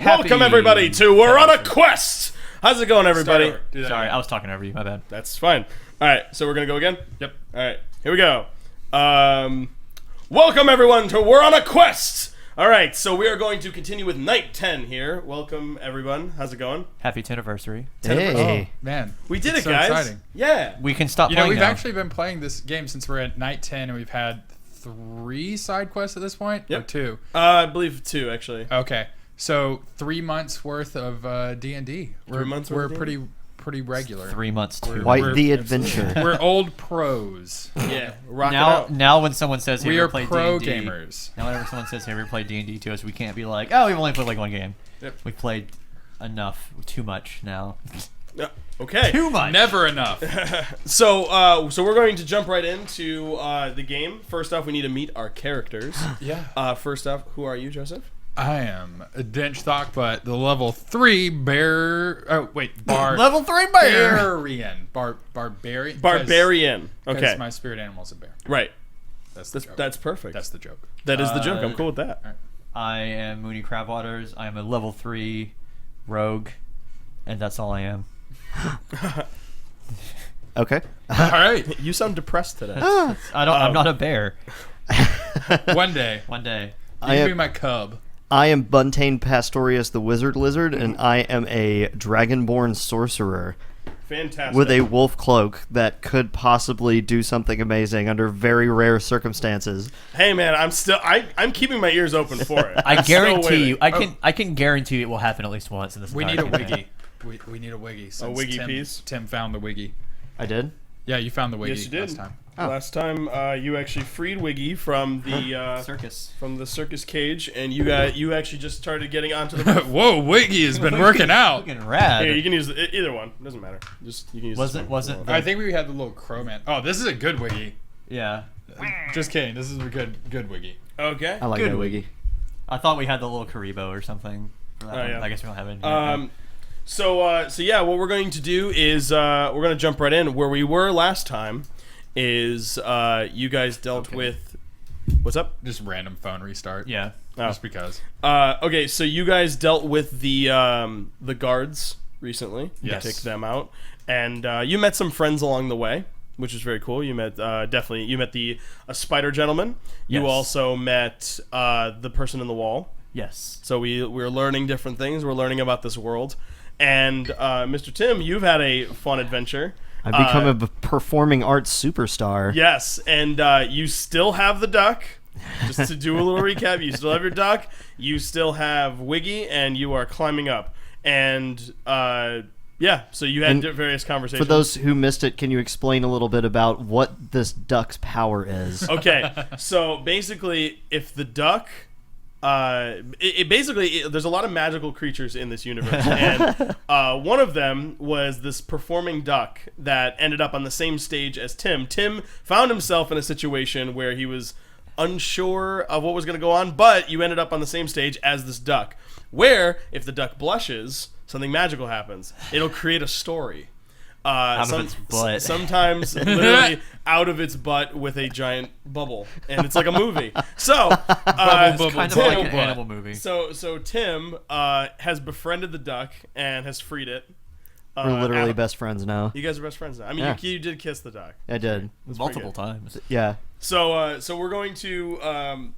Welcome everybody to We're on a Quest. How's it going, everybody? Sorry, I was talking over you. My bad. That's fine. All right, so we're gonna go again. Yep. All right, here we go. Welcome everyone to We're on a Quest. All right, so we are going to continue with night 10 here. Welcome everyone. How's it going? Happy 10th anniversary. Hey. Oh, man. We did it, so guys. Exciting. Yeah. We can stop You playing know, we've now. actually been playing this game since we're at night 10, and we've had 3 side quests at this point? Yep. Or 2? I believe 2, actually. Okay. So 3 months worth of D&D. 3 months We're worth of pretty regular. 3 months too. Quite the adventure. We're old pros. Yeah. Rock it out. Now when someone says, "Hey, We we are play pro D&D," gamers. now whenever someone says, "Hey, we play D&D" to us, we can't be like, "Oh, we've only played like one game." Yep. We played enough, too much now. Okay. Too much. Never enough. So we're going to jump right into the game. First off, we need to meet our characters. Yeah. First off, who are you, Joseph? I am a Dench THAC, but the level 3 bear. Oh wait, Level 3 bear. barbarian. Barbarian. Barbarian. Okay. Because my spirit animal's a bear. Right. That's the joke. That's perfect. That's the joke. That is the joke. I'm cool with that. All right. I am Mooney Crabwaters. I am a level 3 rogue, and that's all I am. Okay. All right. You sound depressed today. I'm not a bear. One day. One day. You I can am- be my cub. I am Buntain Pastorius the Wizard Lizard, and I am a dragonborn sorcerer Fantastic. with a wolf cloak that could possibly do something amazing under very rare circumstances. Hey man, I'm keeping my ears open for it. I I'm still guarantee you. waiting. I can guarantee it will happen at least once in this. We need entire a campaign. wiggy. We need a wiggy. Since wiggy Tim, piece? Tim found the wiggy. I did? Yeah, you found the wiggy Yes, you did. last time. Oh. Last time you actually freed Wiggy from the circus cage, and you actually just started getting onto the. Whoa, wiggy has been working out. Fucking rad. Here, you can use either one. It doesn't matter. Just you can use. this one. Wasn't I think we had the little crow man. Oh, this is a good wiggy. Yeah. Just kidding. This is a good wiggy. Okay. I like Good that wiggy. I thought we had the little Karibo or something. For that Oh, one. yeah. I guess we don't have it. Here. So yeah, what we're going to do is we're going to jump right in. Where we were last time is you guys dealt with. What's up? Just random phone restart. Yeah. Just because. Okay, so you guys dealt with the guards recently. Yes. You took them out, and you met some friends along the way, which is very cool. You met the spider gentleman. You Yes. also met the person in the wall. Yes. So we're learning different things. We're learning about this world, and Mr. Tim, you've had a fun adventure. I've become a performing arts superstar. Yes, and you still have the duck. Just to do a little recap, you still have your duck. You still have Wiggy, and you are climbing up. And yeah, so you had various conversations. For those who missed it, can you explain a little bit about what this duck's power is? Okay, so basically, if the duck. There's a lot of magical creatures in this universe, and one of them was this performing duck that ended up on the same stage as Tim. Tim found himself in a situation where he was unsure of what was going to go on, but you ended up on the same stage as this duck, where if the duck blushes, something magical happens. It'll create a story. Out of its butt. Sometimes literally out of its butt with a giant bubble, and it's like a movie. So Bubble, Kind of Tim- like an butt. animal movie. so Tim has befriended the duck and has freed it. We're literally Al- best friends now. You guys are best friends now. I mean, Yeah. you did kiss the duck. I did. Multiple times. Yeah. So we're going to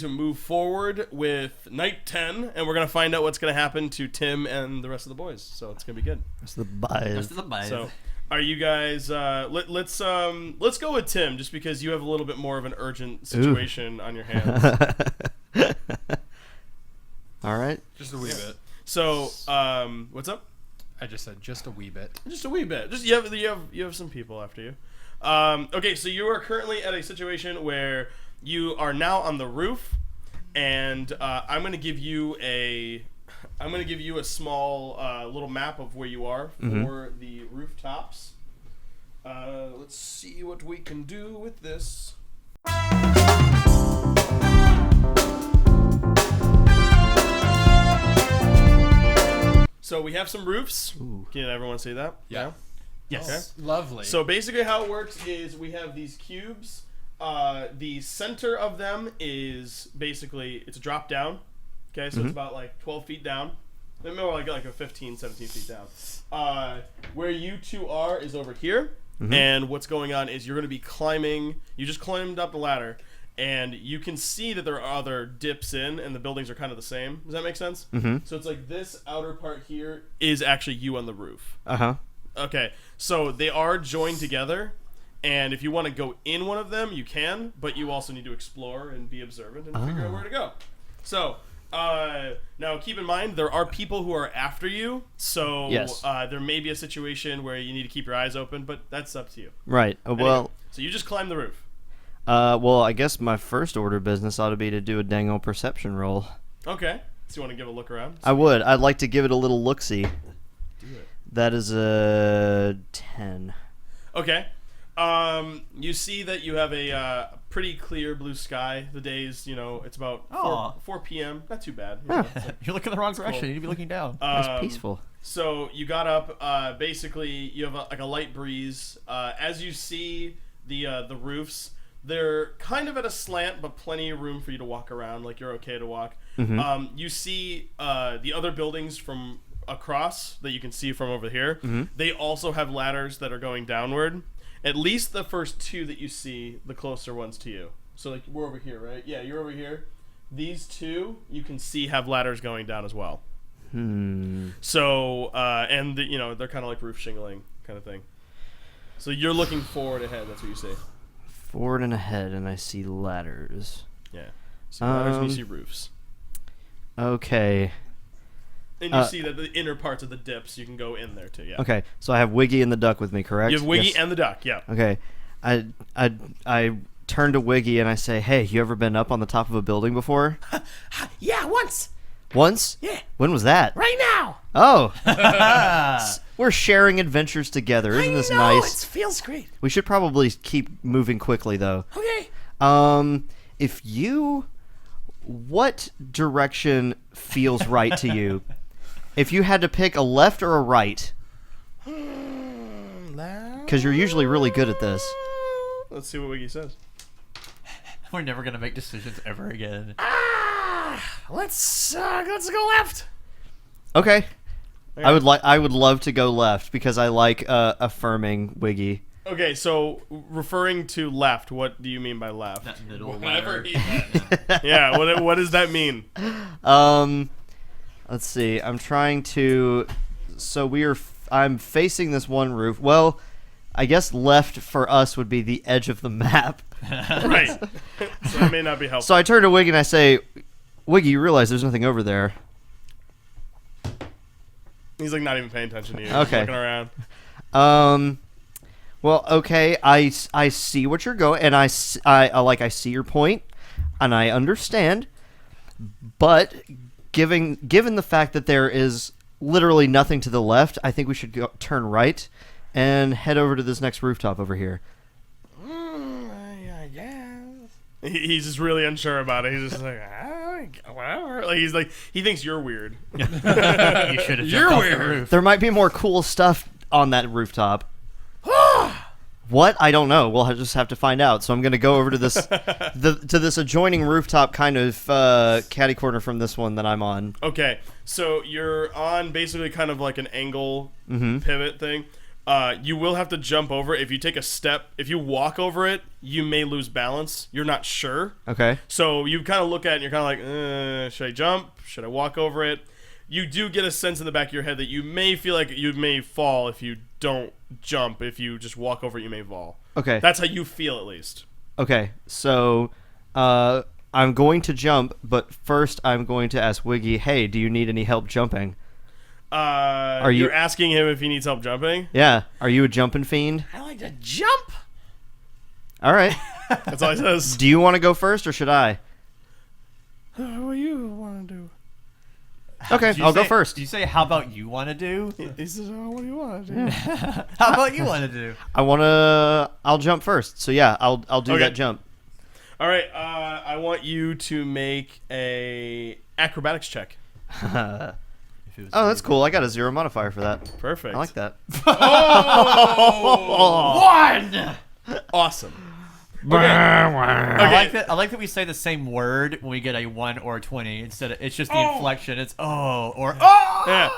move forward with night 10, and we're going to find out what's going to happen to Tim and the rest of the boys. So it's going to be good. That's the buzz. Just the buzz. So, are you guys? Let's go with Tim, just because you have a little bit more of an urgent situation on your hands. All right. Just a wee bit. So, what's up? I just said just a wee bit. Just a wee bit. Just you have some people after you. Okay, so you are currently at a situation where you are now on the roof, and I'm going to give you a small little map of where you are for the rooftops. Let's see what we can do with this. So we have some roofs. Ooh. Can everyone see that? Yeah. Yes. Lovely. So basically how it works is we have these cubes. The center of them is basically, it's a drop down. Okay, so it's about like 12 feet down. Maybe more like a 15, 17 feet down. Where you two are is over here. And what's going on is you're going to be climbing. You just climbed up the ladder. And you can see that there are other dips in, and the buildings are kind of the same. Does that make sense? So it's like this outer part here is actually you on the roof. Okay, so they are joined together. And if you want to go in one of them, you can. But you also need to explore and be observant and figure out where to go. So... now keep in mind there are people who are after you, so Yes. There may be a situation where you need to keep your eyes open, but that's up to you. Right. Well, So you just climb the roof. well, I guess my first order of business ought to be to do a dang old perception roll. Okay. So you want to give a look around? I would. I'd like to give it a little look-see. Do it. That is a 10. Okay. You see that you have a pretty clear blue sky. The day's, it's about 4 p.m. Not too bad. You're looking the wrong direction. cool. You need to be looking down. It's peaceful. So you got up. Basically, you have a light breeze. As you see the roofs, they're kind of at a slant, but plenty of room for you to walk around. Like you're okay to walk. You see the other buildings from across that you can see from over here. They also have ladders that are going downward. At least the first two that you see, the closer ones to you. So like we're over here, right? Yeah, you're over here. These two you can see have ladders going down as well. So and they're kind of like roof shingling kind of thing. So you're looking forward ahead. That's what you see. Forward and ahead, and I see ladders. Yeah. So ladders and you see roofs. Okay. And you see that the inner parts of the dips, you can go in there too. Yeah. Okay. So I have Wiggy and the duck with me, correct? You have Wiggy Yes. and the duck. Yeah. Okay. I turn to Wiggy and I say, "Hey, you ever been up on the top of a building before?" Yeah, once. Once? Yeah. When was that? Right now. Oh. We're sharing adventures together. Isn't this nice? It feels great. We should probably keep moving quickly, though. Okay. What direction feels right to you? If you had to pick a left or a right, because you're usually really good at this. Let's see what Wiggy says. We're never gonna make decisions ever again. Let's go left. Okay. I would love to go left because I like affirming Wiggy. Okay, so referring to left, what do you mean by left? That middle Whatever ladder. he said. Yeah, what does that mean? Let's see. I'm trying to. So I'm facing this one roof. Well, I guess left for us would be the edge of the map. Right. So that may not be helpful. So I turn to Wiggy and I say, "Wiggy, you realize there's nothing over there." He's like not even paying attention to you. Okay. He's looking around. Well, okay. I see what you're going, and I see your point, and I understand. But given the fact that there is literally nothing to the left, I think we should turn right and head over to this next rooftop over here. I guess. He's just really unsure about it. He's just like, whatever. Like he thinks you're weird. You should have jumped off the roof. There might be more cool stuff on that rooftop. What? I don't know. We'll just have to find out. So I'm going to go over to this to this adjoining rooftop, kind of catty corner from this one that I'm on. Okay, so you're on basically kind of like an angle pivot thing. You will have to jump over it. If you take a step, if you walk over it, you may lose balance. You're not sure. Okay. So you kind of look at it and you're kind of like, should I jump? Should I walk over it? You do get a sense in the back of your head that you may feel like you may fall if you don't jump. If you just walk over it, you may fall. Okay. That's how you feel, at least. Okay. So I'm going to jump, but first I'm going to ask Wiggy, "Hey, do you need any help jumping?" You're asking him if he needs help jumping? Yeah. Are you a jumping fiend? I like to jump. All right. That's all he says. Do you want to go first, or should I? What do you want to do? Okay, I'll go first. Do you say, "How about you want to do"? He says, what do you want to do? How about you want to do? I'll jump first. So yeah, I'll do Okay. that jump. All right, I want you to make a acrobatics check. Oh, that's cool. I got a 0 modifier for that. Perfect. I like that. One. Awesome. I like that we say the same word when we get a 1 or a 20 instead of it's just the inflection. It's or Yeah.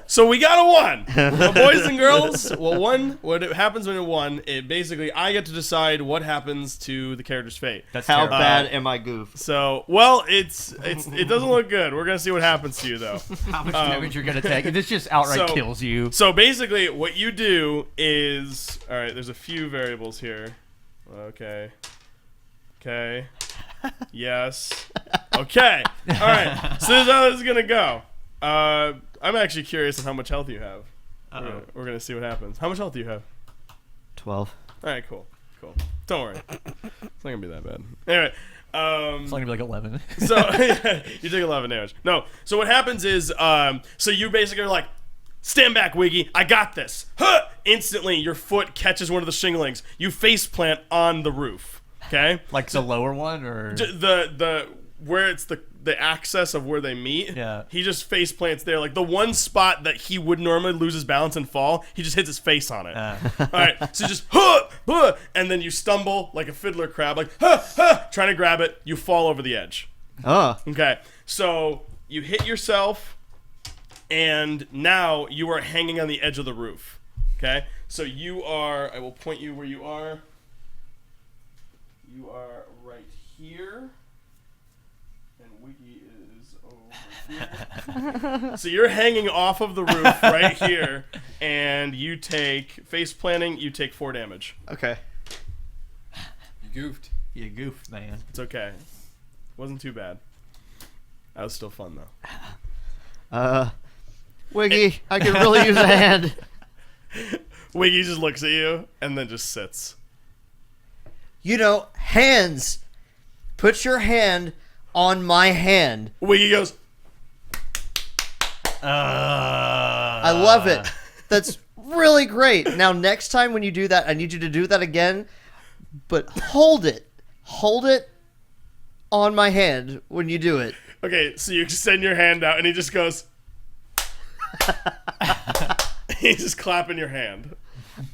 So we got a 1. Well, boys and girls, well, 1. What happens when a 1? It basically I get to decide what happens to the character's fate. That's How terrible. bad am I goof? So, well, it doesn't look good. We're gonna see what happens to you though. How much damage you're gonna take? This just outright kills you. So basically, what you do is, all right. There's a few variables here. Okay. Yes. Okay. All right. So this is how this is gonna go. I'm actually curious on how much health you have. We're gonna see what happens. How much health do you have? 12. All right. Cool. Don't worry. It's not gonna be that bad. Anyway. It's only gonna be like 11. So you take 11 damage. No. So what happens is, so you basically are like, stand back, Wiggy. I got this. Huh! Instantly, your foot catches one of the shinglings. You face plant on the roof. Okay. Like the lower one, or The where it's the access of where they meet. Yeah. He just face plants there, like the one spot that he would normally lose his balance and fall. He just hits his face on it. All right. So just and then you stumble like a fiddler crab, like trying to grab it. You fall over the edge. Oh. Okay, so you hit yourself, and now you are hanging on the edge of the roof. Okay, so you are. I will point you where you are. You are right here, and Wiggy is over here. So you're hanging off of the roof right here, and you take face planting. You take 4 damage. Okay. You goofed. you goof, man. It's okay. Wasn't too bad. That was still fun though. Wiggy, I could really use a hand. Wiggy just looks at you and then just sits. You know, hands. Put your hand on my hand. Wiggy goes, I love it. That's really great. Now, next time when you do that, I need you to do that again, but hold it. Hold it on my hand when you do it. okay, so you extend your hand out and he just goes, he's just clapping your hand.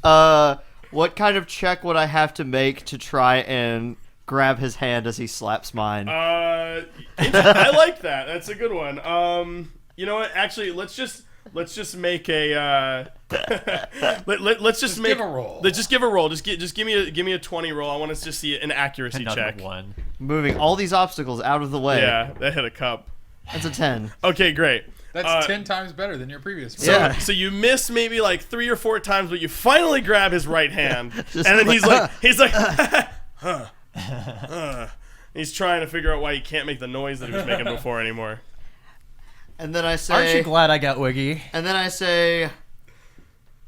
What kind of check would I have to make to try and grab his hand as he slaps mine? I like that. That's a good one. You know what? Actually, let's just make a let's just make give a roll. Let's just give a roll. Just give me a 20 roll. I want to just see an accuracy Another check. 1. Moving all these obstacles out of the way. Yeah, that hit a cup. That's a 10. Okay, great. That's 10 times better than your previous one. So, Yeah. so you miss maybe like 3 or 4 times, but you finally grab his right hand, and then he's like, He's trying to figure out why he can't make the noise that he was making before anymore. And then I say, Aren't you glad I got Wiggy? and then I say,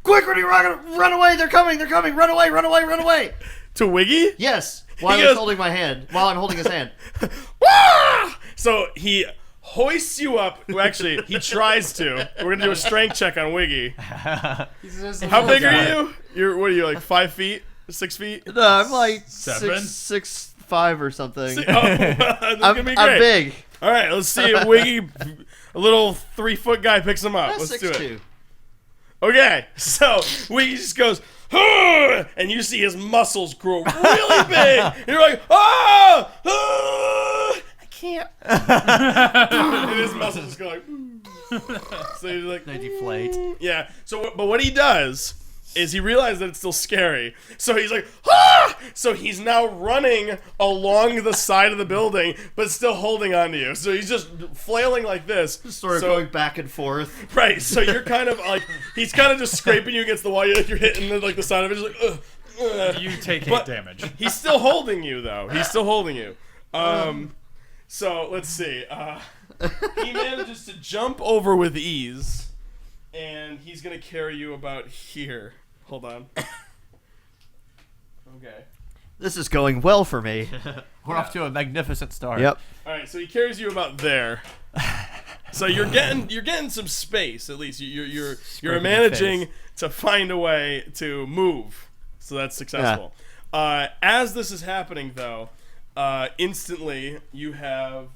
quick, run away, they're coming, run away. To Wiggy? Yes, while He he's goes- holding my hand, while I'm holding his hand. Wah! So he hoists you up. Well, actually, he tries to. We're gonna do a strength check on Wiggy. He's just a How little big guy. are you? What are you, like 5 feet? 6 feet? No, I'm like 7? 6'5" or something. Oh, this is gonna be great. I'm big. All right, let's see if Wiggy, a little 3-foot guy, picks him up. Let's do it. 6'2". Okay, so Wiggy just goes, "Huh!" And you see his muscles grow really big. And you're like, ah! I can't. And his muscles just go like, so he's like, They deflate. yeah. So, but what he does is he realizes that it's still scary. So he's like, ah! So he's now running along the side of the building, but still holding on to you. So he's just flailing like this. Sort of So- going back and forth. Right, so you're kind of like, he's kind of just scraping you against the wall. You're hitting like the side of it, just like, ugh. You take 8 But- damage. He's still holding you, though. He's still holding you. So let's see. He manages to jump over with ease, and he's gonna carry you about here. Hold on. Okay. This is going well for me. We're off to a magnificent start. Yep. All right, so he carries you about there. So you're getting some space at least. You're Scraping managing the to find a way to move. So that's successful. As this is happening, though, instantly you have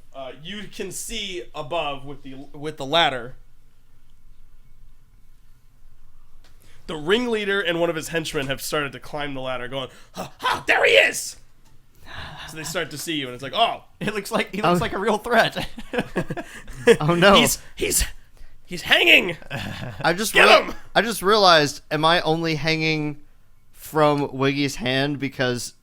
you can see above with the ladder. The ringleader and one of his henchmen have started to climb the ladder, going, "Ha, ha, there he is!" So they start to see you, and it's like, oh, It looks like he looks like a real threat. Oh no! he's hanging. I just Get him! I just realized. Am I only hanging from Wiggy's hand because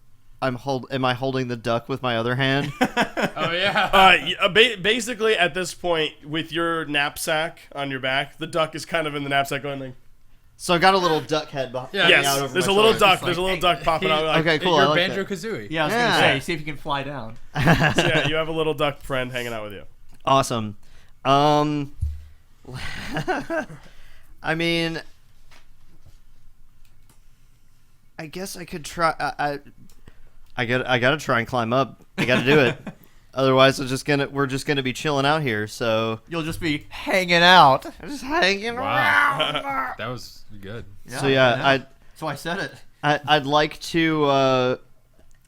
Am I holding the duck with my other hand? Oh yeah. Basically, at this point, with your knapsack on your back, the duck is kind of in the knapsack going like. So I got a little duck head behind. Yeah. Yes, out over there's a my little shoulder. duck. There's a little duck popping out. Like, Okay, cool. I You're like Banjo that. Kazooie. Yeah, I was Yeah. gonna say, see if you can fly down. So yeah, you have a little duck friend hanging out with you. Awesome. I mean, I guess I could try. I gotta try and climb up. I gotta do it. Otherwise, we're just gonna be chilling out here. So You'll just be hanging out. I'm just hanging Wow. around. That was good. So yeah, I know. So I said it. I'd like to.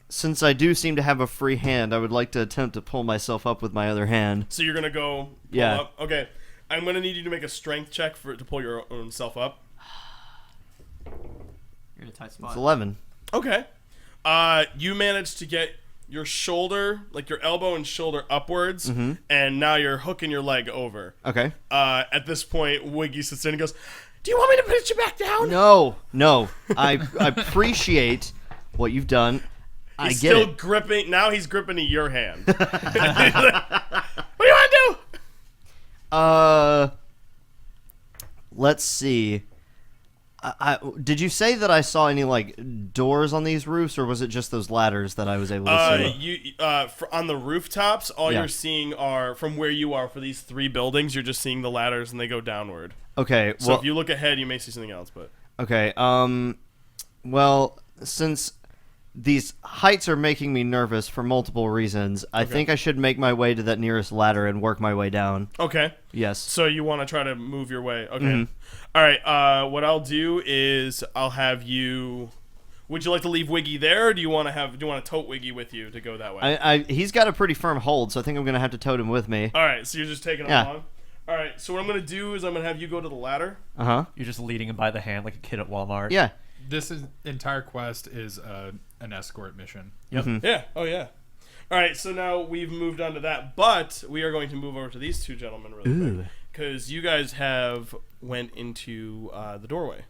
Since I do seem to have a free hand, I would like to attempt to pull myself up with my other hand. So you're gonna go pull Yeah. up. Okay, I'm gonna need you to make a strength check to pull your own self up. You're in a tight spot. It's 11. Okay. You managed to get your shoulder, like your elbow and shoulder upwards, and now you're hooking your leg over. Okay. At this point, Wiggy sits in and goes, "Do you want me to put you back down?" No. I appreciate what you've done. I He's get still it. gripping. Now he's gripping to your hand. What do you want to do? Let's see. Did you say that I saw any like doors on these roofs, or was it just those ladders that I was able to see? On the rooftops, all Yeah. you're seeing are from where you are for these 3 buildings. You're just seeing the ladders, and they go downward. Okay. So Well, if you look ahead, you may see something else. But okay. Well, since these heights are making me nervous for multiple reasons, I think I should make my way to that nearest ladder and work my way down. okay. Yes. So you want to try to move your way? Okay. Mhm. All right. What I'll do is I'll have you. Would you like to leave Wiggy there, or do you want to tote Wiggy with you to go that way? He's got a pretty firm hold, so I think I'm gonna have to tote him with me. All right. So you're just taking him Yeah. along. All right. So what I'm gonna do is I'm gonna have you go to the ladder. You're just leading him by the hand like a kid at Walmart. Yeah. This entire quest is an escort mission. Yep. Yeah. Oh yeah. All right. So now we've moved on to that, but we are going to move over to these 2 gentlemen really quick because you guys have went into the doorway.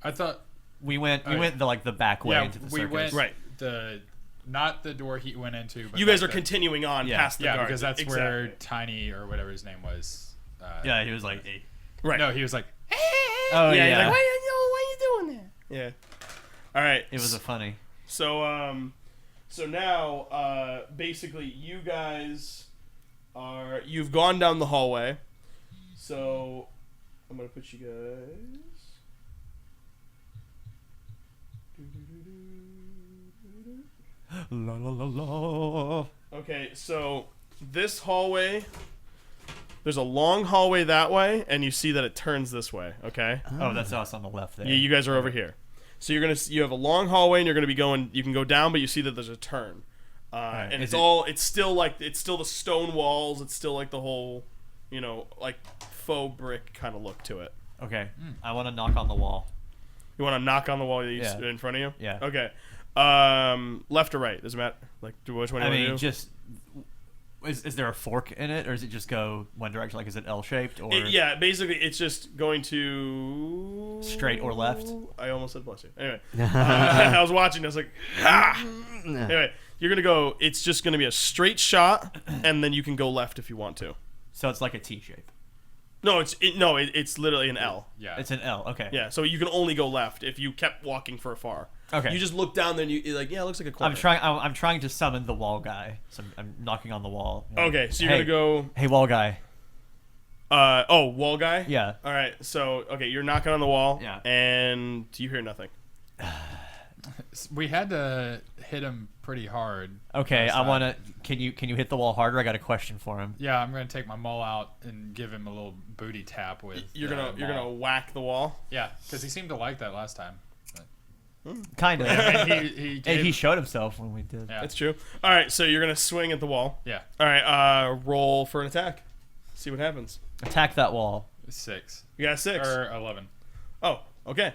I thought We went the back way into the we circus. went Right. not the door he went into. But You guys like are the- continuing on Yeah. past the Yeah, guards. because that's where Exactly. Tiny or whatever his name was. Yeah, he was like, hey. Right. No, he was like, Oh yeah. yeah. He's like, why you doing that? Yeah. All right. It was a funny. So now, basically, you guys you've gone down the hallway. So I'm gonna put you guys. La la la la. Okay, so this hallway. There's a long hallway that way, and you see that it turns this way. Okay. Oh, that's us on the left there. You guys are over here. So you have a long hallway, and you're gonna be going. You can go down, but you see that there's a turn. And Is it's still the stone walls. It's still like the whole, like faux brick kind of look to it. Okay. I want to knock on the wall. You want to knock on the wall Yeah. in front of you? Yeah. Okay. Left or right? Doesn't matter. Like, which one do I you mean, want to do? just is there a fork in it, or does it just go one direction? Like, is it L-shaped or? Yeah, basically, it's just going to Straight or left? I almost said bless you. Anyway, I was watching. I was like, ah. Anyway, you're gonna go. It's just gonna be a straight shot, and then you can go left if you want to. So it's like a T shape. No, it's literally an L. yeah. It's an L. Okay. Yeah, so you can only go left if you kept walking for far. Okay. You just look down there and you're like, yeah, it looks like a corner. I'm trying to summon the wall guy. So I'm knocking on the wall. Okay, so you're Hey. gonna go. Hey, wall guy. Wall guy. Yeah. All right, so you're knocking on the wall. Yeah. And you hear nothing. We had to hit him pretty hard. Okay. last I time. want to. Can you hit the wall harder? I got a question for him. Yeah, I'm gonna take my maul out and give him a little booty tap with. You're the gonna maul. whack the wall. Yeah, because he seemed to like that last time. Kind of. And he Hey, gave, he showed himself when we did. yeah. That's true. All right, so you're gonna swing at the wall. Yeah, All right, roll for an attack. See what happens. Attack that wall. 6 You got a 6. or 11. Oh, okay.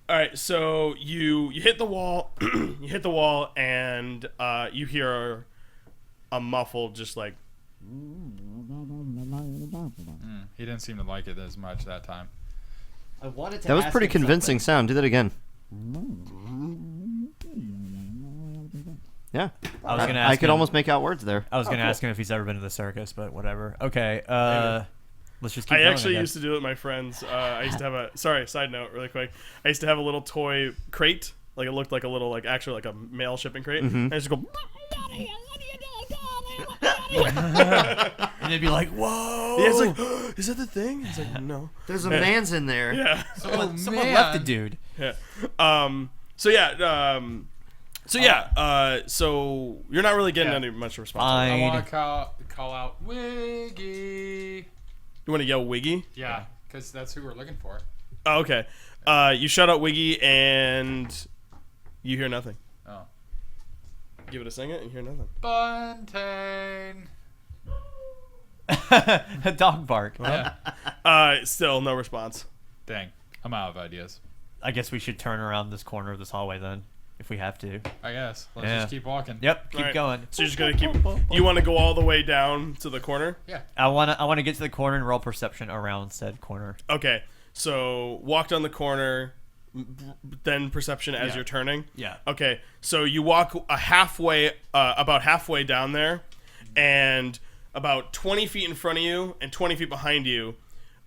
All right, so you hit the wall, you hit the wall, and you hear a muffled, just like. He didn't seem to like it as much that time. I wanted to. That was ask pretty him convincing sound. Do that again. Yeah. I was gonna ask I could him- almost make out words there. I was gonna cool. ask him if he's ever been to the circus, but whatever. Okay. Let's just keep I going, actually guess. used to do it with my friends. I used to have a side note, really quick. I used to have a little toy crate, like it looked like a little, like actually like a mail shipping crate. And I used to go. And they'd be like, "Whoa!" Yeah, it's like, is that the thing? It's like, no. There's a man's in there. Yeah. someone man. left the dude. Yeah. So you're not really getting Yeah. any much response. Fine. I want to call out Wiggy. You want to yell Wiggy? Yeah, because that's who we're looking for. Oh, okay. You shout out Wiggy and you hear nothing. Oh. Give it a second and you hear nothing. Buntain. A dog bark. Still no response. Dang, I'm out of ideas. I guess we should turn around this corner of this hallway then, if we have to. I guess. Let's Yeah. just keep walking. Yep. Keep Alright. going. So you're just gonna keep. You want to go all the way down to the corner? Yeah. I wanna get to the corner and roll perception around said corner. Okay. So walk down the corner, then perception as Yeah. you're turning. Yeah. Okay. So you walk about halfway down there, and about 20 feet in front of you and 20 feet behind you.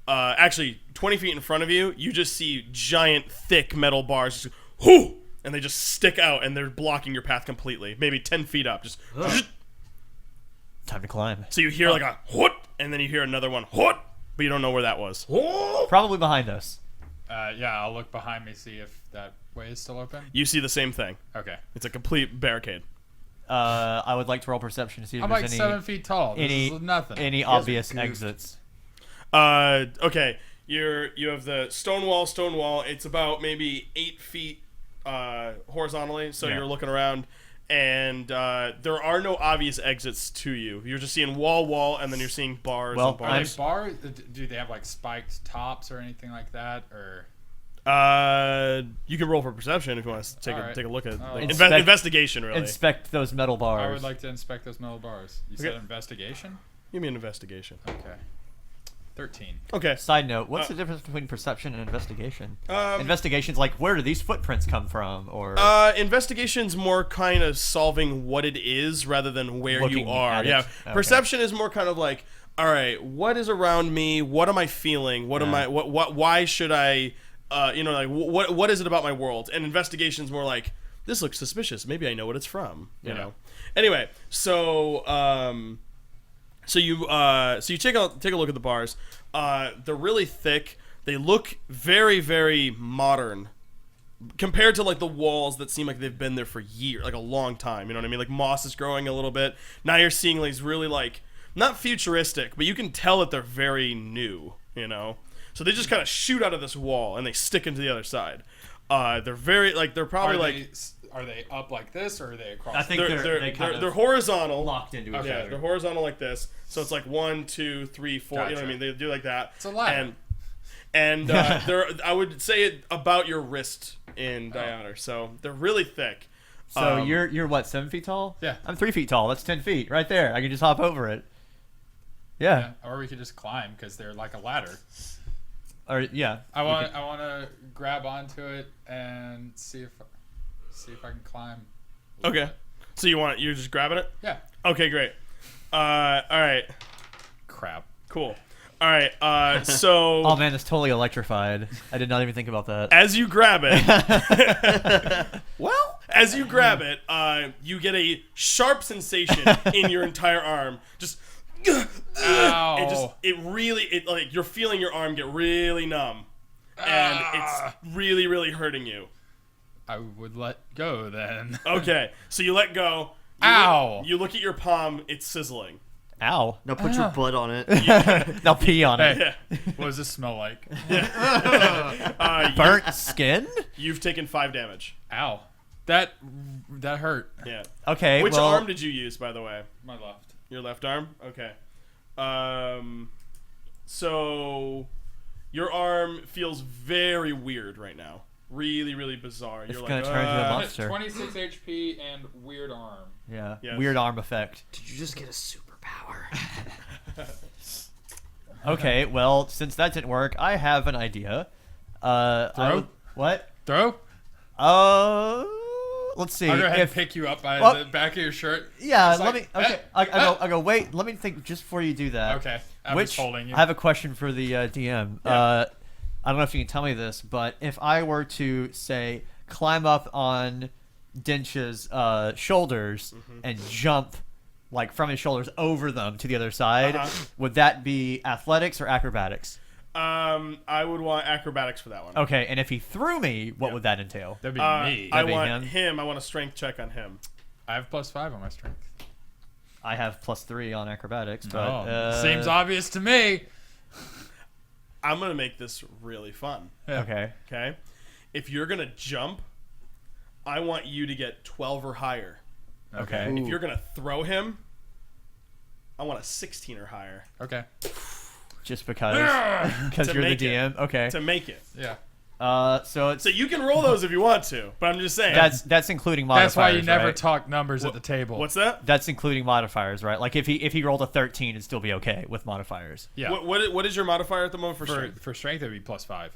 Actually, 20 feet in front of you, you just see giant, thick metal bars. Just, whoo! And they just stick out, and they're blocking your path completely. Maybe 10 feet up. Just. Time to climb. So you hear like a whoop, and then you hear another one whoop, but you don't know where that was. Probably behind us. Yeah, I'll look behind me, see if that way is still open. You see the same thing. Okay. It's a complete barricade. I would like to roll perception to see if I'm there's like any 7 feet tall. This is nothing. any obvious exits. Okay. You have the stone wall. It's about maybe 8 feet horizontally. So Yeah. you're looking around, and there are no obvious exits to you. You're just seeing wall, and then you're seeing bars. Well, and Are bars. they bars? Do they have like spiked tops or anything like that? Or You can roll for perception if you want to Alright. take a look at like, Inspect- investigation. Really, Inspect those metal bars. I would like to inspect those metal bars. You said Okay. investigation? give me an investigation. Okay. 13. Okay. Side note: what's the difference between perception and investigation? Um, Investigation's like, where do these footprints come from? Or Investigation's more kind of solving what it is rather than where Looking you are. at it. Yeah. Okay. Perception is more kind of like, all right, what is around me? What am I feeling? What am Yeah. I? What? Why should I? What is it about my world? And investigation's more like, this looks suspicious. Maybe I know what it's from. You Yeah. know. Anyway, so you take a look at the bars. They're really thick. They look very, very modern compared to like the walls that seem like they've been there for years, like a long time. You know what I mean? Like moss is growing a little bit. Now you're seeing like these really like not futuristic, but you can tell that they're very new. You know, so they just kind of shoot out of this wall and they stick into the other side. They're very like they're probably Are they up like this or are they across? I think they're horizontal. locked into each Okay. Yeah, other. they're horizontal like this. So it's like 1, 2, 3, 4. You know what I Gotcha. mean? They do like that. It's a ladder. And they're I would say it about your wrist in diameter. So they're really thick. So you're what, 7 feet tall? Yeah. I'm 3 feet tall. That's 10 feet right there. I can just hop over it. Yeah. Yeah, or we could just climb because they're like a ladder. Or yeah. I want to grab onto it and see if I can climb. Okay. So you're just grabbing it? Yeah. Okay, great. All right. Crap. Cool. All right. So Oh man, that's totally electrified. I did not even think about that. as you grab it, as you grab it, you get a sharp sensation in your entire arm. Just Ow. it like you're feeling your arm get really numb, and it's really, really hurting you. I would let go then. Okay, so you let go. Ow. You look at your palm. It's sizzling. Ow. Now put your butt on it. Now pee on it. Hey, Yeah. what does this smell like? Burnt skin? You've taken 5 damage. Ow. That hurt. Yeah. Okay, Which well, arm did you use, by the way? My left. Your left arm? Okay. So your arm feels very weird right now. really, really bizarre. It's You're gonna like, turn into a monster. 26 HP and weird arm. Yeah. Yes. Weird arm effect. Did you just get a superpower? Okay, well, since that didn't work, I have an idea. Throw? What? Throw? Let's see. I'll go ahead and If, pick you up by Well- the back of your shirt. yeah, It's let like, me. Okay, I go. Wait. Let me think just before you do that. Okay, I'm Which just holding you. I have a question for the DM. Yeah. I don't know if you can tell me this, but if I were to say climb up on Dench's shoulders and jump like from his shoulders over them to the other side, would that be athletics or acrobatics? I would want acrobatics for that one. Okay, and if he threw me, what would that entail? That'd be me. I That'd be want him. him. I want a strength check on him. I have +5 on my strength. I have +3 on acrobatics, but Seems obvious to me. I'm gonna make this really fun. okay. Okay, if you're gonna jump, I want you to get 12 or higher. Okay. If you're gonna throw him, I want a 16 or higher Okay. Just because To you're the make it. DM. Okay. to make it. Yeah. So it's So you can roll those if you want to, but I'm just saying. that's including modifiers. That's why you never right? talk numbers at the table. What's that? That's including modifiers, right? Like if he rolled a 13, it'd still be okay with modifiers. Yeah. What is your modifier at the moment for strength? For strength, it'd be +5.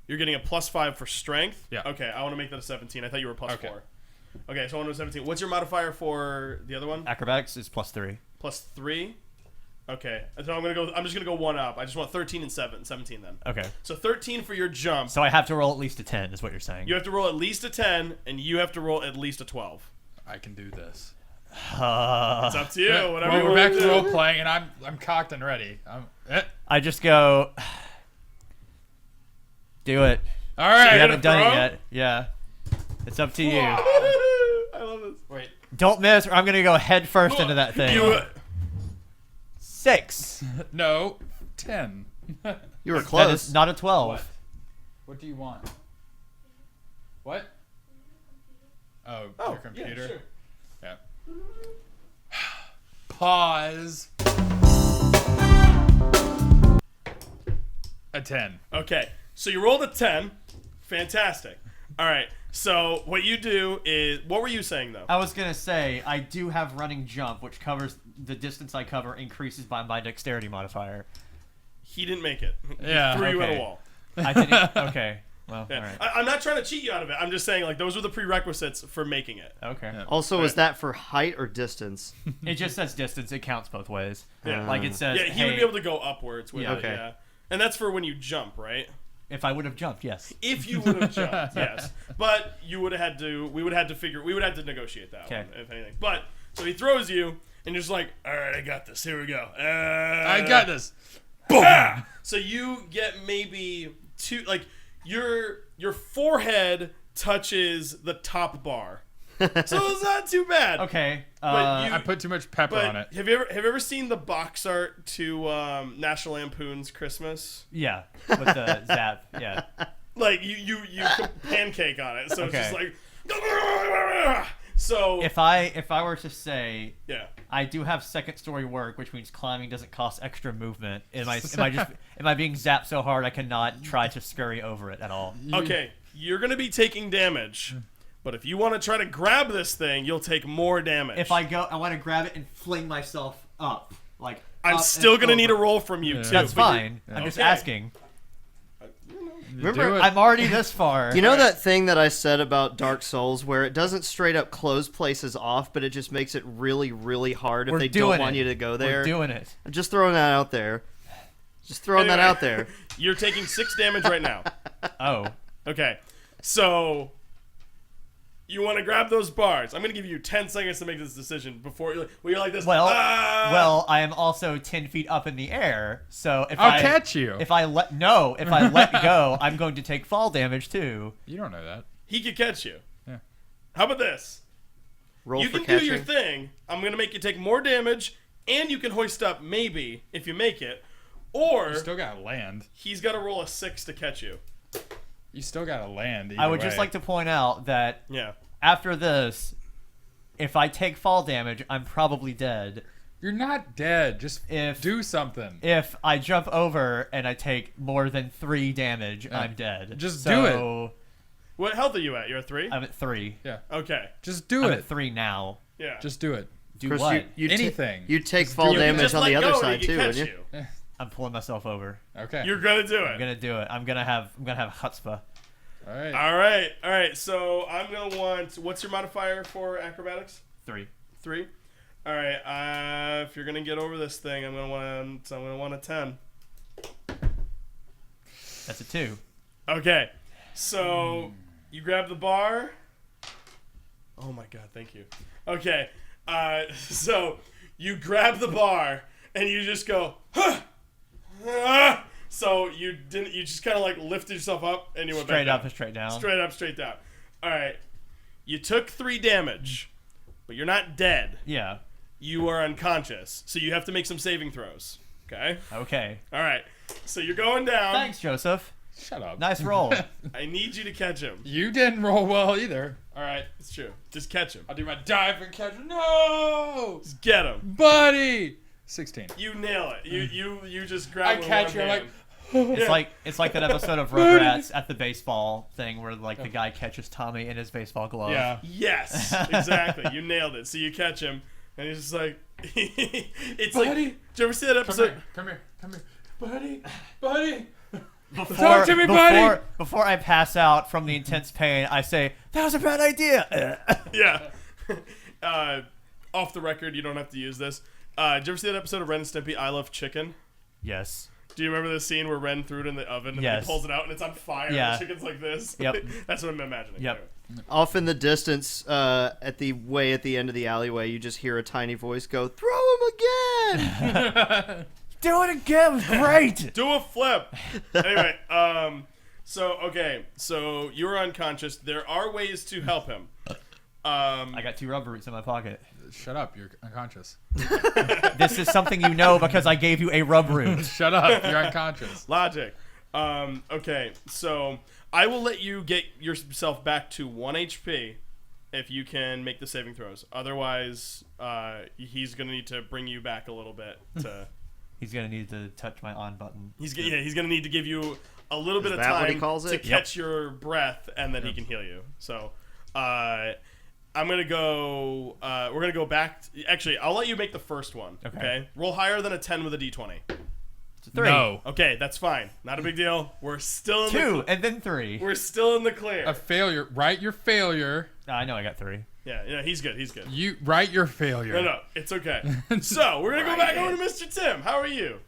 You're getting a +5 for strength. Yeah. Okay, I want to make that a 17. I thought you were +4. Okay. Okay, so I want to 17. What's your modifier for the other one? Acrobatics is +3. +3. Okay, so I'm just gonna go one up. I just want 13 and 17 then. Okay. So 13 for your jump. So I have to roll at least a 10, is what you're saying. You have to roll at least a 10, and you have to roll at least a 12. I can do this. It's up to you. Whatever. Well, you we're want back to to do. role playing, and I'm cocked and ready. I just go. Do it. All You right. haven't done throw? it yet. Yeah. It's up to you. I love this. Wait. Don't miss, or I'm gonna go head first into that thing. You, 6. No. 10. You were That close. is not a 12. What? What do you want? What? Oh, your computer. Yeah, sure. Yeah. Pause. A 10. Okay, so you rolled a 10. Fantastic. All right, so what you do is, what were you saying though? I was gonna say I do have running jump, which covers the distance I cover increases by my dexterity modifier. He didn't make it. He Yeah, threw you at a okay. wall. I didn't. Okay. Well, Yeah. all right. I'm not trying to cheat you out of it. I'm just saying, like, those were the prerequisites for making it. Okay. Yeah. Also, is that for height or distance? It just says distance. It counts both ways. Yeah. Like it says. Yeah, he hey, would be able to go upwards with Yeah. it. Okay. Yeah. And that's for when you jump, right? If I would have jumped, yes. If you would have jumped, yes. But you would have had to. We would have to negotiate that Okay. one, if anything. But so he throws you, and you're just like, all right, I got this. Here we go. I got this. Boom! So you get maybe two, like your forehead touches the top bar, so it's not too bad. Okay. But you- I put too much pepper But on it. have you ever seen the box art to National Lampoon's Christmas? yeah. With the zap. Yeah. Like you pancake on it, so Okay. it's just like. So If I were to say yeah. I do have second story work, which means climbing doesn't cost extra movement. Am I being zapped so hard I cannot try to scurry over it at all? Okay, you're gonna be taking damage, but if you want to try to grab this thing, you'll take more damage. If I want to grab it and fling myself up, like I'm up still and gonna need a over. roll from you too. That's but you're- fine. I'm just Okay. asking. Remember, Do it. I'm already this far. you know that thing that I said about Dark Souls where it doesn't straight up close places off, but it just makes it really, really hard if We're they doing don't want it. you to go there? We're doing it. I'm just throwing that out there. Just throwing that Anyway. out there. You're taking 6 damage right now. Oh. Okay, so you want to grab those bars. I'm gonna give you 10 seconds to make this decision before you're like this. Well, "Ah!" well, I am also 10 feet up in the air, so if I'll catch you. If I let go, I'm going to take fall damage too. You don't know that. he could catch you. Yeah. How about this? Roll You for can catching. do your thing. I'm gonna make you take more damage, and you can hoist up maybe if you make it, or You still gotta land. he's got to roll a 6 to catch you. You still gotta land. I would just like to point out that Yeah. after this, if I take fall damage, I'm probably dead. You're not dead. Just If- do something. If I jump over and I take more than 3 damage, I'm dead. Just so, What health are you at? You're at 3? I'm at 3. Yeah. Okay. Just do I'm it. at 3 now. Yeah. Just do it. Do Chris, what? you Anything. You take Just fall do it. damage Just on let the other go and side he too, can wouldn't catch you? I'm pulling myself over. Okay. You're gonna do it. I'm gonna do it. I'm gonna have chutzpah. All right. All right. So I'm gonna want. What's your modifier for acrobatics? 3. 3. All right. If you're gonna get over this thing, I'm gonna want a 10. That's a 2. Okay. So you grab the bar. Oh my god! Thank you. Okay. So you grab the bar and you just go. Huh! Ah! So you didn't. You just kind of like lifted yourself up and you went Straight back up down. and straight down. Straight up, straight down. All right. You took 3 damage, but you're not dead. Yeah. You are unconscious, so you have to make some saving throws. Okay. Okay. All right. So you're going down. Thanks, Joseph. Shut up. Nice roll. I need you to catch him. You didn't roll well either. All right. It's true. Just catch him. I'll do my dive and catch. No, Just get him. buddy. 16. You nail it. You just grab. I with catch one you. I'm hand. It's like that episode of Rugrats at the baseball thing where like the guy catches Tommy in his baseball glove. Yeah. Yes, exactly. You nailed it. So you catch him, and he's just like, it's Buddy. like. Did you ever see that episode? Come here, buddy, buddy. Before, to me, buddy! Before I pass out from the intense pain, I say, "That was a bad idea." Yeah. Off the record, you don't have to use this. Did you ever see that episode of Ren and Stimpy? I Love Chicken. Yes. Do you remember the scene where Ren threw it in the oven and Yes. he pulls it out and it's on fire? Yeah. And the chicken's like this. Yep. That's what I'm imagining. Yep. Off in the distance, at the end of the alleyway, you just hear a tiny voice go, "Throw him again!" Do it again. It was great. Do a flip. Anyway, so you're unconscious. There are ways to help him. I got 2 rubber roots in my pocket. Shut up. You're unconscious. This is something you know because I gave you a rub root. Shut up. You're unconscious. Logic. Okay, so I will let you get yourself back to 1 HP if you can make the saving throws. Otherwise, he's gonna need to bring you back a little bit. He's gonna need to touch my on button. He's gonna need to give you a little bit of that what he time calls to it? catch your breath, and then he can heal you. So, I'm gonna go. We're gonna go back. Actually, I'll let you make the first one. Okay. Roll higher than a 10 with a d20. It's a 3. No. Okay, that's fine. Not a big deal. We're still in 2 and then 3. We're still in the clear. A failure. Write your failure. I know I got 3. Yeah, he's good. He's good. You write your failure. No, it's okay. So we're gonna go back over to Mr. Tim. How are you?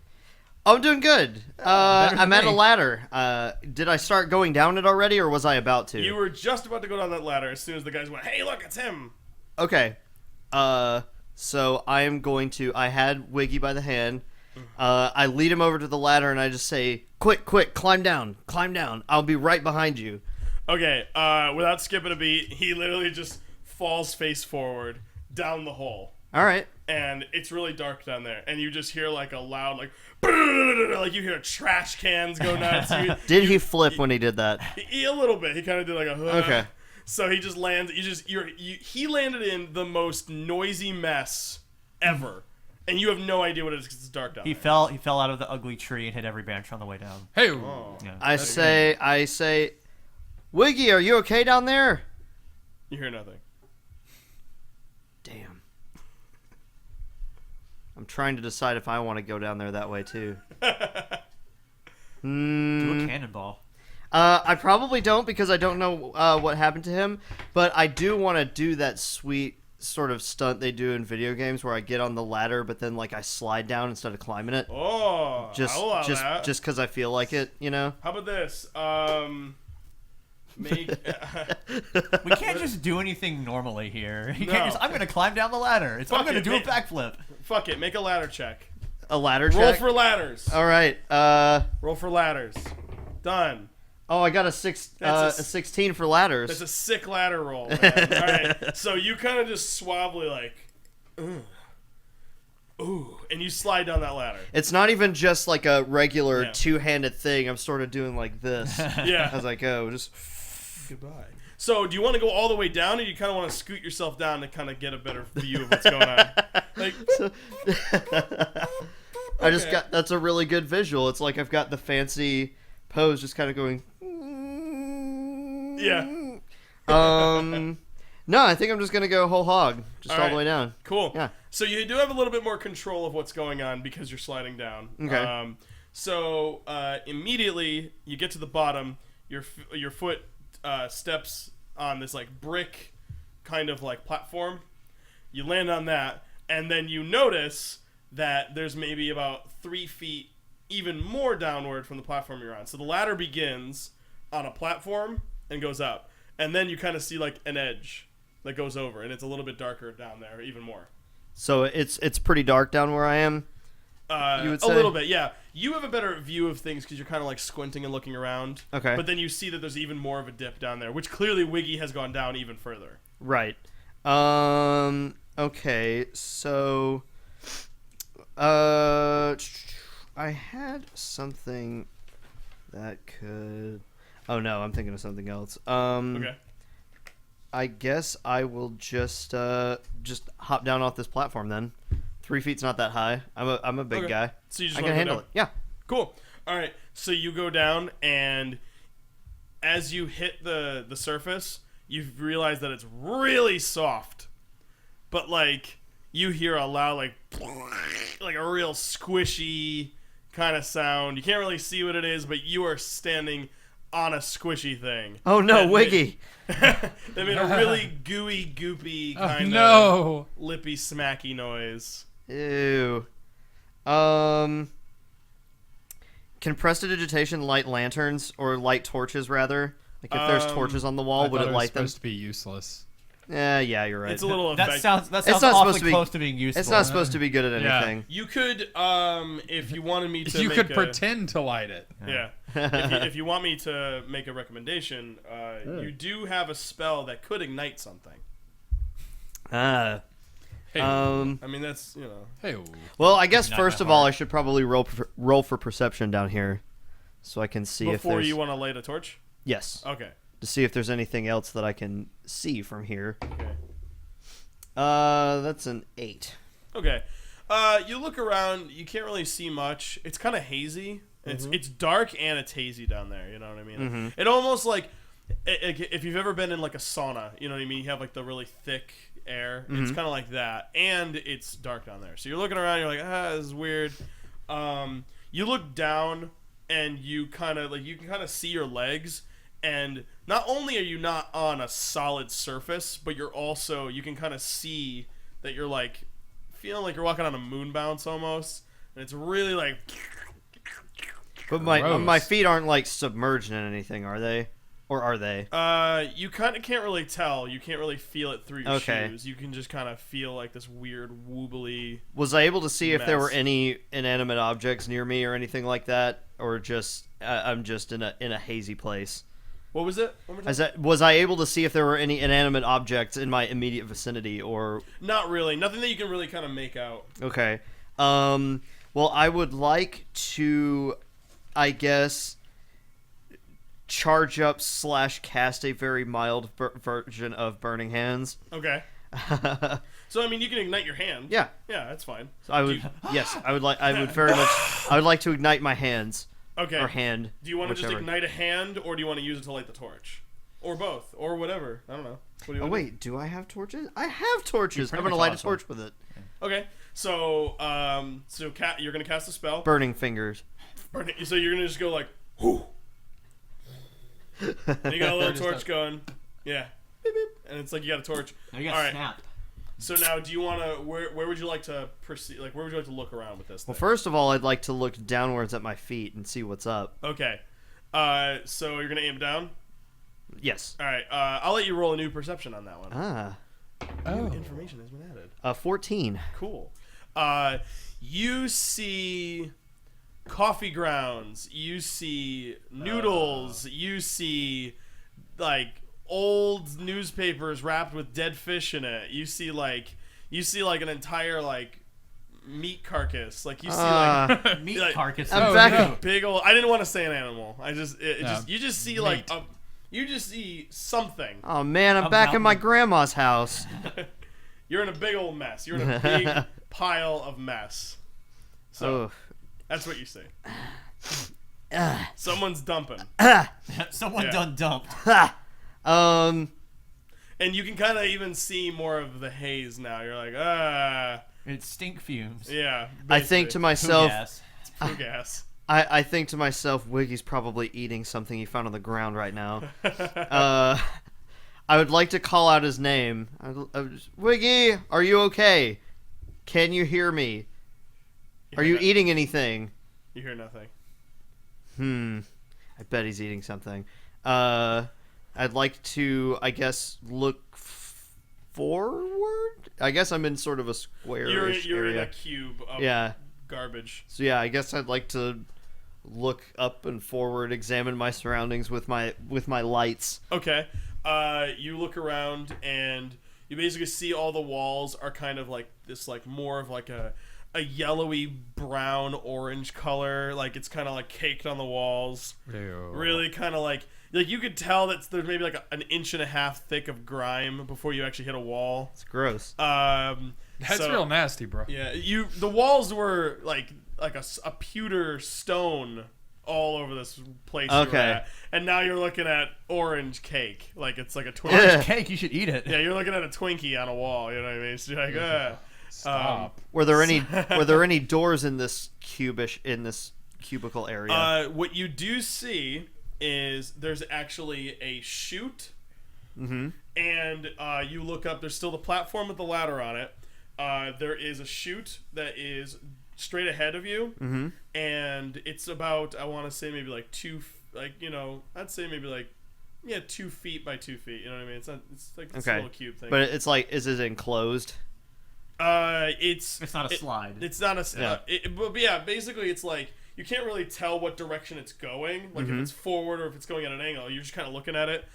I'm doing good. better than I'm at a me. ladder. Did I start going down it already, or was I about to? You were just about to go down that ladder as soon as the guys went, "Hey, look, it's him." Okay. So I am going to. I had Wiggy by the hand. I lead him over to the ladder and I just say, "Quick, climb down. I'll be right behind you." Okay. Without skipping a beat, he literally just falls face forward down the hole, All right. and it's really dark down there, and you just hear like a loud like you hear trash cans go nuts. Did he flip when he did that? A little bit. He kind of did like a Okay. So he just lands. He landed in the most noisy mess ever, and you have no idea what it is because it's dark down He there. fell out of the ugly tree and hit every branch on the way down. Hey. Yeah. I say, "Wiggy, are you okay down there?" You hear nothing. Damn. I'm trying to decide if I want to go down there that way too. Do a cannonball. I probably don't because I don't know what happened to him, but I do want to do that sweet sort of stunt they do in video games where I get on the ladder, but then like I slide down instead of climbing it. Oh, Just I'll allow that. just because I feel like it, you know. How about this? Make We can't just do anything normally here. You No. can't just, I'm going to climb down the ladder. I'm Fuck going to it, do a man. backflip. fuck it. Make a ladder check. A ladder Roll check. for ladders. All right. Roll for ladders. Done. Oh, I got a That's a 16 for ladders. That's a sick ladder roll, man. All right. So you kind of just suavely like, ooh, and you slide down that ladder. It's not even just like a regular Yeah. two-handed thing. I'm sort of doing like this Yeah. as I go. Just Goodbye. So do you want to go all the way down, or you kind of want to scoot yourself down to kind of get a better view of what's going on? Like, I just Okay. got that's a really good visual. It's like I've got the fancy pose just kind of going. yeah. No, I think I'm just gonna go whole hog, just all All the way right. down. Cool. Yeah. So you do have a little bit more control of what's going on because you're sliding down. Okay. So immediately you get to the bottom, your foot steps on this like brick kind of like platform. You land on that, and then you notice that there's maybe about 3 feet even more downward from the platform you're on. So the ladder begins on a platform and goes up, and then you kind of see like an edge that goes over, and it's a little bit darker down there, even more. So it's pretty dark down where I am. You would A say? little bit, yeah. You have a better view of things because you're kind of like squinting and looking around. Okay. But then you see that there's even more of a dip down there, which clearly Wiggy has gone down even further. Right. Okay. So, I had something that could. Oh no, I'm thinking of something else. Okay. I guess I will just hop down off this platform then. 3 feet's not that high. I'm a big Okay. guy. So you just I wanna can go handle down? it. Yeah. Cool. All right. So you go down, and as you hit the surface, you realize that it's really soft. But like you hear a loud like a real squishy kind of sound. You can't really see what it is, but you are standing on a squishy thing. Oh no, That Wiggy. They made a really gooey, goopy kind of no. lippy, smacky noise. Ew. Can prestidigitation light lanterns or light torches rather? Like if there's torches on the wall, would it light them? Supposed to be useless. Yeah, you're right. It's a little That effective. sounds not awfully supposed to be- close to being useful. It's not supposed to be good at Yeah. anything. You could, if you wanted me to, You make could a, pretend to light it. Yeah. If you want me to make a recommendation, you do have a spell that could ignite something. Ah. Hey, I mean, that's hey. Well, I guess Not first that of all, hard. I should probably roll for perception down here, so I can see if before there's you want to light a torch. yes, Okay. to see if there's anything else that I can see from here. Okay. That's an 8. Okay. You look around. You can't really see much. It's kind of hazy. It's dark and it's hazy down there. You know what I mean? It almost like if you've ever been in like a sauna. You know what I mean? You have like the really thick air. It's kind of like that, and it's dark down there. So you're looking around. You're like, this is weird. You look down, and you kind of you can kind of see your legs. And not only are you not on a solid surface, but you can kind of see that you're like feeling like you're walking on a moon bounce almost, and it's really like. But Gross. my feet aren't like submerged in anything, are they? Or are they? You kind of can't really tell. You can't really feel it through your Okay. shoes. You can just kind of feel like this weird wobbly. Was I able to see if there were Mess. any inanimate objects near me or anything like that, or just I'm just in a hazy place? What was it? One more time? Was I able to see if there were any inanimate objects in my immediate vicinity, or Not really. Nothing that you can really kind of make out. okay? Well, I would like to, I guess, charge up / cast a very mild version of Burning Hands. Okay. So I mean, you can ignite your hand. Yeah, Yeah, that's fine. so I would. Yes, I would like. I would very much. I would like to ignite my hands Okay. or hand. Do you want to just whichever. ignite a hand, or do you want to use it to light the torch, or both, or whatever? I don't know. What do you Oh wanna wait, do I have torches? I have torches. I'm pretty gonna much light a awesome. torch with it. do? Okay. So you're gonna cast a spell. Burning fingers. So you're gonna just go like, whoo. And you got a little torch going. Yeah. Beep, beep. And it's like you got a torch. Now you got All right. snap. So now, do you want to? Where would you like to proceed? Like, where would you like to look around with this? Well, thing? first of all, I'd like to look downwards at my feet and see what's up. Okay. So you're gonna aim down. Yes. All right. I'll let you roll a new perception on that one. Ah. New information has been added. 14. Cool. You see coffee grounds. You see noodles. You see like old newspapers wrapped with dead fish in it. You see like an entire like meat carcass. Like you see like Meat like- carcass. I'm Oh, back. no. big old. I didn't want to say an animal. I just No. you just see like Meat. you just see something. Oh man, I'm A back in my mountain. grandma's house. You're in a big old mess. You're in a big pile of mess. So Oh. that's what you see. Someone's dumping. Someone Yeah. done dumped. Um. And you can kind of even see more of the haze now. You're like, ah. It's stink fumes. Yeah. I think to basically. myself, Gas. It's poo gas. I think to myself, Wiggy's probably eating something he found on the ground right now. I would like to call out his name. Wiggy, are you okay? Can you hear me? Are you eating anything? You hear nothing. I bet he's eating something. I'd like to, I guess, look forward? I guess I'm in sort of a square-ish You're area. in a cube of Yeah. garbage. So yeah, I guess I'd like to look up and forward, examine my surroundings with my lights. Okay. You look around and you basically see all the walls are kind of like this, like more of like a yellowy brown orange color. Like it's kind of like caked on the walls. Ew. Really kind of like you could tell that there's maybe like an inch and a half thick of grime before you actually hit a wall. It's gross. That's so- real nasty, bro. Yeah, the walls were like a pewter stone all over this place. You were Okay. at. And now you're looking at orange cake, like it's like a Yeah. Twinkie. Cake, you should eat it. Yeah, you're looking at a Twinkie on a wall. You know what I mean? So you're like, Stop. Were there any doors in this cubicle area? What you do see is there's actually a chute, and you look up. There's still the platform with the ladder on it. There is a chute that is straight ahead of you, and it's about, I want to say maybe like I'd say maybe like 2 feet by 2 feet. You know what I mean? It's like this Okay. little cube thing. But it's like, is it enclosed? It's not a slide. It's not a Yeah. but yeah, basically it's like you can't really tell what direction it's going, like if it's forward or if it's going at an angle. You're just kind of looking at it.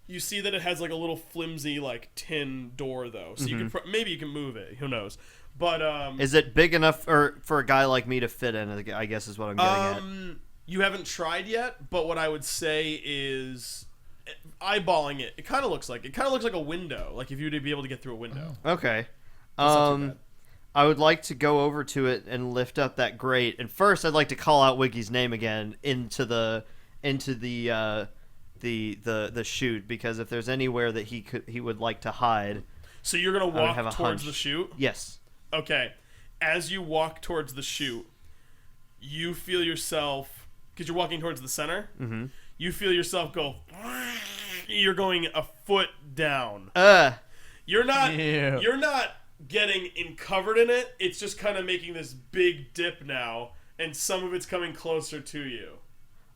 You see that it has like a little flimsy like tin door though, so you can maybe you can move it. Who knows? But Is it big enough for a guy like me to fit in? I guess is what I'm getting at. You haven't tried yet, but what I would say is eyeballing it. It kind of looks like a window, like if you were to be able to get through a window. Okay. not too bad. I would like to go over to it and lift up that grate. And first, I'd like to call out Wiggy's name again into the chute, because if there's anywhere that he would like to hide. So you're gonna would have walk a towards hunch. the chute. Yes. Okay. As you walk towards the chute, you feel yourself, because you're walking towards the center. You feel yourself go. You're going a foot down. You're not. Ew. You're not getting covered in it. It's just kind of making this big dip now, and some of it's coming closer to you.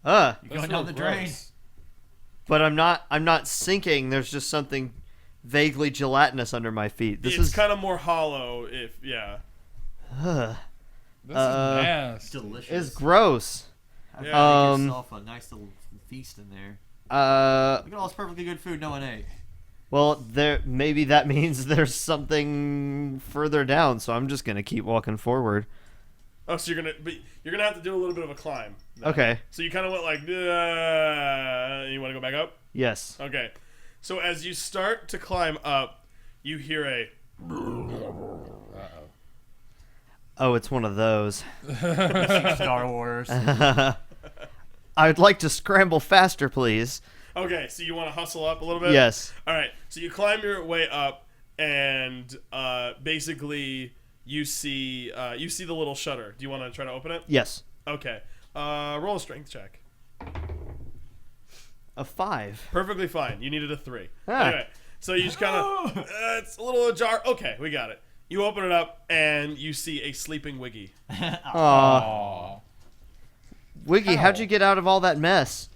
You're That's going real down the drain. gross. But I'm not sinking. There's just something vaguely gelatinous under my feet. This It's is kind of more hollow. If yeah. This is nasty. Delicious. it's gross. Have Yeah. make yourself a nice little feast in there. Look at all this perfectly good food no one ate. Well, maybe that means there's something further down, so I'm just gonna keep walking forward. Oh, so you're gonna have to do a little bit of a climb. now. Okay. So you kind of went like, you want to go back up? Yes. Okay. So as you start to climb up, you hear a. Oh, it's one of those. Star Wars. I'd like to scramble faster, please. Okay, so you want to hustle up a little bit? Yes. All right. So you climb your way up, and basically you see the little shutter. Do you want to try to open it? Yes. Okay. Roll a strength check. A 5. Perfectly fine. You needed a 3. Ah. Anyway, so you just kind of it's a little ajar. Okay, we got it. You open it up, and you see a sleeping Wiggy. Aw. Aw. Wiggy, how'd you get out of all that mess?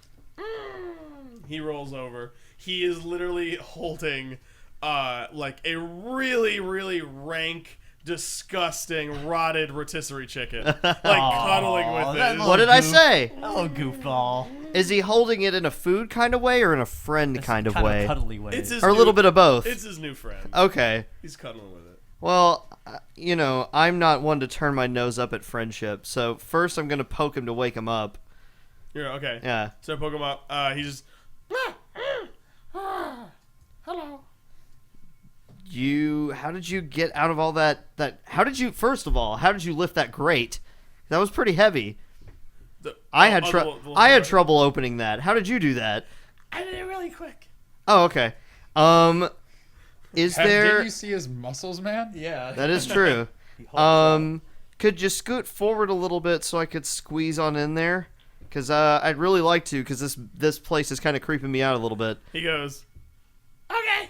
He rolls over. He is literally holding like a really, really rank, disgusting, rotted rotisserie chicken. Like cuddling with that it. little What did I goof. say? Hello, goofball. Is he holding it in a food kind of way or in a friend kind of way? Cuddly way. It's his Or a little bit of both? It's his new friend. Okay. He's cuddling with it. Well, I'm not one to turn my nose up at friendship, so first I'm going to poke him to wake him up. You're okay. Yeah. So poke him up. He's just. Hello. How did you get out of all that first of all, how did you lift that grate? That was pretty heavy. I had trouble opening that. How did you do that? I did it really quick. Oh, okay. Is Did there? you see his muscles, man? Yeah. That is true. Could you scoot forward a little bit so I could squeeze on in there? Because I'd really like to, because this place is kind of creeping me out a little bit. He goes, okay.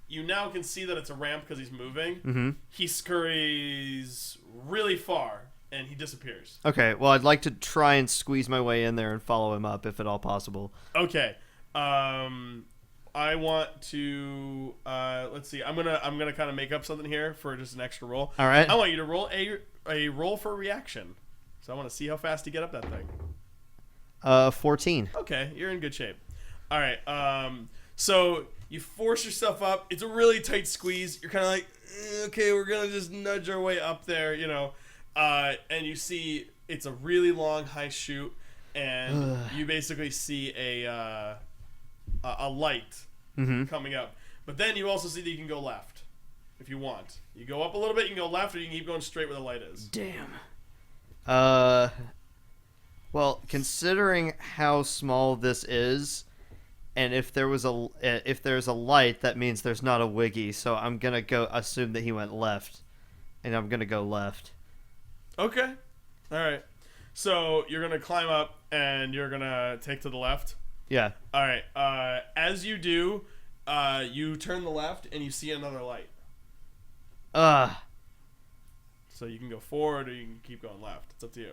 You now can see that it's a ramp because he's moving. Mm-hmm. He scurries really far, and he disappears. Okay, well, I'd like to try and squeeze my way in there and follow him up, if at all possible. Okay. I want to let's see. I'm gonna kind of make up something here for just an extra roll. All right. I want you to roll a roll for reaction. So I want to see how fast you get up that thing. 14. Okay, you're in good shape. All right. So you force yourself up. It's a really tight squeeze. You're kind of like, okay, we're gonna just nudge our way up there, you know. And you see it's a really long high chute, and you basically see a light coming up. But then you also see that you can go left if you want. You go up a little bit, you can go left, or you can keep going straight where the light is. Damn. Well, considering how small this is, and if there's a light, that means there's not a Wiggy. So I'm gonna assume that he went left, and I'm gonna go left. Okay. All right. So you're gonna climb up, and you're gonna take to the left. Yeah. All right. As you do, you turn the left, and you see another light. So you can go forward, or you can keep going left. It's up to you.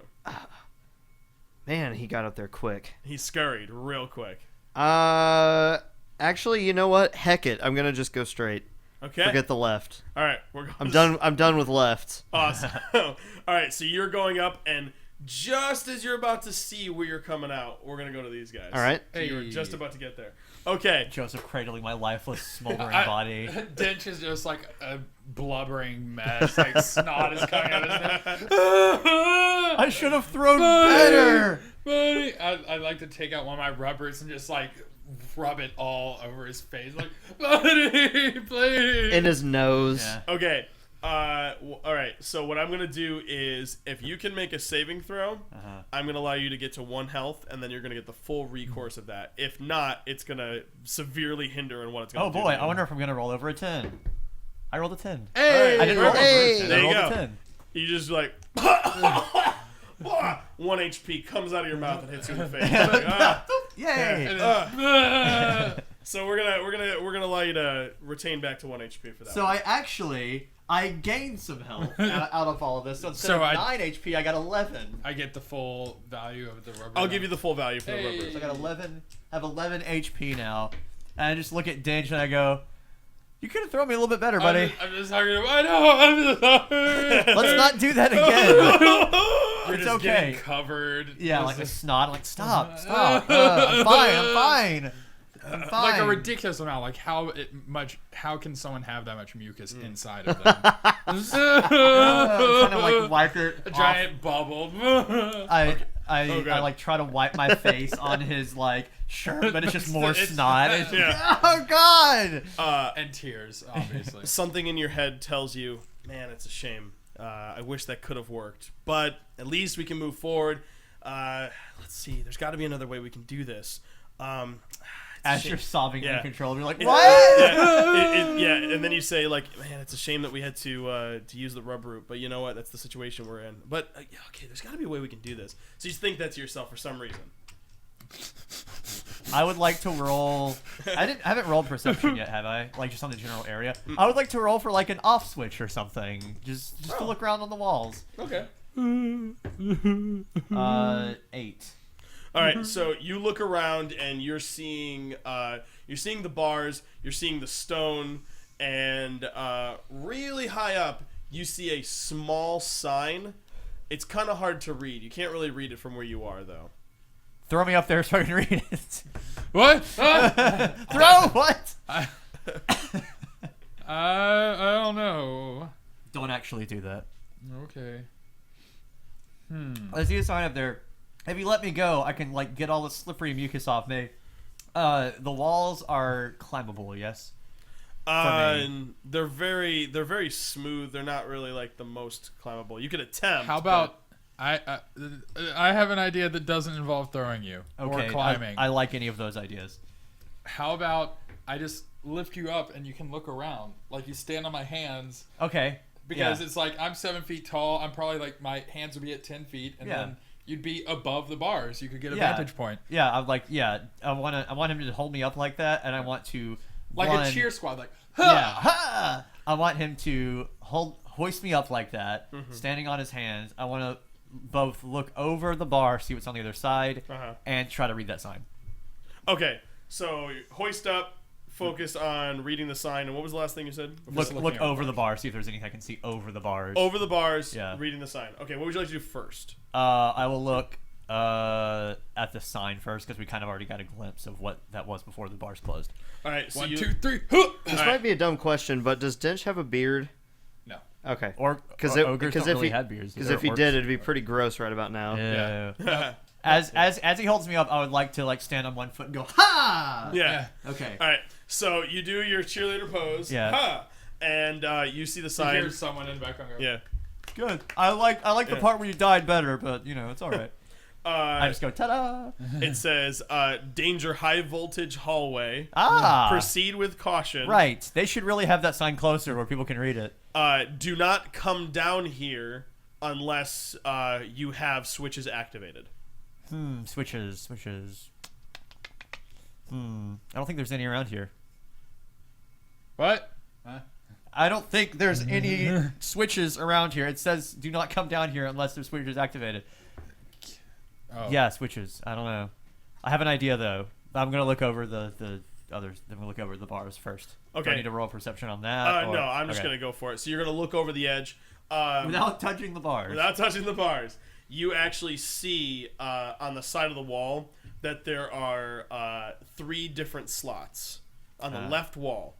Man, he got up there quick. He scurried real quick. Actually, you know what? Heck it. I'm gonna just go straight. Okay. Forget the left. All right. We're going. I'm done with left. Awesome. All right. So you're going up, and just as you're about to see where you're coming out, we're gonna go to these guys. All right. So you were just about to get there. Okay. Joseph cradling my lifeless, smoldering body. Dench is just like a blubbering mess. Like snot is coming out of his neck. I should have thrown better. Buddy, I'd like to take out one of my rubbers and just like rub it all over his face. Like, buddy, please. In his nose. Yeah. Okay. All right. So what I'm gonna do is, if you can make a saving throw, I'm gonna allow you to get to 1 health, and then you're gonna get the full recourse of that. If not, it's gonna severely hinder in what it's gonna Oh do. boy, I wonder if I'm gonna roll over a 10. I rolled a 10. Hey, I didn't roll over a 10. There I you rolled go. a 10. You just like 1 HP comes out of your mouth and hits you in the face. Like, Yay! So we're gonna allow you to retain back to 1 HP for that. So I gained some health out of all of this. So instead So of 9 HP, I got 11. I get the full value of the rubber. I'll give you the full value for the Hey. rubber. So I got 11. I have 11 HP now, and I just look at Dench and I go, "You could have thrown me a little bit better, buddy. I'm just hungry. I know. I'm just hungry. Let's not do that again." You're It's just okay. getting covered. Yeah, Just like a snot. Like stop. I'm fine. I'm fine. like a ridiculous amount. Like how can someone have that much mucus inside of them? Kind of like wipe it a off. giant bubble. I God. like try to wipe my face on his like shirt, but it's just more It's- snot. Yeah. Oh God! And tears, obviously. Something in your head tells you, man, it's a shame. I wish that could have worked, but at least we can move forward. Let's see. There's got to be another way we can do this. As you're sobbing Yeah. uncontrollably, you're like, Yeah. what? Yeah, and then you say like, man, it's a shame that we had to use the rubber route, but you know what? That's the situation we're in. But yeah, okay, there's got to be a way we can do this. So you think that to yourself for some reason. I would like to roll. I haven't rolled perception yet, have I? Like just on the general area. I would like to roll for like an off switch or something, just to look around on the walls. Okay. 8. All right, so you look around and you're seeing the bars, you're seeing the stone, and really high up you see a small sign. It's kind of hard to read. You can't really read it from where you are, though. Throw me up there so I can read it. What? Throw what? I don't know. Don't actually do that. Okay. I see a sign up there. If you let me go, I can like get all the slippery mucus off me. The walls are climbable, yes. me. They're very smooth. They're not really like the most climbable. You could attempt. How about I have an idea that doesn't involve throwing you Okay, or climbing. I like any of those ideas. How about I just lift you up and you can look around. Like you stand on my hands Okay. because yeah. it's like I'm 7 feet tall. I'm probably like my hands would be at 10 feet, and Yeah. then you'd be above the bars. You could get a Yeah. vantage point, Yeah, I'm like, yeah, I want him to hold me up like that, and I want to like one, a cheer squad. Like, Yeah, ha! I want him to hoist me up like that, standing on his hands. I want to both look over the bar, see what's on the other side, and try to read that sign. Okay, so hoist up, focus on reading the sign, and what was the last thing you said? Look over the bar, see if there's anything I can see over the bars. Over the bars, Yeah. reading the sign. Okay, what would you like to do first? I will look at the sign first because we kind of already got a glimpse of what that was before the bars closed. All right, so 1, you, 2, 3. This might be a dumb question, but does Dench have a beard? No. Okay. Or Because ogres don't if really he have beards. because They're if he orcs. did, it'd be pretty gross right about now. Yeah. As he holds me up, I would like to stand on one foot and go ha. yeah. Okay. All right, so you do your cheerleader pose. Yeah. Ha! And you see the You sign. hear someone in the background go, Yeah. Good. I like the Yeah. part where you died better, but it's all right. I just go ta-da. It says, danger high voltage hallway. Proceed with caution. Right. They should really have that sign closer where people can read it. Do not come down here unless you have switches activated. Switches. I don't think there's any around here. "What? Huh? I don't think there's any switches around here. It says do not come down here unless there's switches activated. Oh. Yeah, switches. I don't know. I have an idea though. I'm gonna look over the others. Then we'll look over the bars first. Do Okay. I need to roll perception on that? No, I'm just going to go for it. So you're going to look over the edge. without touching the bars. Without touching the bars. You actually see on the side of the wall that there are 3 different slots on the left wall.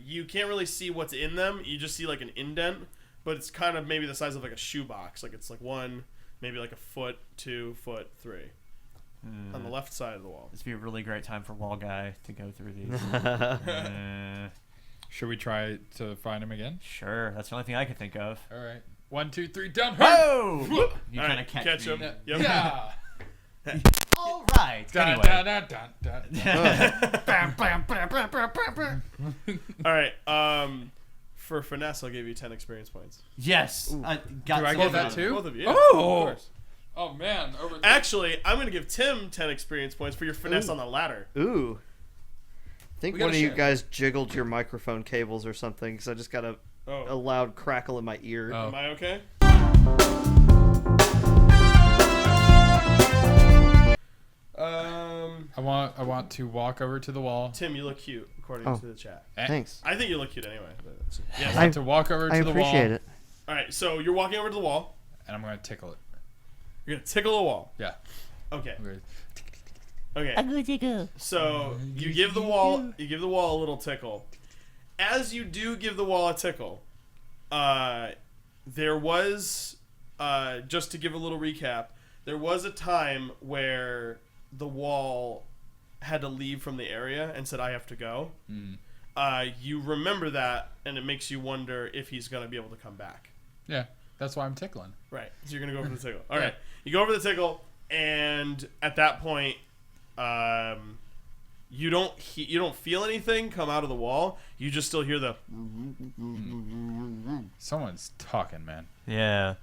You can't really see what's in them. You just see like an indent, but it's kind of maybe the size of like a shoebox. Like it's like 1, maybe like a foot, 2 foot, 3 on the left side of the wall. This would be a really great time for Wall Guy to go through these. Should we try to find him again? Sure, that's the only thing I can think of. All right. 1, 2, 3, down. Whoa! You All kind right, of catch me. him. Yep. Yeah. All right. Dun, Anyway. dun, dun, dun, dun. All right. For finesse, I'll give you 10 experience points. Yes. I got Do I some get of that them. too? Both of you. Yeah, Oh! of course. Oh man. Actually, I'm going to give Tim 10 experience points for your finesse on the ladder. Ooh. I think We one gotta of you share. guys jiggled your microphone cables or something because I just got a Oh, loud crackle in my ear. Oh. am I okay? I want to walk over to the wall. Tim, you look cute, according Oh. to the chat. Thanks. I think you look cute anyway. But I yeah. want to walk over I to the wall. appreciate it. All right, so you're walking over to the wall. And I'm gonna tickle it. You're gonna tickle the wall. Yeah. Okay. I'm gonna- Okay. So you give the wall a little tickle. As you do give the wall a tickle, there was just to give a little recap. There was a time where the wall had to leave from the area and said, "I have to go." You remember that, and it makes you wonder if he's going to be able to come back. Yeah. That's why I'm tickling. Right. So you're going to go over the tickle. All right. You go over the tickle, and at that point, you don't feel anything come out of the wall. You just still hear the. Someone's talking, man. Yeah.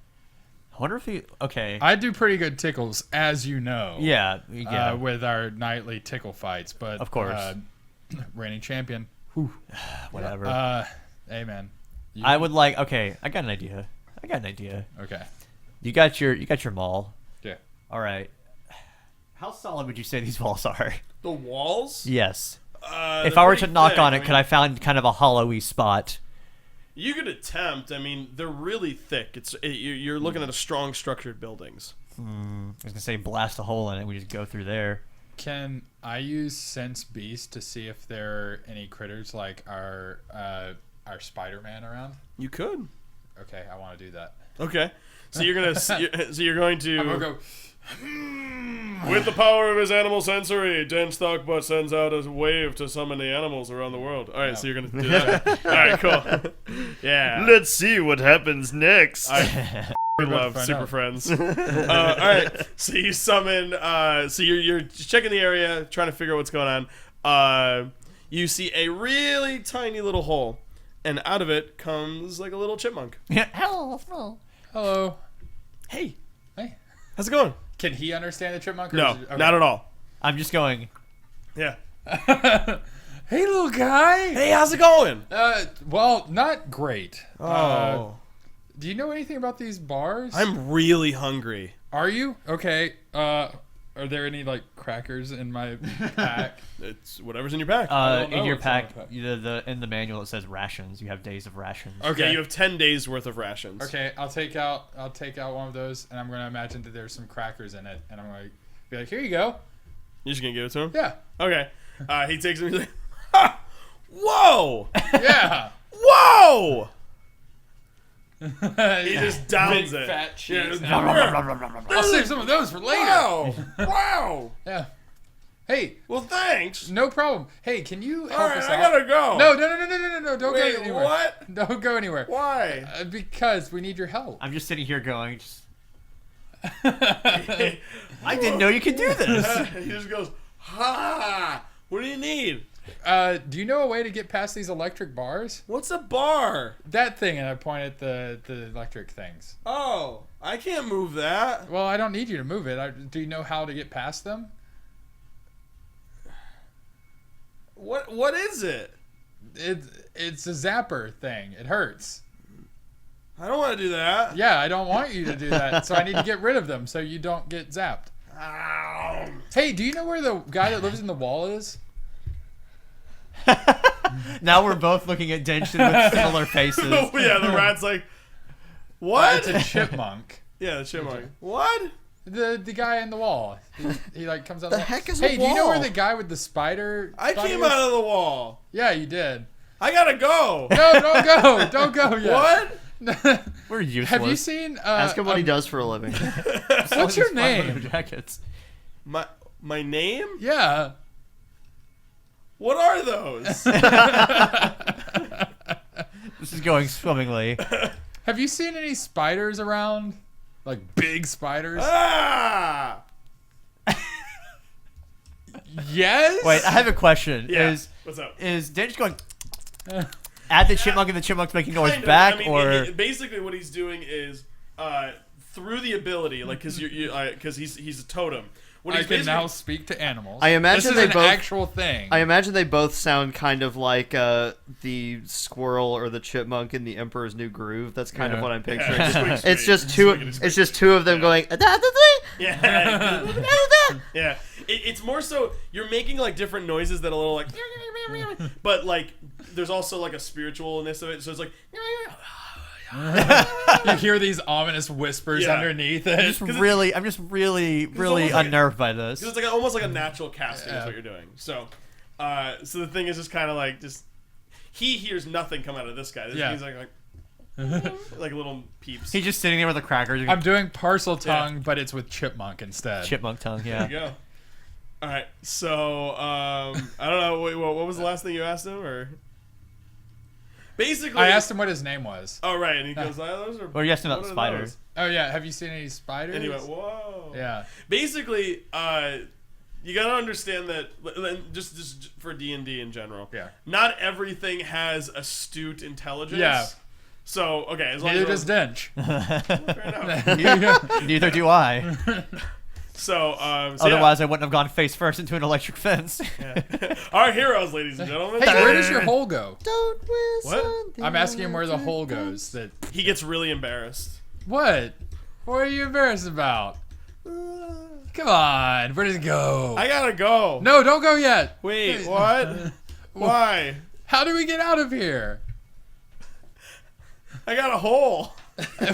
I wonder if he. Okay. I do pretty good tickles, as you know. Yeah. With our nightly tickle fights, but Of course. Reigning champion. Whatever. Hey man. I would like. Okay. I got an idea. Okay. You got your mall. Yeah. All right. How solid would you say these walls are? The walls? Yes. If They're I were to pretty knock thick. on it, I could I find kind of a hollowy spot? You could attempt. I mean, they're really thick. You're looking at strong structured buildings. I was gonna say blast a hole in it. We just go through there. Can I use Sense Beast to see if there are any critters like our Spider-Man around? You could. Okay, I want to do that. Okay. So you're gonna. So you're going to. I'm gonna go. With the power of his animal sensory, Dench Thockbutt sends out a wave to summon the animals around the world. All right, so you're gonna do that. All right, cool. Yeah. Let's see what happens next. I love find Super out. Friends. All right, so you summon. So you're checking the area, trying to figure out what's going on. you see a really tiny little hole, and out of it comes like a little chipmunk. Yeah. Hello. Hey, Hey. how's it going? Can he understand the chipmunk? Or No, is it- okay. not at all. I'm just going. Yeah. Hey, little guy. Hey, how's it going? Well, not great. Oh, Do you know anything about these bars? I'm really hungry. Are you? Okay. Are there any like crackers in my pack? It's whatever's in your pack. don't know In your what's in my pack, pack. in the manual it says rations. You have days of rations. Okay. Yeah, you have 10 days worth of rations. Okay, I'll take out one of those, and I'm gonna imagine that there's some crackers in it, and I'm gonna be like, here you go. You're just gonna give it to him? Yeah. Okay. He takes it and he's like, ha! Whoa! Yeah. Whoa! He He just downs it. Fat cheeks. Yeah. I'll save some of those for later. Wow! Wow! Yeah. Hey, Well, thanks. no problem. Hey, can you help All right, us I out? gotta go. No, don't Wait, go anywhere. what? Don't go anywhere. Why? Because we need your help. I'm just sitting here going. I didn't know you could do this. He just goes, ha! What do you need? Do you know a way to get past these electric bars? What's a bar? That thing, and I point at the electric things. Oh, I can't move that. Well, I don't need you to move it. Do you know how to get past them? What is it? It's a zapper thing. It hurts. I don't want to do that. Yeah, I don't want you to do that, so I need to get rid of them so you don't get zapped. Ow. Hey, do you know where the guy that lives in the wall is? Now we're both looking at Dench with similar faces. Oh, yeah, the rat's like, what? It's a chipmunk. Yeah, the chipmunk. What? The guy in the wall. He like comes out. The of heck is Hey, a do you know where wall? the guy with the spider? I spider came is? out of the wall. Yeah, you did. I gotta go. No, don't go. Don't go yet. What? We're useless. Have you seen? Ask him what he does for a living. What's your name? Jackets. My name? Yeah. What are those? This is going swimmingly. Have you seen any spiders around? Like big spiders? Ah! Yes. Wait, I have a question. Yeah. What's up? Is Dench going at the chipmunk and the chipmunk's making noise Kind of. back, I mean, or basically what he's doing is through the ability, like, because he's a totem. What I he's can basically- now speak to animals. I imagine this is they an both- actual thing. I imagine they both sound kind of like the squirrel or the chipmunk in the Emperor's New Groove. That's kind of Yeah. what I'm picturing. Yeah, squeak, It's squeak. just two. Squeak, squeak. It's just two of them going. Yeah. Yeah. It's more so you're making like different noises that are a little like, but like there's also like a spiritualness of it. So it's like, You hear these ominous whispers Yeah. underneath I'm it. just really almost like- unnerved by this. because it's like almost like a natural casting is Yeah. what you're doing. So, so the thing is just kind of like just he hears nothing come out of this guy. This Yeah. he's like like little peeps. He's just sitting there with the crackers. I'm doing parcel tongue, but it's with chipmunk instead. Chipmunk tongue, There yeah. you go. All right. So I don't know. Wait, what was the last thing you asked him? Or basically, I asked him what his name was. Oh right, and he goes, "Those are." Or you asked him about what are spiders. those?" Oh yeah, have you seen any spiders? And he went, "Whoa." Yeah. Basically, you gotta understand that just for D&D in general. Yeah. Not everything has astute intelligence. Yeah. So okay, as long Neither as does Dench. fair enough. Neither do I. So, Otherwise, I wouldn't have gone face first into an electric fence. yeah. Our heroes, ladies and gentlemen. Hey, where does your hole go? Don't whistle. What? I'm asking him where the hole goes. That He gets really embarrassed. what? What are you embarrassed about? Come on, where does it go? I gotta go. No, don't go yet. Wait, what? Why? How do we get out of here? I got a hole.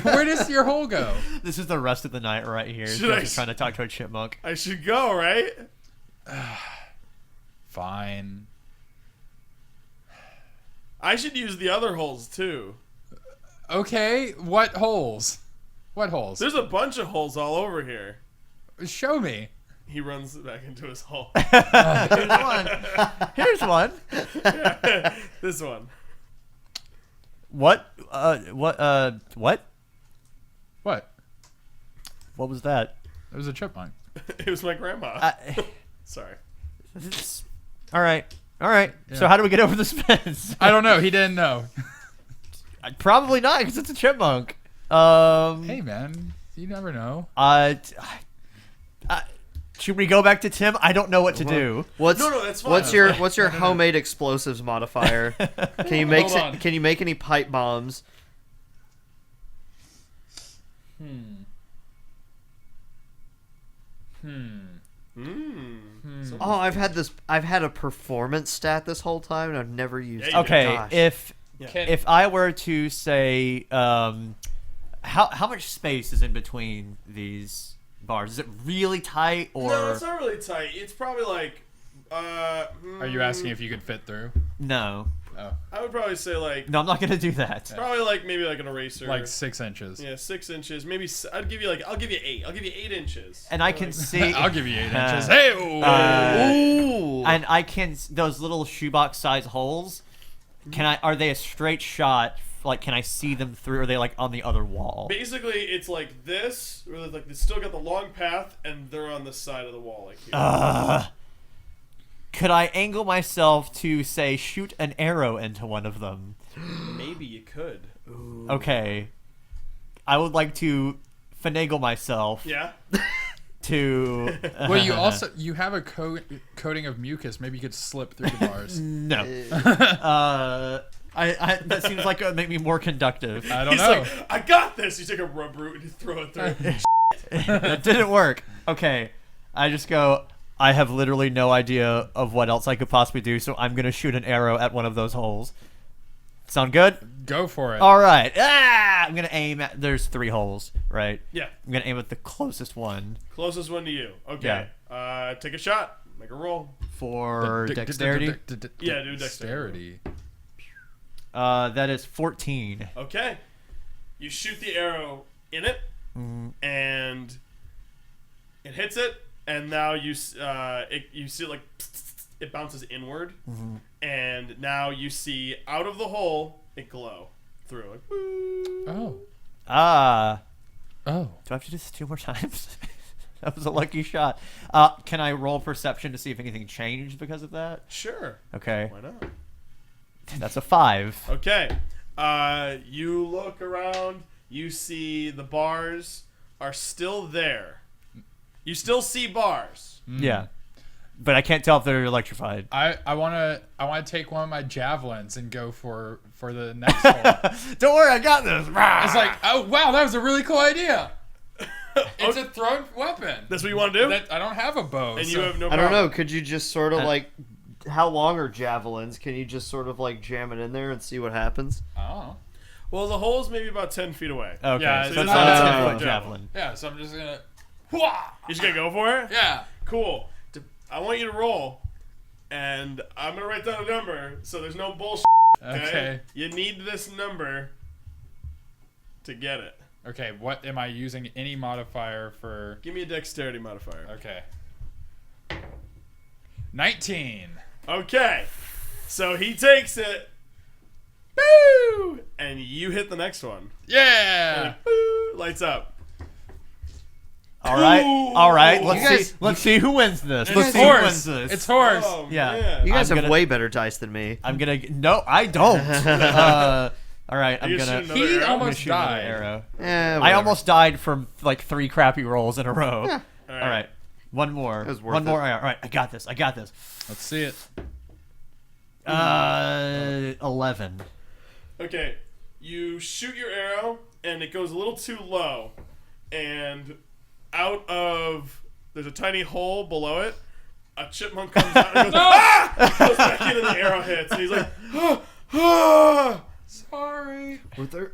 Where does your hole go? This is the rest of the night right here. Should I Just trying to talk to a chipmunk. I should go, right? Fine. I should use the other holes too. Okay, what holes? What holes? There's a bunch of holes all over here. Show me. He runs back into his hole. Here's one. Here's one. This one. What? What? What? What? What was that? It was a chipmunk. It was my grandma. Uh, Sorry. all right. All right. So how do we get over this fence? I don't know. He didn't know. Probably not, because it's a chipmunk. Hey, man. You never know. Should we go back to Tim? I don't know what to do. No, that's fine. What's your homemade explosives modifier? Can you make Hold on. Can you make any pipe bombs? Oh, I've had a performance stat this whole time, and I've never used it. Okay, Gosh. if I were to say, how much space is in between these bars? Is it really tight, or No, it's not really tight. It's probably like. Are you asking if you could fit through? no? Oh, I would probably say like. No, I'm not gonna do that. Probably like maybe like an eraser. like 6 inches. Yeah, 6 inches. Maybe I'll give you 8. I'll give you 8 inches. And I can see. I'll give you 8 inches. Hey, Ooh. And I can those little shoebox size holes. Are they a straight shot? Like, can I see them through? Or are they like on the other wall? Basically, it's like this, where like they still got the long path, and they're on the side of the wall, like here. Could I angle myself to say shoot an arrow into one of them? Maybe you could. Okay. I would like to finagle myself Yeah. to. well, you have a coating of mucus. Maybe you could slip through the bars. No. I that seems like it would make me more conductive. I don't He's know. like, I got this. You take a rub root and you throw it through. That didn't work. Okay. I just go, I have literally no idea of what else I could possibly do, so I'm going to shoot an arrow at one of those holes. Sound good? Go for it. All right. I'm going to aim at... There's 3 holes, right? Yeah. I'm going to aim at the closest one Closest one to you. Okay. Take a shot. Make a roll. for dexterity. Yeah, do dexterity. That is 14. Okay. You shoot the arrow in it, and it hits it, and now you see it like it bounces inward, and now you see out of the hole it glow through. Like, woo. Oh. Do I have to do this 2 more times? That was a lucky shot. Can I roll perception to see if anything changed because of that? Sure. Okay. Why not? That's a 5. Okay. You look around. You see the bars are still there. You still see bars. Yeah. But I can't tell if they're electrified. I wanna take one of my javelins and go for the next hole. Don't worry, I got this. It's like, oh wow, that was a really cool idea. It's a thrown weapon. That's what you want to do? I don't have a bow. And so- you have no I problem. don't know. Could you just sort of like, how long are javelins? Can you just sort of like jam it in there and see what happens? Oh. Well, the hole's maybe about 10 feet away. Okay, Yeah, so it's that's not not a a 10-foot javelin. Yeah, so I'm just gonna. You just gonna go for it? Yeah. Cool. I want you to roll, and I'm gonna write down a number, so there's no bullshit. Okay. You need this number to get it. Okay. What am I using? Any modifier for? Give me a dexterity modifier. Okay. 19. Okay. So he takes it. Boo! And you hit the next one. Yeah. Boo! Lights up. All right. Ooh. All right. You Let's guys- see. Let's see who wins this. It's Let's see who horse. wins this. It's horse. Oh, Yeah. man. You guys I'm have gonna- way better dice than me. I'm gonna. No, I don't. All right. I'm You gonna. shooting He another arrow? I'm gonna almost shoot another died. arrow. Eh, I whatever. almost died from like 3 crappy rolls in a row. All All right. One more. It was worth One more it. arrow. All right. I got this. I got this. Let's see it. 11. Okay, you shoot your arrow, and it goes a little too low, and out of there's a tiny hole below it. A chipmunk comes out and goes, ah! Goes back in, and the arrow hits, and he's like, ah, ah. Sorry.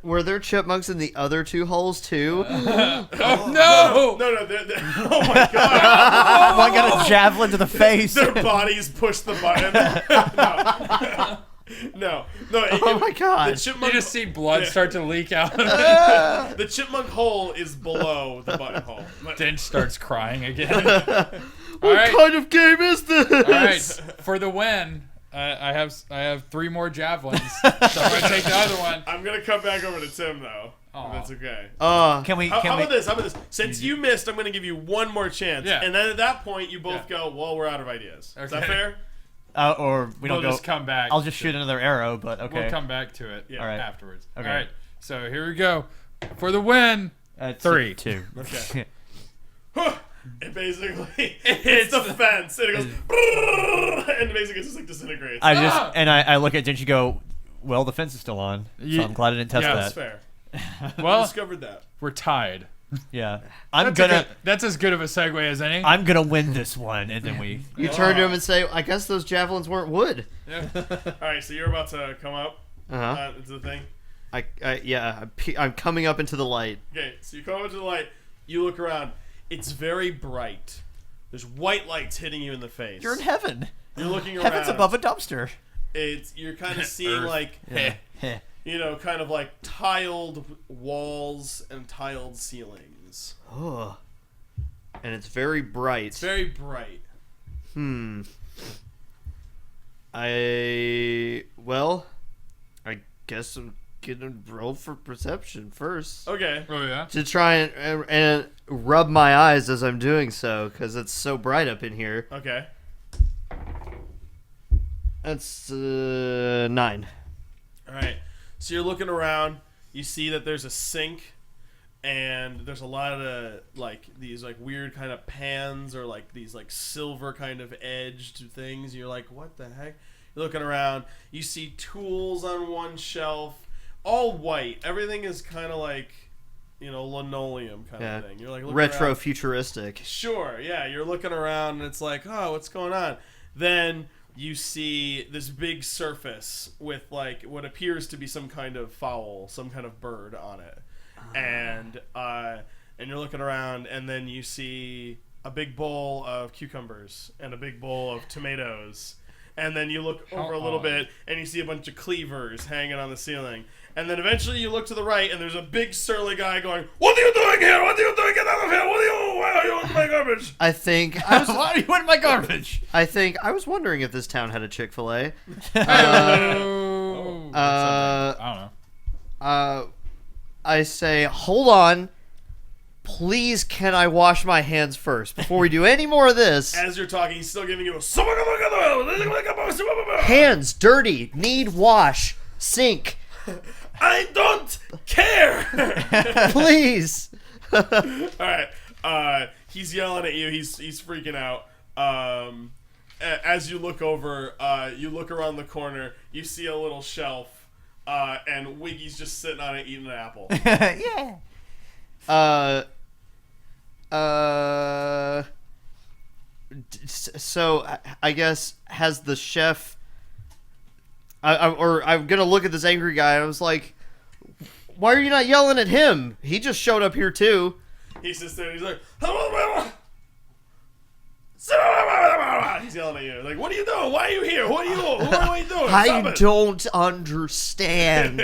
Were there chipmunks in the other 2 holes too? Oh no! No, oh my god, One got a javelin to the face. their bodies push the button. No. Oh my god. The You chipmunk, just see blood start to leak out. the chipmunk hole is below the button hole. Dench starts crying again. What Alright. kind of game is this? All right, for the win, I have 3 more javelins. So I'm gonna take the other one. I'm gonna come back over to Tim though. Aw. If that's okay. Can we? How Can about we? this? How about this? Since you missed, I'm going to give you one more chance. Yeah. And then at that point, you both Yeah. go, well, we're out of ideas. Is that Okay. fair? Or we don't We'll go. just come back. I'll just to- shoot another arrow, but okay. We'll come back to it All right. afterwards. Okay. All right. So here we go. For the win. 3. 2. Okay. It basically hits the fence and it goes and basically just like disintegrates. I look at Dench and go, well, the fence is still on, so I'm glad I didn't test Yeah, That's that. fair. Well, Discovered that. we're tied. Yeah, That's as good of a segue as any. I'm gonna win this one, and then we. You turn to him and say, "I guess those javelins weren't wood." Yeah. All right, so you're about to come up into the thing. I'm coming up into the light. Okay, so you come up into the light. You look around. It's very bright. There's white lights hitting you in the face. You're in heaven. You're looking around. Heaven's above a dumpster. You're kind of seeing Earth. like kind of like tiled walls and tiled ceilings. Oh, and it's very bright. It's very bright. I guess I'm gonna roll for perception first Okay. Oh yeah. to try and rub my eyes as I'm doing so, because it's so bright up in here. Okay. That's 9. All right. So you're looking around. You see that there's a sink, and there's a lot of like these like weird kind of pans or like these like silver kind of edged things. You're like, what the heck? You're looking around. You see tools on one shelf, all white. Everything is kind of like, linoleum kind of thing. You're like looking Retro around. futuristic. Sure, yeah. You're looking around, and it's like, oh, what's going on? Then you see this big surface with like what appears to be some kind of fowl, some kind of bird on it, and you're looking around, and then you see a big bowl of cucumbers and a big bowl of tomatoes, and then you look over a little bit, and you see a bunch of cleavers hanging on the ceiling, and then eventually you look to the right, and there's a big surly guy going, "What are you doing here? What are you doing? Get out of here! Why are you in my garbage?" I think I was. Why are you in my garbage? I was wondering if this town had a Chick-fil-A. Oh. Uh, I don't know. I say, hold on. Please, can I wash my hands first before we do any more of this? As you're talking, he's still giving you a Hands dirty, need wash, sink, I don't care. please. All right. He's yelling at you. He's freaking out. As you look over, you look around the corner. You see a little shelf, and Wiggy's just sitting on it eating an apple. Yeah. So I guess has the chef? I'm gonna look at this angry guy. And I was like, "Why are you not yelling at him? He just showed up here too." He sits there and he's like, he's yelling at you. Like, what are you doing? Why are you here? Who are you doing? I Stop it. don't understand.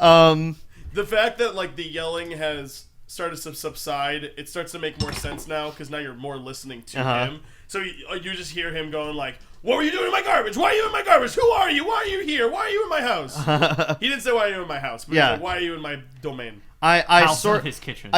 The fact that like the yelling has started to subside, it starts to make more sense now because now you're more listening to him. So you just hear him going like, "What were you doing in my garbage? Why are you in my garbage? Who are you? Why are you here? Why are you in my house?" He didn't say why are you in my house, but he said, why are you in my domain? His kitchen.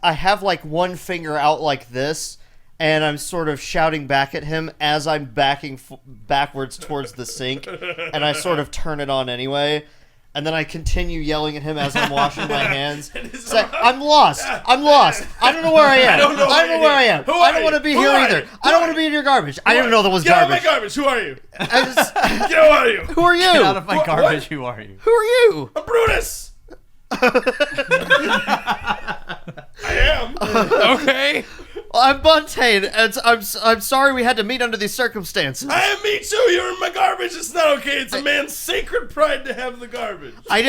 I have like one finger out like this, and I'm sort of shouting back at him as I'm backing backwards towards the sink, and I sort of turn it on anyway. And then I continue yelling at him as I'm washing my hands. Say, I'm lost. I'm lost. I don't know where I am. I don't know where I am. I don't want to be here either. I don't want to be in your garbage. I didn't know there was Get out of garbage. my garbage. Who are you? I just, Get out of you. who are you? Get out of my What? garbage. Who are you? Who are you? I'm Brutus. I am. Okay. I'm Buntain, and I'm sorry we had to meet under these circumstances. I am me too. You're in my garbage. It's not okay. It's a man's sacred pride to have the garbage. I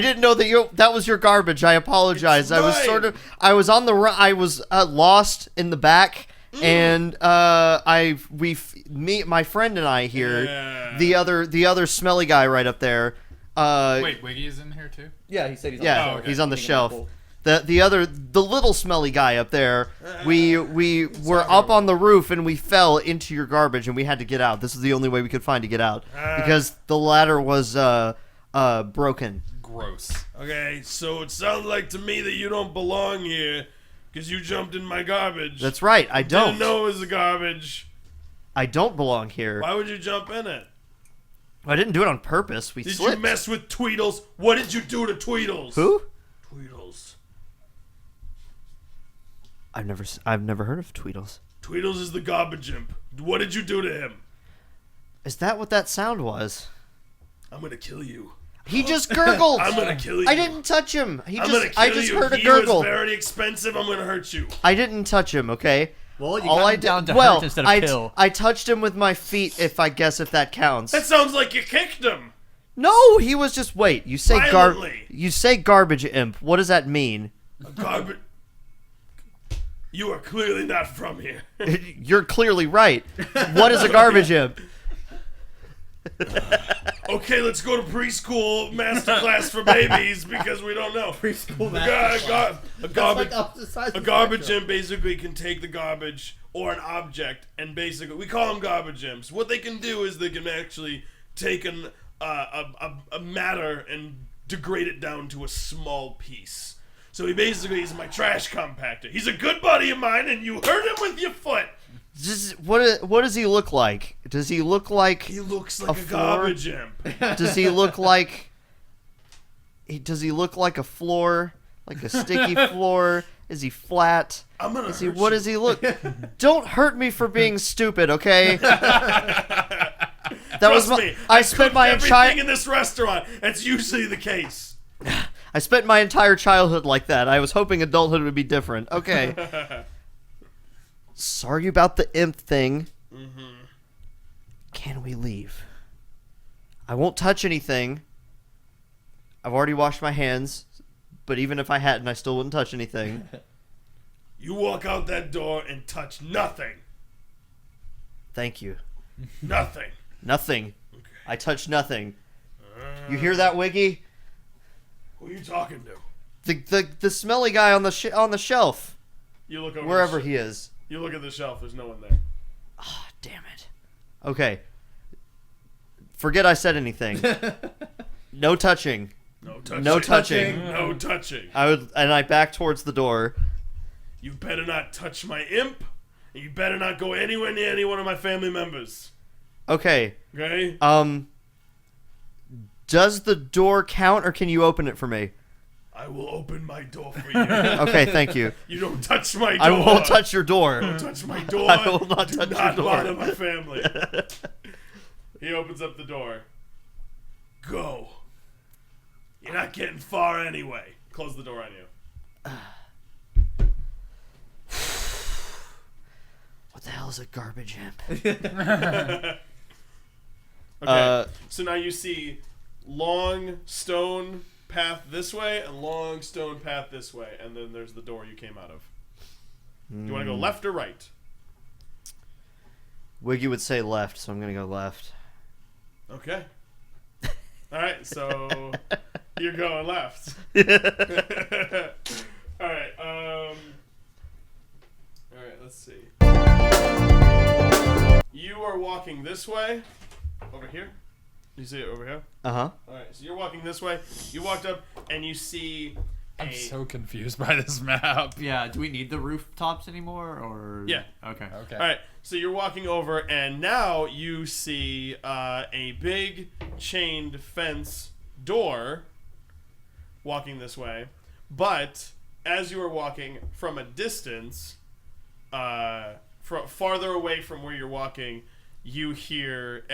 didn't know that was your garbage. I apologize. It's mine. I was on the run. I was lost in the back, and my friend and I here, Yeah. the other smelly guy right up there. Wait, Wiggy is in here too? Yeah, he said he's Oh, okay. He's on the shelf. The little smelly guy up there, we were up on the roof and we fell into your garbage and we had to get out. This is the only way we could find to get out because the ladder was broken. Gross. Okay, so it sounds like to me that you don't belong here. Because you jumped in my garbage. That's right. I don't. Didn't know it was a garbage. I don't belong here. Why would you jump in it? I didn't do it on purpose. We Did slipped. you mess with Tweedles? What did you do to Tweedles? Who? Tweedles. I've never heard of Tweedles. Tweedles is the garbage imp. What did you do to him? Is that what that sound was? I'm gonna kill you. He just gurgled. I'm gonna kill you. I didn't touch him. I just you. heard a He gurgle. was very expensive. I'm gonna hurt you. I didn't touch him. Okay. Well, you All got I him down to well, hurt instead of kill. I touched him with my feet. If that counts. That sounds like you kicked him. No, he was just wait. You say Violently. You say garbage imp. What does that mean? A garbage. You are clearly not from here. You're clearly right. What is a garbage imp? Okay, let's go to preschool masterclass for babies because we don't know. Preschool A garbage imp basically can take the garbage or an object and basically we call them garbage imps. What they can do is they can actually take a matter and degrade it down to a small piece. So he basically is my trash compactor. He's a good buddy of mine, and you hurt him with your foot. What does he look like? Does he look like? He looks like a floor? garbage imp. Does he look like? Does he look like a floor? Like a sticky floor? Is he flat? I'm gonna. What does he look? Don't hurt me for being stupid, okay? Trust me. I spent my everything in this restaurant. That's usually the case. I spent my entire childhood like that. I was hoping adulthood would be different. Okay. Sorry about the imp thing. Mm-hmm. Can we leave? I won't touch anything. I've already washed my hands, but even if I hadn't, I still wouldn't touch anything. You walk out that door and touch nothing. Thank you. Nothing. Nothing. Okay. I touched nothing. You hear that, Wiggy? Who are you talking to? The smelly guy on the shelf. You look over wherever he is. You look at the shelf. There's no one there. Ah, oh, damn it. Okay. Forget I said anything. No touching. No touching. No touching. No touching. I back towards the door. You better not touch my imp. And you better not go anywhere near any one of my family members. Okay. Okay? Does the door count, or can you open it for me? I will open my door for you. Okay, thank you. You don't touch my door. I won't touch your door. Don't touch my door. I will not Do touch not your door. bother my family. He opens up the door. Go. You're not getting far anyway. Close the door on you. What the hell is a garbage imp? Okay. So now you see long stone path this way and long stone path this way, and then there's the door you came out of. Do you want to go left or right? Wiggy would say left, so I'm gonna go left. Okay. All right, so you're going left. All right. All right. Let's see. You are walking this way. Over here. You see it over here? Uh-huh. All right. So you're walking this way. You walked up and you see. I'm so confused by this map. Yeah, do we need the rooftops anymore, or? Yeah. Okay. Okay. All right, so you're walking over, and now you see a big chained fence door walking this way. But as you are walking from a distance, farther away from where you're walking, you hear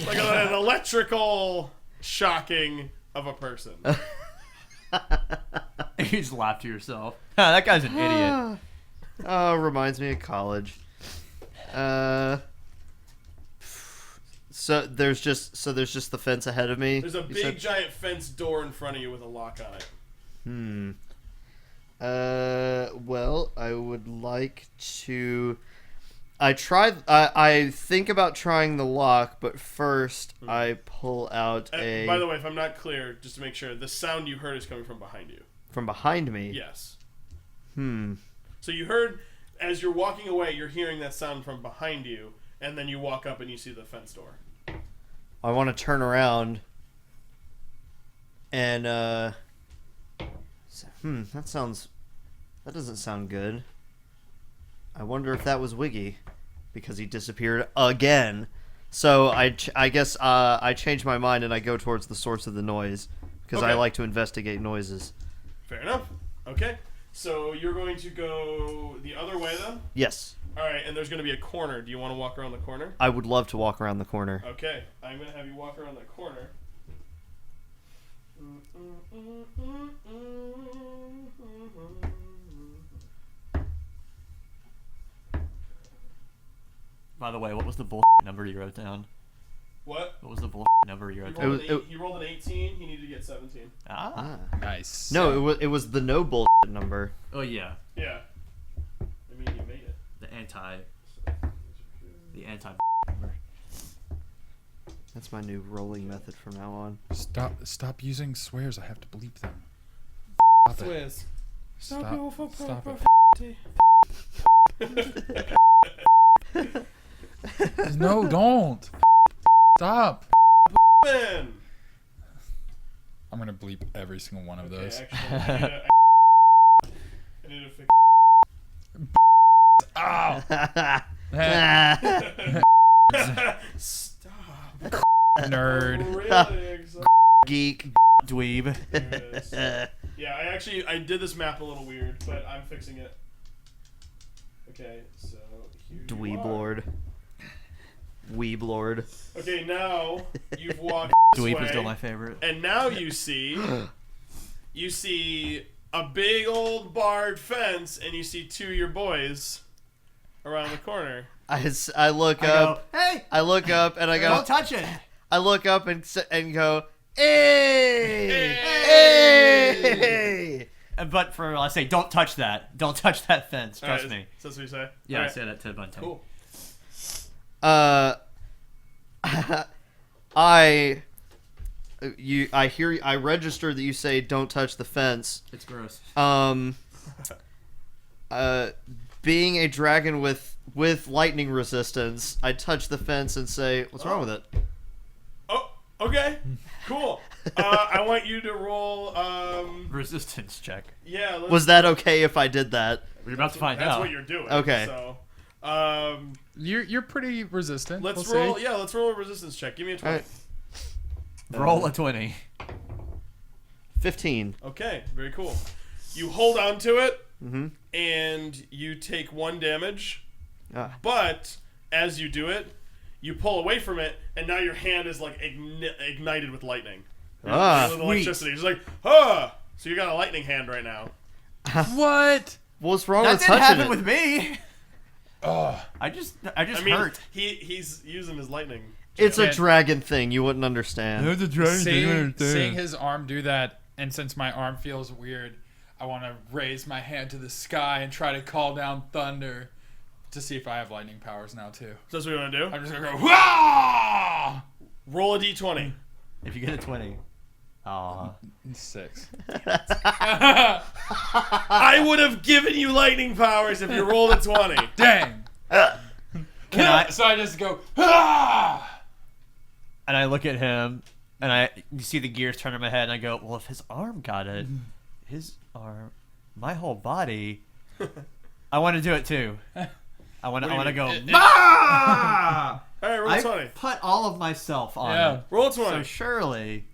like an electrical shocking of a person. You just laugh to yourself. That guy's an idiot. Oh, reminds me of college. So there's just the fence ahead of me. There's a big giant fence door in front of you with a lock on it. Well, I would like to. I think about trying the lock, but first I pull out a. By the way, if I'm not clear, just to make sure, the sound you heard is coming from behind you. From behind me. Yes. So you heard, as you're walking away, you're hearing that sound from behind you, and then you walk up and you see the fence door. I want to turn around and That doesn't sound good. I wonder if that was Wiggy, because he disappeared again. So I guess I change my mind and I go towards the source of the noise, because I Okay. like to investigate noises. Fair enough. Okay. So you're going to go the other way then? Yes, All right, and there's going to be a corner. Do you want to walk around the corner? I would love to walk around the corner. Okay. I'm going to have you walk around the corner. By the way, what was the bull number you wrote down? What? What was the bull number you He wrote rolled, down? he rolled an 18. He needed to get 17. Ah. Nice. No, it was the no bullshit number. Oh yeah. Yeah. I mean, you made it. The anti number. That's my new rolling method from now on. Stop using swears. I have to bleep them. Stop it. Swizz. Stop it. No, don't. Stop. Ben! I'm gonna bleep every single one of those. Okay, actually, I need to fix. Ow! Stop. Nerd. Really excited. Geek. Dweeb. There it is. Yeah, I did this map a little weird, but I'm fixing it. Okay, so here you Dweeb are. Lord. Weeb Lord. Okay, now you've walked this Dweeb way, was still my favorite. and now you see a big old barred fence, and you see two of your boys around the corner. I look up. Hey, I look up and I go. don't touch it. I look up and go. Hey! Hey! Hey! But for I say, don't touch that. Don't touch that fence. Trust Alright, me. So that's what you say? Yeah, Alright, I say that to Bunting. Cool. I register that you say don't touch the fence. It's gross. Being a dragon with lightning resistance, I touch the fence and say, "What's wrong with it?" Oh, okay. Cool. I want you to roll, Resistance check. yeah. Let's, Was that okay if I did that? We're about to find that's out. what you're doing. Okay. So, You're pretty resistant. let's we'll roll. see. Yeah, let's roll a resistance check. Give me a 20. Alright. Roll a 20. 15. Okay, very cool. You hold on to it, Mm-hmm. and you take 1 damage. Ah. But as you do it, you pull away from it, and now your hand is like ignited with lightning. Ah. With electricity. It's like, ah! So you got a lightning hand right now. What? What's wrong That with didn't touching happen it? with me. Oh, I just I mean, hurt. he's using his lightning. It's a Yeah. dragon thing. You wouldn't understand. seeing his arm do that, and since my arm feels weird, I want to raise my hand to the sky and try to call down thunder to see if I have lightning powers now too. So that's what you want to do? I'm just gonna go. Wah! Roll a d20. If you get a 20. Aw. 6. I would have given you lightning powers if you rolled a 20. Dang. Can I? So I just go. Ah! And I look at him, and you see the gears turn in my head, and I go, well, if his arm got it, his arm, my whole body, I want to do it too. I want to go. All right, roll a I 20. put all of myself on Yeah. it. Roll a So 20. surely,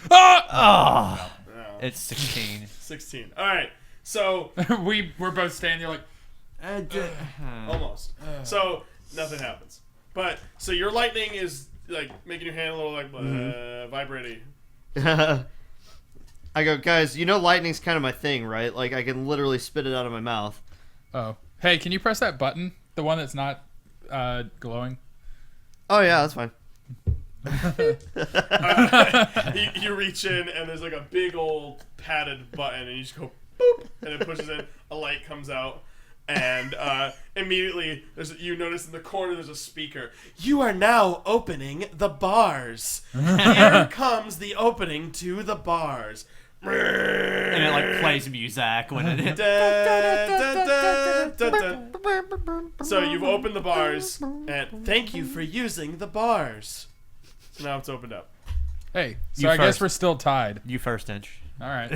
Ah! No, it's 16. 16. All right, so we're both standing there like. almost. So nothing happens. But so your lightning is like making your hand a little like vibrating. I go, guys, you know lightning's kind of my thing, right? Like, I can literally spit it out of my mouth. Oh, hey, can you press that button? The one that's not glowing. Oh, yeah, that's fine. You reach in and there's like a big old padded button and you just go boop and it pushes in. A light comes out and immediately you notice in the corner there's a speaker. You are now opening the bars. Here comes the opening to the bars. And it like plays music when it. So you've opened the bars, and thank you for using the bars. So now it's opened up. Hey, so You I guess first. we're still tied. You first, Dench. All right.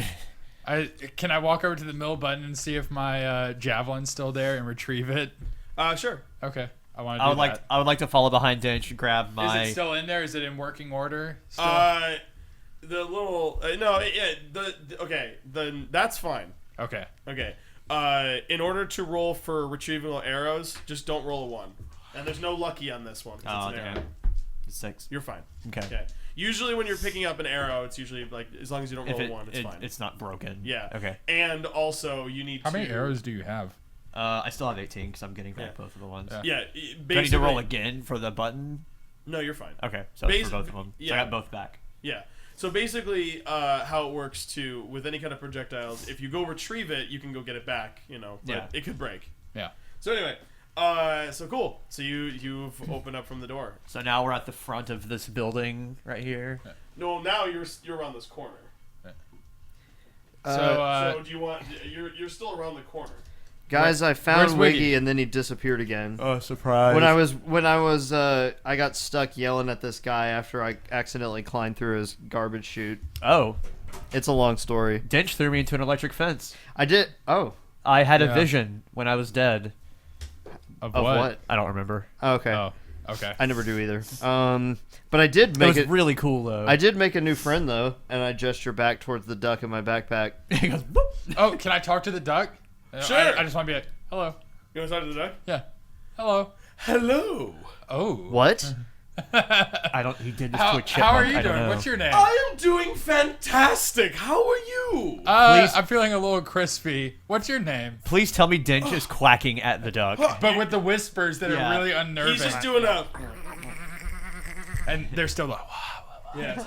Can I walk over to the mill button and see if my javelin's still there and retrieve it? Sure. Okay. I want to do that. I would like to follow behind Dench and grab my. Is it still in there? Is it in working order? Still? The little no, yeah, that's fine. Okay. Okay. In order to roll for retrievable arrows, just don't roll a 1. And there's no lucky on this one. Oh, it's an arrow. damn. 6. You're fine. Okay. Usually when you're picking up an arrow, it's usually like as long as you don't roll a 1, it's fine. It's not broken. Yeah. Okay. And also you need How many arrows do you have? I still have 18 because I'm getting back both of the ones. Yeah. Do I need to roll again for the button? No, you're fine. Okay, so it's for both of them. So I got both back. Yeah. So basically, how it works too with any kind of projectiles, if you go retrieve it, you can go get it back. But it could break. Yeah. So anyway, so cool. So you've opened up from the door. So now we're at the front of this building right here. No, now you're around this corner. So do you want? You're still around the corner. Guys, I where's found Wiggy? Wiggy and then he disappeared again. Oh, surprise! I got stuck yelling at this guy after I accidentally climbed through his garbage chute. Oh, It's a long story. Dench threw me into an electric fence. I did. Oh, I had a vision when I was dead. of of what? what? I don't remember. Okay. Oh, okay. I never do either. But I did It make was really cool though. I did make a new friend though, and I gesture back towards the duck in my backpack. He goes, "Boop." Oh, can I talk to the duck? Sure. I just want to be like, hello. You want to talk to the duck? Yeah. Hello. Hello. Oh. What? I don't. He did this to a How chipmunk. are you I don't doing? know. What's your name? I am doing fantastic. How are you? Please- I'm feeling a little crispy. What's your name? Please tell me Dench is quacking at the duck. But with the whispers that Yeah. are really unnerving. He's just doing a. And they're still like, Yes.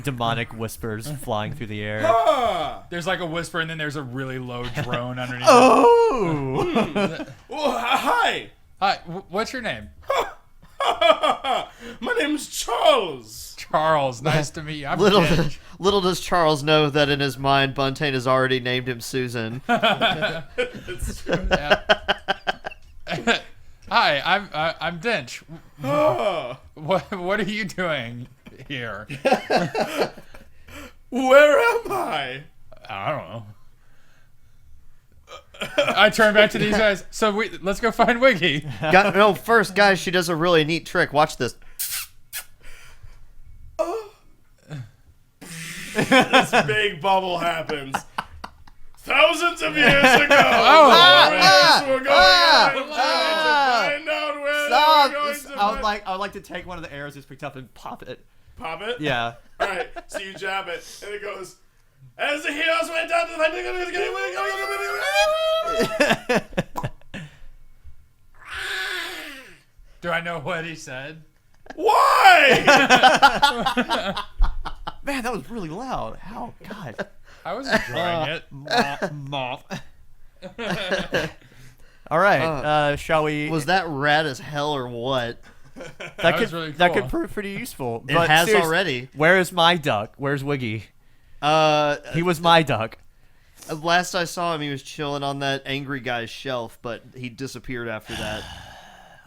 Demonic whispers flying through the air. there's like a whisper and then there's a really low drone underneath. Oh! Oh, hi. Hi, what's your name? My name's Charles. Charles. Nice to meet you. I'm Little Dench. little does Charles know that in his mind, Buntain has already named him Susan. It's true. Hi, I'm Dench. Ah, What are you doing here? where am I? I don't know. I turn back to these guys. So let's go find Wiggy. First, guys, she does a really neat trick. Watch this. This big bubble happens. Thousands of years ago, we're going out into to find out where Stop! they're going to I would like to take one of the arrows he's picked up and pop it. pop it. Yeah. All right. So you jab it, and it goes. As the heroes went down to the Do I know what he said? Why? Man, that was really loud. How? God. I was enjoying it. All right. Shall we? Was that rad as hell or what? that was could really that cool. could prove pretty useful. It But has seriously, already. Where is my duck? Where's Wiggy? He was my duck. Last I saw him, he was chilling on that angry guy's shelf, but he disappeared after that.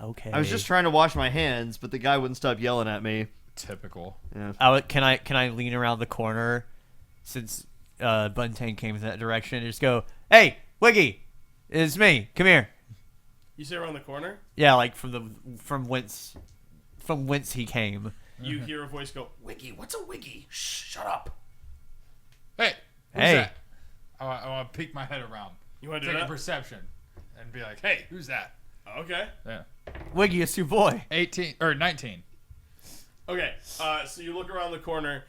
Okay. I was just trying to wash my hands, but the guy wouldn't stop yelling at me. Typical. Yeah. Can I lean around the corner, since Buntain came in that direction, and just go, "Hey, Wiggy, it's me. Come here." You say around the corner. Yeah, like from whence he came. You hear a voice go, "Wiggy, what's a wiggy? Shh, shut up." Hey. Who's Hey. that? I want to peek my head around. You want to do Take a that? perception. And be like, hey, who's that? Okay. Yeah. Wiggy, it's your boy. 18 or 19. Okay. So you look around the corner.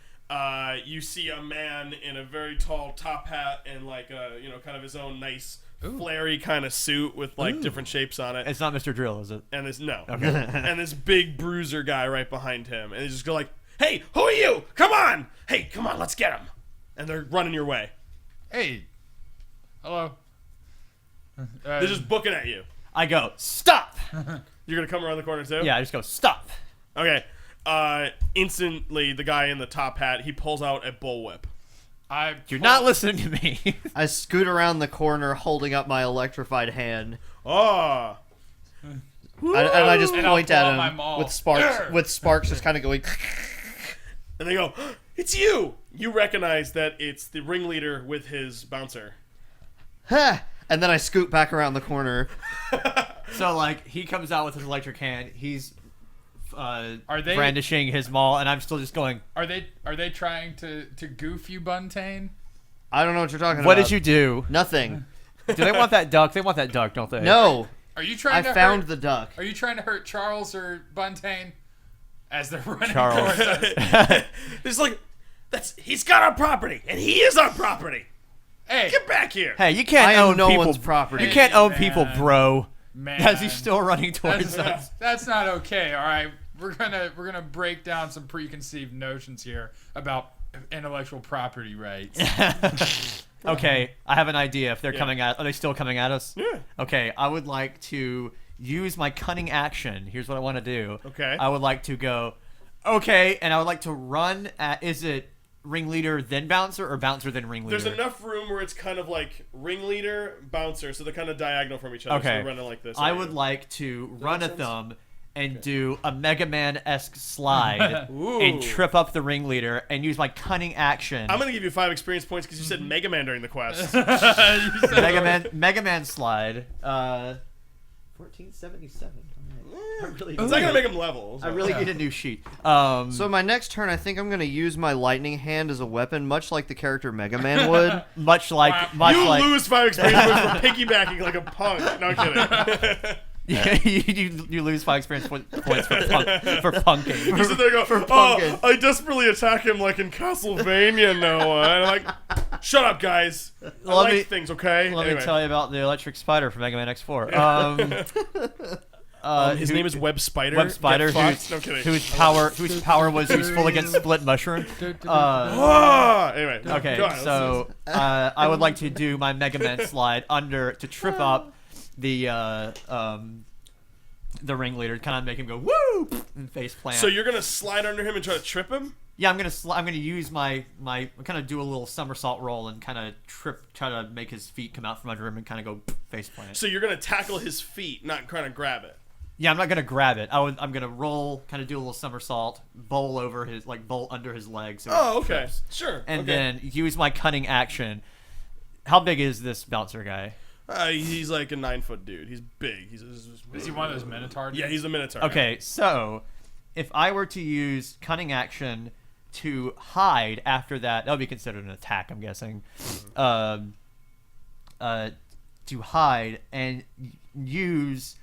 You see a man in a very tall top hat and like kind of his own nice flary kind of suit with like different shapes on it. It's not Mr. Drill, is it? And this no. Okay. And this big bruiser guy right behind him, and they just go like, "Hey, who are you? Come on! Hey, come on, let's get him!" And they're running your way. Hey. Hello. They're just booking at you. I go, "Stop!" You're gonna come around the corner too? Yeah, I just go, "Stop!" Okay. Instantly, the guy in the top hat, he pulls out a bullwhip. You're not listening to me. I scoot around the corner holding up my electrified hand. Oh. And I just And I'll point pull out at my him maul. with sparks just kind of going. And they go, It's you. You recognize that it's the ringleader with his bouncer. Ha! And then I scoot back around the corner. So like he comes out with his electric hand. He's Are they brandishing his maul, and I'm still just going. Are they trying to goof you, Buntain? I don't know what you're talking What about. did you do? Nothing. Do they want that duck? They want that duck, don't they? No. Are you I trying to found hurt, the duck. Are you trying to hurt Charles or Buntain as they're running Charles. towards us? It's like, he's got our property, and he is our property. Hey, Get back here. Hey, you can't I am own no people. one's property. You can't own Man. people, bro. man, As he's still running towards us. that's not okay. All right, we're gonna break down some preconceived notions here about intellectual property rights. Okay, I have an idea. If they're Yeah. coming at, are they still coming at us? Yeah. Okay, I would like to use my cunning action. Here's what I want to do. Okay. I would like to go. Okay, and I would like to run at. Is it ringleader then bouncer or bouncer then ringleader? There's enough room where it's kind of like ringleader, bouncer, so they're kind of diagonal from each other. So Okay. they're running like this. I There you would go. like to run make at sense? them and do a Mega Man-esque slide Ooh. and trip up the ringleader and use my cunning action. I'm gonna give you 5 experience points because you said Mega Man during the quest. You said- Mega Man slide. 1477. I really, It's not gonna make him level. I really need a new sheet. So my next turn, I think I'm going to use my lightning hand as a weapon, much like the character Mega Man would. much like, Wow. much you like, lose 5 experience points for piggybacking like a punk. No kidding. you lose 5 experience points for punking. You sit there and go, punking. I desperately attack him like in Castlevania, Noah. And I'm like, shut up, guys. I Let like me- things, okay? Let Anyway. me tell you about the electric spider from Mega Man X4. His name is Web Spider. Web Spider, Get fucked. No kidding. whose power was useful against Split Mushroom. Anyway. Okay, go on, so I would like to do my Mega Man slide under to trip up the ringleader, kind of make him go woo and face plant. So you're gonna slide under him and try to trip him? Yeah, I'm gonna use my kind of do a little somersault roll and kind of try to make his feet come out from under him and kind of go face plant. So you're gonna tackle his feet, not trying to grab it. Yeah, I'm not gonna grab it. I'm gonna roll, kind of do a little somersault, bowl under his legs. So Oh, it okay. trips. Sure. And okay. then use my cunning action. How big is this bouncer guy? He's like a 9-foot dude. He's big. Is he one of those Minotaur? Yeah, he's a Minotaur. Okay, so if I were to use cunning action to hide after that would be considered an attack, I'm guessing. To hide and use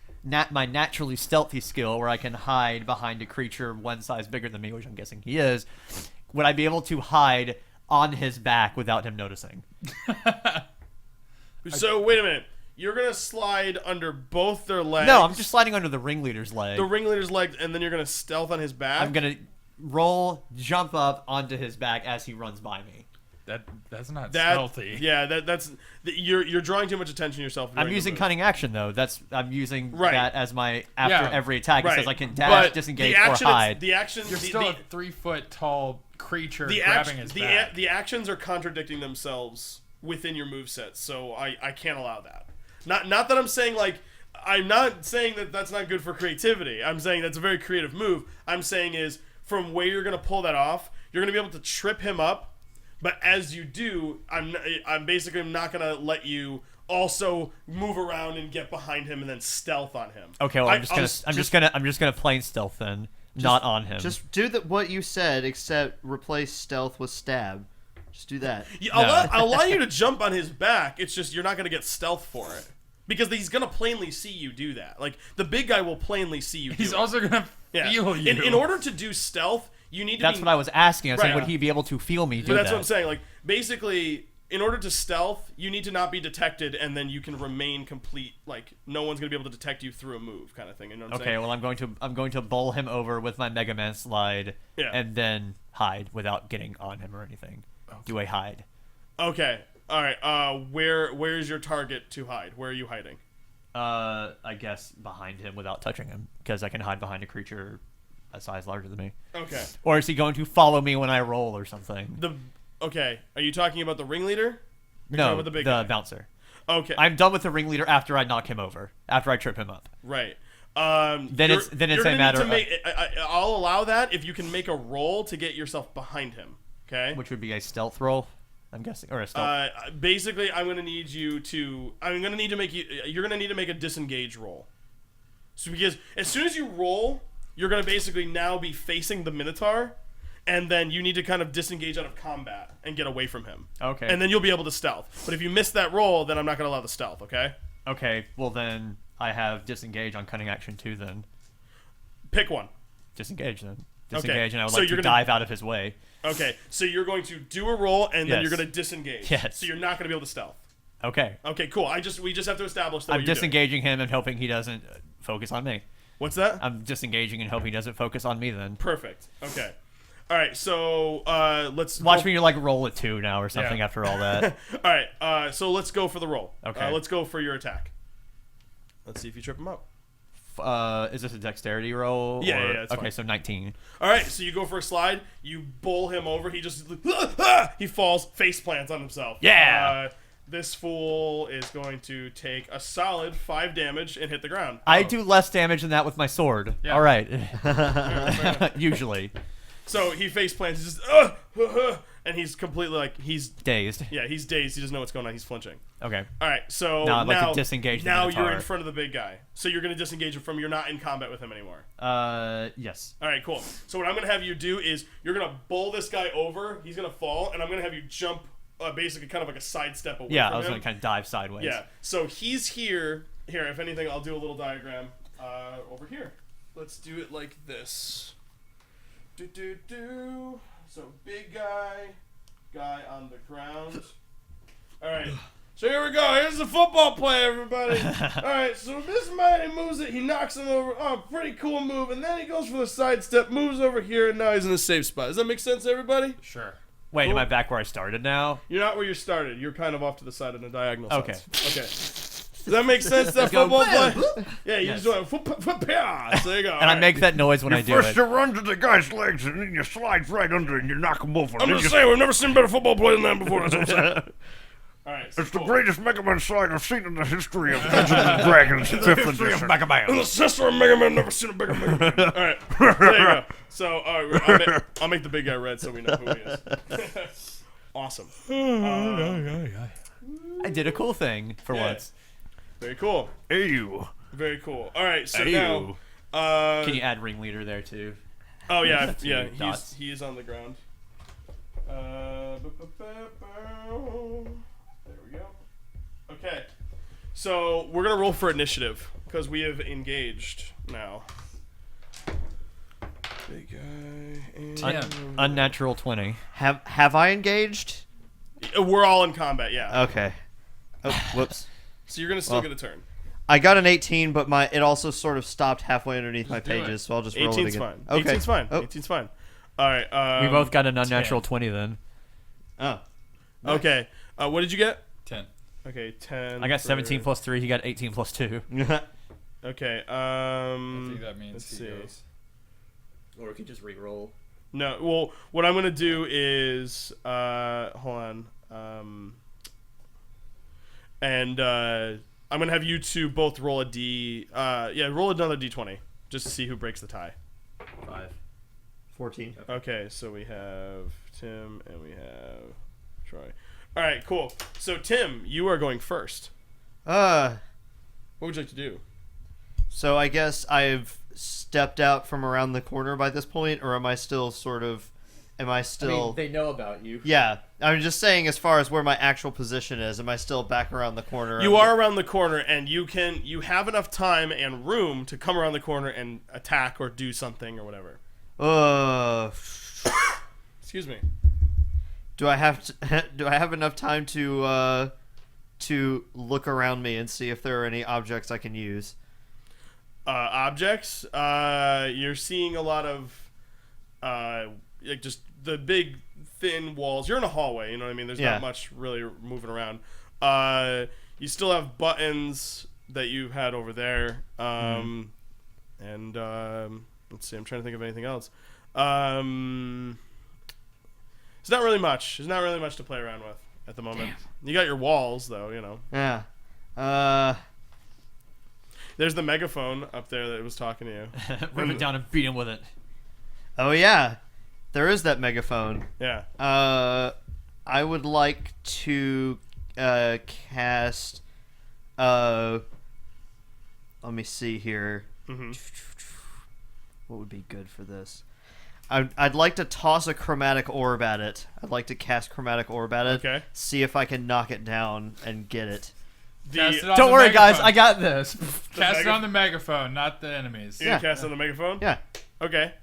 my naturally stealthy skill where I can hide behind a creature one size bigger than me, which I'm guessing he is. Would I be able to hide on his back without him noticing? So wait a minute. You're gonna slide under both their legs. No, I'm just sliding under the ringleader's leg. the ringleader's legs, and then you're gonna stealth on his back. I'm gonna jump up onto his back as he runs by me. That's not That- stealthy. Yeah, you're drawing too much attention to yourself. I'm during the using move. cunning action though. I'm using Right. that as my after Yeah. every attack. It Right. says I can dash, But disengage, the action, or hide. The action. You're the, still the, a 3-foot tall creature the grabbing action, his the, back. the actions are contradicting themselves within your moveset, so I can't allow that. Not that I'm saying like I'm not saying that that's not good for creativity. I'm saying that's a very creative move. I'm saying is from where you're gonna pull that off, you're gonna be able to trip him up, but as you do, I'm basically not gonna let you also move around and get behind him and then stealth on him. Okay, well I'm just gonna plain stealth then, not on him. Just do what you said, except replace stealth with stab. Just do that. Yeah, No. I'll allow you to jump on his back. It's just you're not gonna get stealth for it. Because he's gonna plainly see you do that. Like the big guy will plainly see you. He's do also gonna it. feel you. In order to do stealth, you need to. That's be, what I was asking. I was saying, Right. would he be able to feel me do But that's that? what I'm saying. Like basically, in order to stealth, you need to not be detected, and then you can remain complete. Like no one's gonna be able to detect you through a move, kind of thing. You know what I'm Okay, saying? well I'm going to bowl him over with my Mega Man slide, Yeah. and then hide without getting on him or anything. Do a hide. Okay. All right. Where's your target to hide? Where are you hiding? I guess behind him without touching him, because I can hide behind a creature a size larger than me. Okay. Or is he going to follow me when I roll or something? Okay. Are you talking about the ringleader? No, about the big guy? bouncer. Okay. I'm done with the ringleader after I knock him over, after I trip him up. Right. Then it's you're a gonna need matter to of- make, I'll allow that if you can make a roll to get yourself behind him. Okay. Which would be a stealth roll, I'm guessing, or a stealth. Basically, I'm gonna need you to. I'm gonna need to make you. You're gonna need to make a disengage roll. So because as soon as you roll, you're gonna basically now be facing the Minotaur, and then you need to kind of disengage out of combat and get away from him. Okay. And then you'll be able to stealth. But if you miss that roll, then I'm not gonna allow the stealth. Okay. Okay. Well then, I have disengage on cunning action 2. Then Pick one. disengage then. Okay, Disengage, and I would so like you're to gonna- dive out of his way. Okay. So you're going to do a roll, and then Yes. you're gonna disengage. Yes. So you're not gonna be able to stealth. Okay. Okay. Cool. We just have to establish that. I'm what you're doing. disengaging him and hoping he doesn't focus on me. What's that? I'm disengaging and hoping he doesn't focus on me. Then Perfect. Okay. All right. So let's watch me like roll a 2 now or something Yeah. after all that. All right. So let's go for the roll. Okay. Let's go for your attack. Let's see if you trip him up. Is this a dexterity roll? Yeah, or- yeah, it's okay, fine. so 19. All right. So you go for a slide. You bowl him over. He just he falls, face plants on himself. Yeah. This fool is going to take a solid 5 damage and hit the ground. I do less damage than that with my sword. Yeah. All right. Fair enough. Usually. So he face plants. He's just and he's completely like he's Dazed. he's dazed. He doesn't know what's going on. He's flinching. Okay. All right, so Now I'd like to now disengage the Now Minotaur. you're in front of the big guy, so you're going to disengage him from. You're not in combat with him anymore. Yes. All right, cool. So what I'm going to have you do is you're going to bowl this guy over. He's going to fall, and I'm going to have you jump, basically kind of like a sidestep away. Yeah, from I was him. going to kind of dive sideways. Yeah. So he's here. Here, if anything, I'll do a little diagram over here. Let's do it like this. So big guy on the ground. All right. So here we go. Here's the football play, everybody. All right. So this man, he moves it. He knocks him over. Oh, pretty cool move. And then he goes for the sidestep, moves over here, and now he's in a safe spot. Does that make sense, everybody? Sure. Wait, Cool. am I back where I started now? You're not where you started. You're kind of off to the side in a diagonal Okay. sense. Okay. Does that make sense, that go, football play? Yeah, you Yes. just went, so there you go. And I make that noise when I do it. you run to the guy's legs and then you slide right under and you knock him over. I'm just saying, we've never seen better football play than that before. That's what I'm saying. All right, so It's the cool. greatest Mega Man slide I've seen in the history of Dungeons and Dragons 5th edition. In the sister of Mega Man, never seen a bigger Mega Man. All right, there you go. So I'll make the big guy red so we know who he is. Awesome. I did a cool thing for Yeah. once. Very cool. Hey, you. Very cool. All right, so Hey, now. Can you add ringleader there too? Oh yeah, Two yeah. dots. He is on the ground. There we go. Okay, so we're gonna roll for initiative because we have engaged now. Big guy. And Unnatural 20. Have I engaged? we're all in combat. Yeah. Okay. Oh, whoops. So you're gonna still get a turn. I got an 18, but it also sort of stopped halfway underneath my do it. pages, so I'll just roll it 18's again. fine. Okay. 18's fine. Oh. 18's fine. All right. We both got an unnatural 20 then. Oh. Okay. What did you get? 10. Okay, 10. I got for- 17 plus 3. He got 18 plus 2. Okay. I think that means let's he see. goes. Or we could just re-roll. No, well, what I'm gonna do is, hold on, and I'm gonna have you two both roll a d. Roll another d20 just to see who breaks the tie. 5. 14. Okay, so we have Tim and we have Troy. All right, cool. So Tim, you are going first. What would you like to do? So I guess I've stepped out from around the corner by this point, or am I still sort of... Am I still... they know about you. Yeah, I'm just saying as far as where my actual position is, am I still back around the corner? You are around the corner, and you have enough time and room to come around the corner and attack or do something or whatever. Excuse me. Do I have enough time to look around me and see if there are any objects I can use? Objects. You're seeing a lot of like just the big thin walls. You're in a hallway, you know what I mean? There's Yeah. not much really moving around. You still have buttons that you had over there. And let's see, I'm trying to think of anything else. It's not really much. There's not really much to play around with at the moment. You got your walls though, you know. Yeah. There's the megaphone up there that was talking to you. Rip it down and beat him with it. Oh yeah. There is that megaphone. Yeah. I would like to cast. Let me see here. Mm-hmm. What would be good for this? I'd like to toss a chromatic orb at it. I'd like to cast chromatic orb at it. Okay. See if I can knock it down and get it. Cast it on Don't the worry, guys. megaphone. I got this. Cast it on the megaphone, not the enemies. You gonna cast on the megaphone? Yeah. Okay.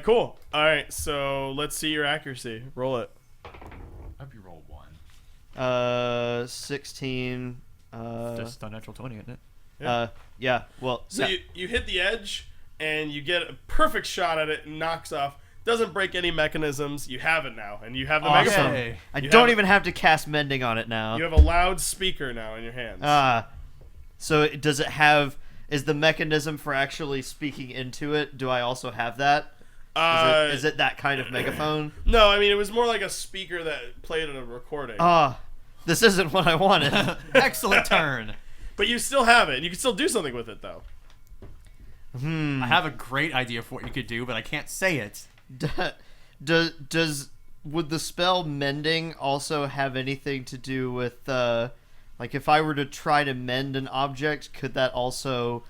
Cool. All right. So let's see your accuracy. Roll it. I hope you roll 1. 16. Just a natural 20, isn't it? Yeah. Well. So you hit the edge and you get a perfect shot at it and knocks off. Doesn't break any mechanisms. You have it now, and you have the megaphone. Okay. I You don't have- even have to cast mending on it now. You have a loudspeaker now in your hands. So does it have? Is the mechanism for actually speaking into it? Do I also have that? Is it that kind of megaphone? No, I mean it was more like a speaker that played a recording. This isn't what I wanted. Excellent turn. But you still have it. You can still do something with it though. I have a great idea for what you could do, but I can't say it. Would the spell mending also have anything to do with like if I were to try to mend an object, could it also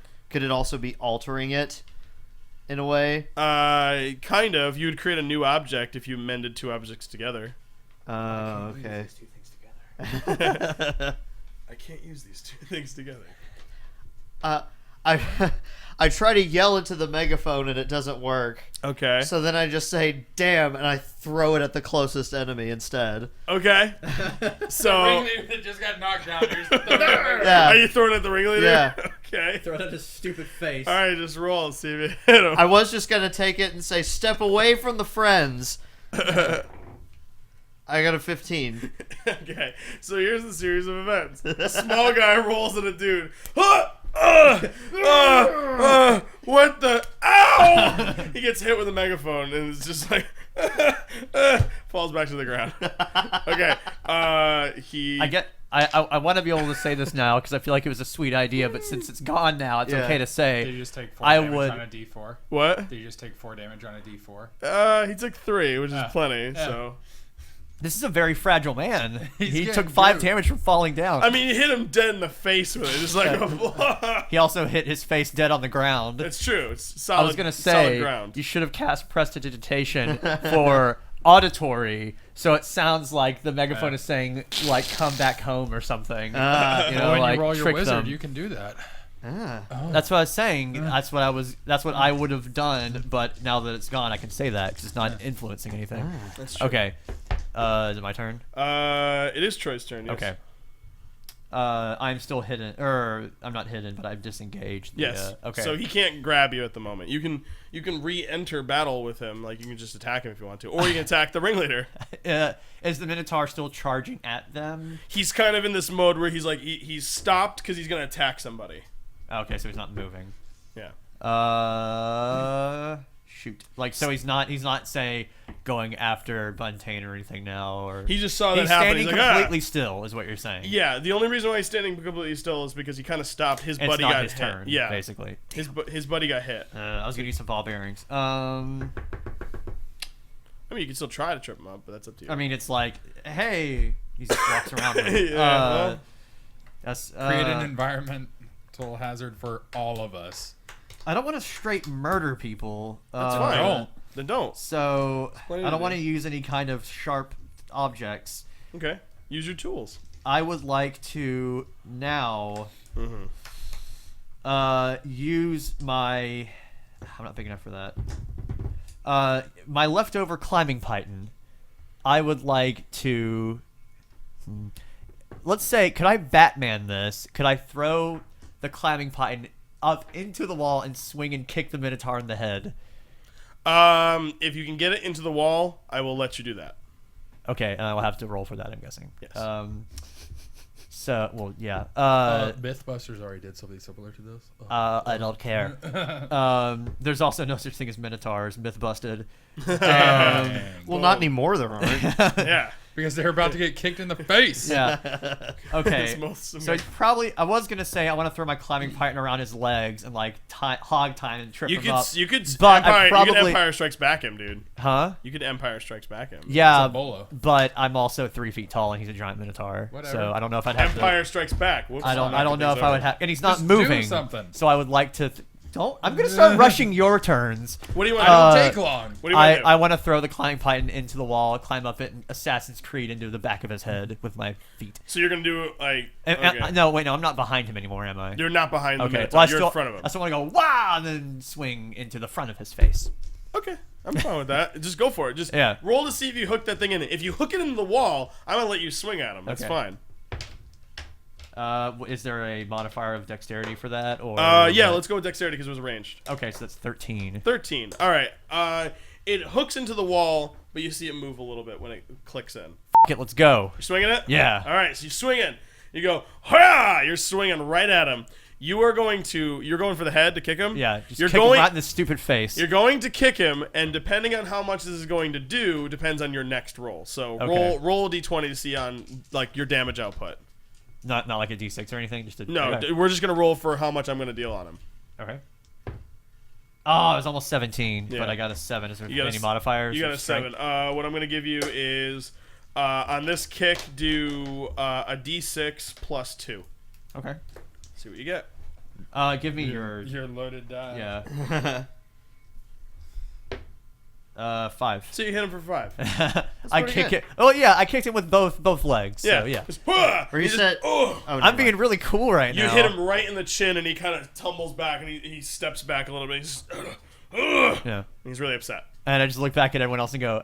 be altering it in a way? Kind of. You would create a new object if you mended two objects together. Okay. These two things together. I can't use these two things together. I try to yell into the megaphone and it doesn't work. Okay. So then I just say "damn" and I throw it at the closest enemy instead. Okay. So Ringleader that just got knocked down. Here's the Yeah. are you throwing it at the ringleader? Yeah. Okay. Throw it at his stupid face. All right, just roll and see if you hit him. I was just gonna take it and say "step away from the friends." I got a 15. Okay, so here's the series of events. A small guy rolls at a dude. What the? Ow! He gets hit with a megaphone and it's just like falls back to the ground. Okay. I want to be able to say this now because I feel like it was a sweet idea, but since it's gone now, it's Yeah. okay to Did say. you just take 4 I damage would- on a D4? What? Did you just take 4 damage on a D4? He took 3, which is plenty. Yeah. So This is a very fragile man. He's He getting took 5 bruised. damage from falling down. I mean, you hit him dead in the face with it, just like. He also hit his face dead on the ground. It's true. It's solid. I was gonna solid say ground. you should have cast prestidigitation for auditory, so it sounds like the megaphone is saying like "come back home" or something. You know, when like you roll your trick wizard, them. you can do that. That's what I was saying. That's what I would have done. But now that it's gone, I can say that because it's not influencing anything. That's true. Okay. Is it my turn? It is Troy's turn. Yes. Okay. I'm still hidden, or I'm not hidden, but I've disengaged. Yes. Okay. So he can't grab you at the moment. You can re-enter battle with him. Like you can just attack him if you want to, or you can attack the ringleader. Is the Minotaur still charging at them? He's kind of in this mode where he's like he's stopped because he's gonna attack somebody. Okay, so he's not moving. Yeah. Shoot. Like, so he's not say going after Buntain or anything now, or He just saw that he's happen. standing He's like, completely still, is what you're saying. Yeah. The only reason why he's standing completely still is because he kind of stopped. His It's buddy not got his hit. turn. Yeah. Basically. His buddy got hit. I was gonna use some ball bearings. I mean, you can still try to trip him up, but that's up to you. I mean, it's like, hey, he just walks around. With it. Yeah, well. That's Create an environmental hazard for all of us. I don't want to straight murder people. That's fine. Don't. Then don't. So plenty I to don't do. want to use any kind of sharp objects. Okay. Use your tools. I would like to now use my. I'm not big enough for that. My leftover climbing python. I would like to. Let's say, could I Batman this? Could I throw the climbing python up into the wall and swing and kick the Minotaur in the head? If you can get it into the wall, I will let you do that. Okay, and I will have to roll for that, I'm guessing. Yes. So, well, yeah. Mythbusters already did something similar to this. I don't care. There's also no such thing as Minotaurs. Myth busted. Well, not anymore. There aren't. Yeah. because they're about to get kicked in the face. Yeah. Okay. It's most- So probably, I was gonna say I want to throw my climbing python around his legs and like hog tie and trip him up. You could But Empire, I you probably- could Empire Strikes Back him, dude. Huh? You could Empire Strikes Back him. Yeah, It's a bolo. but I'm also 3 feet tall and he's a giant minotaur. Whatever. So I don't know if I'd have Empire Strikes Back. Whoops, to. I don't knocking know if things I would over. have. And he's not Just do moving. something. So I would like to. Don't. I'm gonna start rushing your turns. What do you want? I to don't do? take long. What do you want to do? I want to throw the climbing python into the wall, climb up it, and Assassin's Creed into the back of his head with my feet. So you're gonna do like? Okay. No, wait, no, I'm not behind him anymore, am I? You're not behind the Okay, Minotaur. well, You're in front of him. I still want to go wow, and then swing into the front of his face. Okay, I'm fine with that. Just go for it. Just Yeah. roll to see if you hook that thing in. If you hook it into the wall, I'm gonna let you swing at him. That's Okay. fine. Is there a modifier of dexterity for that? Or Yeah, let's go with dexterity because it was ranged. Okay, so that's 13. 13. All right. It hooks into the wall, but you see it move a little bit when it clicks in. F it, let's go. You're swinging it? Yeah. All right, so you swing it. You go, ha! You're swinging right at him. You're going for the head to kick him? Yeah, just you're kick going him right in the stupid face. You're going to kick him, and depending on how much this is going to do, depends on your next roll. So Okay. roll a d20 to see on like your damage output. Not like a d6 or anything. Just a, No, okay. we're just gonna roll for how much I'm gonna deal on him. Okay. Oh, it was almost 17, Yeah. but I got a 7. Is there You got a any s- modifiers? You got or a strength? 7. What I'm gonna give you is on this kick, do a d6 plus 2. Okay. See what you get. Give me your loaded die. yeah. 5. So you hit him for 5. I pretty kick good. it. Oh yeah, I kicked him with both legs. Yeah. So, yeah. Just, "Hua!" Or you He just- said- "Oh!" Oh, I'm being really cool right You now. hit him right in the chin, and he kind of tumbles back, and he steps back a little bit. He's just, "Ugh." Yeah. He's really upset. And I just look back at everyone else and go,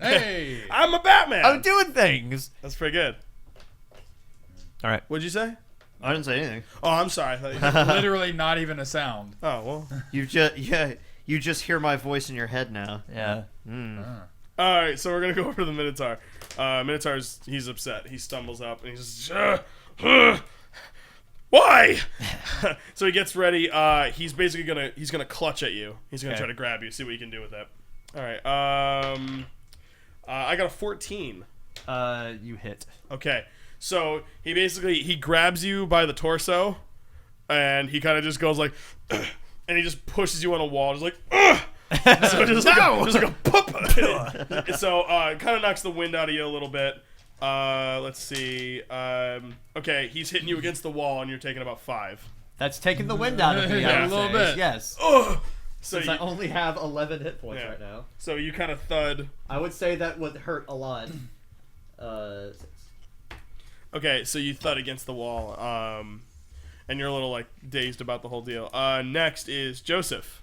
Hey. I'm a Batman. I'm doing things. That's pretty good. All right. What'd you say? I didn't say anything. Oh, I'm sorry. I thought you- Literally not even a sound. oh well. You just hear my voice in your head now. Yeah. All right, so we're gonna go over to the Minotaur. Minotaur's he's upset. He stumbles up and he's just why? So he gets ready. He's basically gonna clutch at you. He's gonna Okay. try to grab you. See what you can do with that. All right. I got a 14. You hit. Okay. So he grabs you by the torso, and he kind of just goes like, and he just pushes you on a wall, just like, so just like a poop. So it kind of knocks the wind out of you a little bit. Let's see. Okay, he's hitting you against the wall, and you're taking about 5. That's taking the wind out of me. Yeah, I would a little say. bit. Yes. So Since you, I only have 11 hit points Yeah. right now. so you kind of thud. I would say that would hurt a lot. Okay, so you thud against the wall, and you're a little like dazed about the whole deal. Next is Joseph.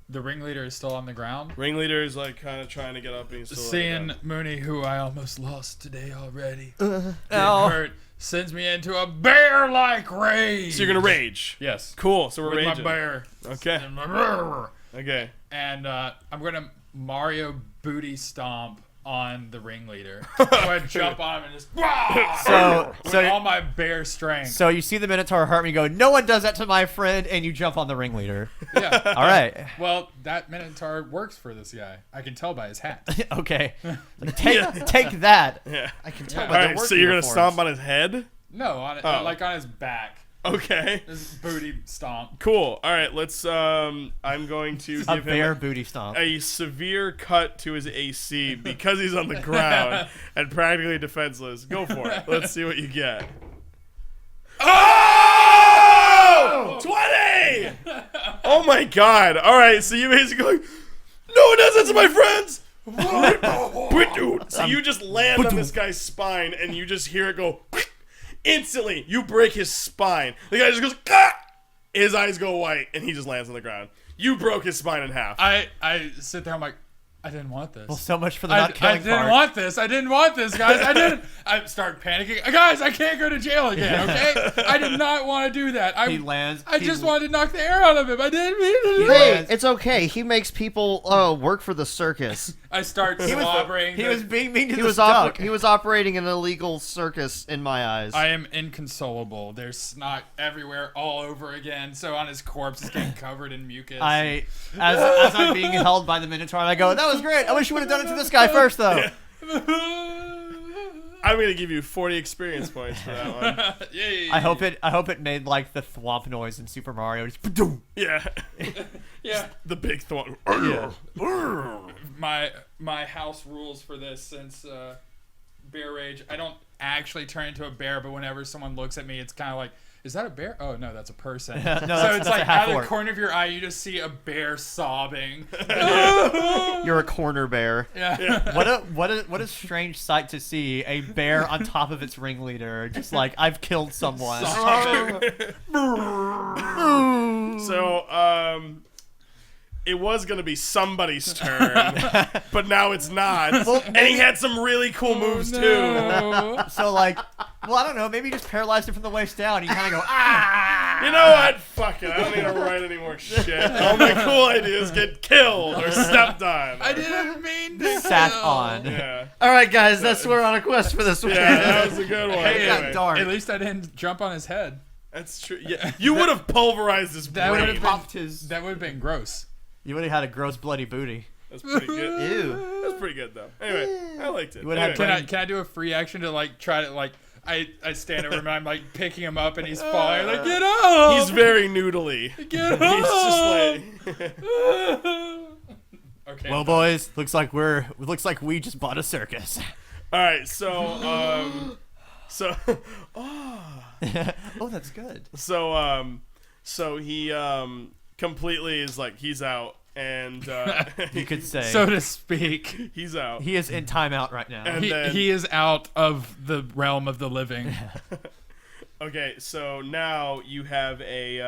The ringleader is still on the ground. Ringleader is like kind of trying to get up, and he's still on the Seeing Mooney, who I almost lost today already, Oh. getting hurt, sends me into a bear-like rage. So you're gonna rage. Yes. Cool. So we're With raging. my bear. Okay. Okay. And I'm gonna Mario booty stomp on the ringleader. So I jump on him and just with all my bear strength. So you see the Minotaur hurt me. Go. No one does that to my friend, and you jump on the ringleader. Yeah. All right. Well, that Minotaur works for this guy. I can tell by his hat. Okay. Take that. Yeah. I can tell All by their right. work So you're gonna uniforms. stomp on his head. No, on it, Oh. like on his back. Okay. His booty stomp. Cool. All right. Let's. I'm going to A give bear him booty stomp. a severe cut to his AC because he's on the ground and practically defenseless. Go for it. Let's see what you get. Oh! 20! Oh my god. All right. So you basically go, no one does that to my friends. So you just land on this guy's spine and you just hear it go instantly. You break his spine. The guy just goes, ah! His eyes go white and he just lands on the ground. You broke his spine in half. I sit there. I'm like, I didn't want this. Well, so much for the I not killing didn't part. want this. I didn't want this, guys. I didn't. I start panicking. Guys, I can't go to jail again, okay? I did not want to do that. He lands. I he- just wanted to knock the air out of him. I didn't mean to do Hey, that. it's okay. He makes people work for the circus. I start He was, slobbering. he was being mean to He the was stock. he was operating an illegal circus in my eyes. I am inconsolable. There's snot everywhere all over again. So on his corpse, it's getting covered in mucus. As I'm being held by the Minotaur, I go, that was great. I wish you would have done it to this guy first, though. I'm gonna give you 40 experience points for that one. Yay. I hope it made like the thwomp noise in Super Mario. Just, ba-doom. Yeah. Yeah. The big thought. Yeah. My house rules for this, since bear rage, I don't actually turn into a bear, but whenever someone looks at me, it's kind of like, is that a bear? Oh no, that's a person. No, So that's it's a like half out of orc. the corner of your eye, you just see a bear sobbing. You're a corner bear. Yeah. What a strange sight to see, a bear on top of its ringleader, just like, I've killed someone. So, it was gonna be somebody's turn, but now it's not. And he had some really cool moves too. No. So like, well, I don't know, maybe you just paralyzed it from the waist down. You kind of go, ah. You know what? Fuck it. I don't need to write any more shit. All my cool ideas get killed or stepped on. I didn't mean to. Sat kill. on. Yeah. All right, guys, that's we're on a quest for this one. Yeah, that was a good one. Hey, Anyway, dark. At least I didn't jump on his head. that's true. Yeah, you would have pulverized his That brain. would have Popped his. That would have been gross. You would have had a gross bloody booty. That's pretty good. Ew. That's pretty good though. Anyway, I liked it. You would have Anyway. had Can I do a free action to like try to like I stand over him and I'm like picking him up and he's falling like get up. He's very noodly. Get up. He's just like. Okay. Well, boys, looks like we just bought a circus. All right, so Oh, that's good. so he completely is like he's out and You could say. so to speak. he's out. He is in timeout right now. And then- He is out of the realm of the living. Okay, so now you have a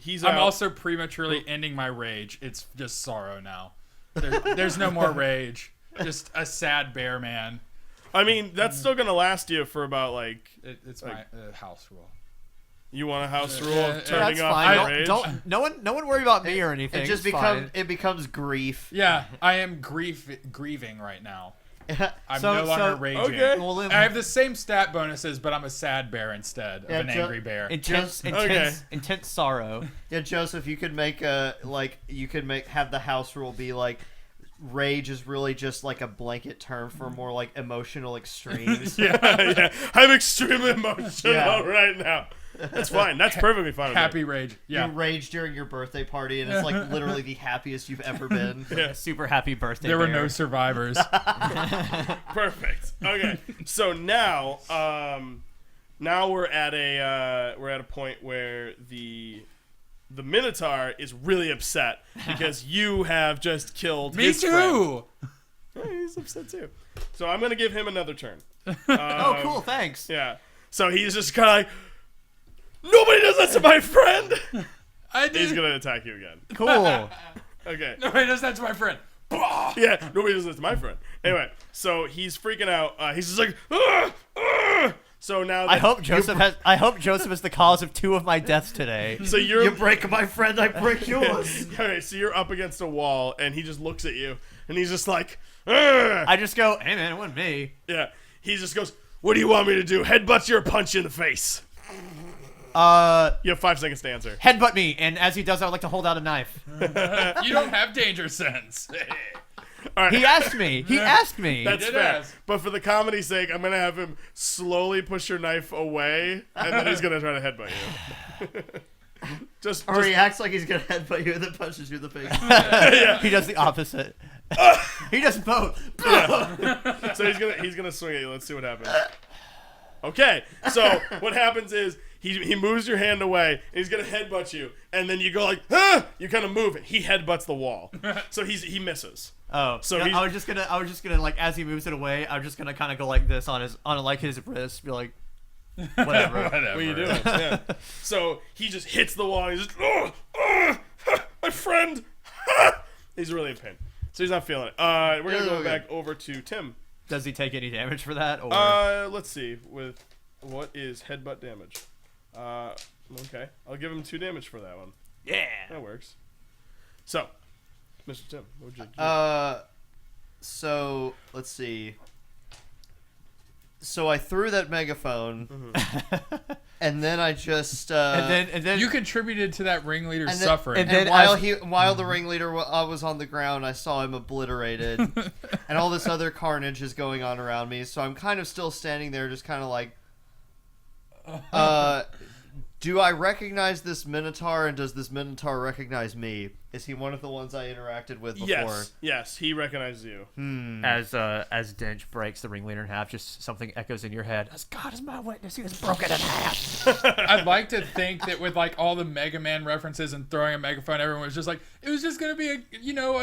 he's out. I'm also prematurely ending my rage. It's just sorrow now. There's no more rage. Just a sad bear man. I mean, that's still gonna last you for about like It's my house rule. you want a house rule Yeah, of yeah, turning That's off fine. your rage. Don't no one worry about me or anything. It just It's fine. becomes grief. Yeah, I am grieving right now. I'm So- no longer so- raging. Okay. We'll live I have the same stat bonuses, but I'm a sad bear instead of Yeah, an angry bear. intense Okay. intense sorrow. Yeah, Joseph, you could make have the house rule be like rage is really just like a blanket term for more like emotional extremes. yeah, I'm extremely emotional Yeah. right now. That's fine. That's perfectly fine. with me. Happy rage. Yeah. You rage during your birthday party, and it's like literally the happiest you've ever been. Yeah. Super happy birthday. There were bear. no survivors. Perfect. Okay. So now, now we're at a point where the Minotaur is really upset because you have just killed Me his friend. too. Yeah, he's upset too. So I'm gonna give him another turn. Oh, cool. Thanks. Yeah. So he's just kind of like, nobody does that to my friend. I He's did. gonna attack you again. Cool. Okay. Nobody does that to my friend. Yeah, nobody does this to my friend. Anyway, so he's freaking out. He's just like, "Ah! Ah!" So now I hope Joseph is the cause of 2 of my deaths today. So you're You break my friend, I break yours. okay. So you're up against a wall, and he just looks at you, and he's just like, "Ugh." I just go, hey man, it wasn't me. Yeah. He just goes, "What do you want me to do? Headbutt you or punch you in the face?" You have 5 seconds to answer. Headbutt me, and as he does, I would like to hold out a knife. You don't have danger sense. All right. He asked me. He asked me. That's did fair. ask. But for the comedy's sake, I'm gonna have him slowly push your knife away, and then he's gonna try to headbutt you. just Or he acts like he's gonna headbutt you and then punches you in the face. He does the opposite. He does both. so he's gonna swing at you. Let's see what happens. Okay, so what happens is he moves your hand away, and he's gonna headbutt you, and then you go like, ah! You kind of move, and he headbutts the wall, so he misses. Oh, So so he's- I was just gonna like as he moves it away, I was just gonna kind of go like this on his wrist, be like, whatever. Whatever. What are you doing? Yeah. So he just hits the wall. And he's just, my friend. He's really in pain, so he's not feeling it. We're gonna go Okay. back over to Tim. Does he take any damage for that? Or Let's see. With what is headbutt damage? Okay, I'll give him 2 damage for that one. yeah. That works. So, Mr. Tim, what would you do? So let's see. So I threw that megaphone, and then I just and then You contributed to that ringleader's suffering. and then while the ringleader was on the ground, I saw him obliterated, and all this other carnage is going on around me. So I'm kind of still standing there, just kind of like, do I recognize this Minotaur, and does this Minotaur recognize me? Is he one of the ones I interacted with before? Yes, he recognizes you. as Dench breaks the ringleader in half, just something echoes in your head. As God is my witness, he was broken in half. I'd like to think that with like all the Mega Man references and throwing a megaphone, everyone was just like, it was just gonna be a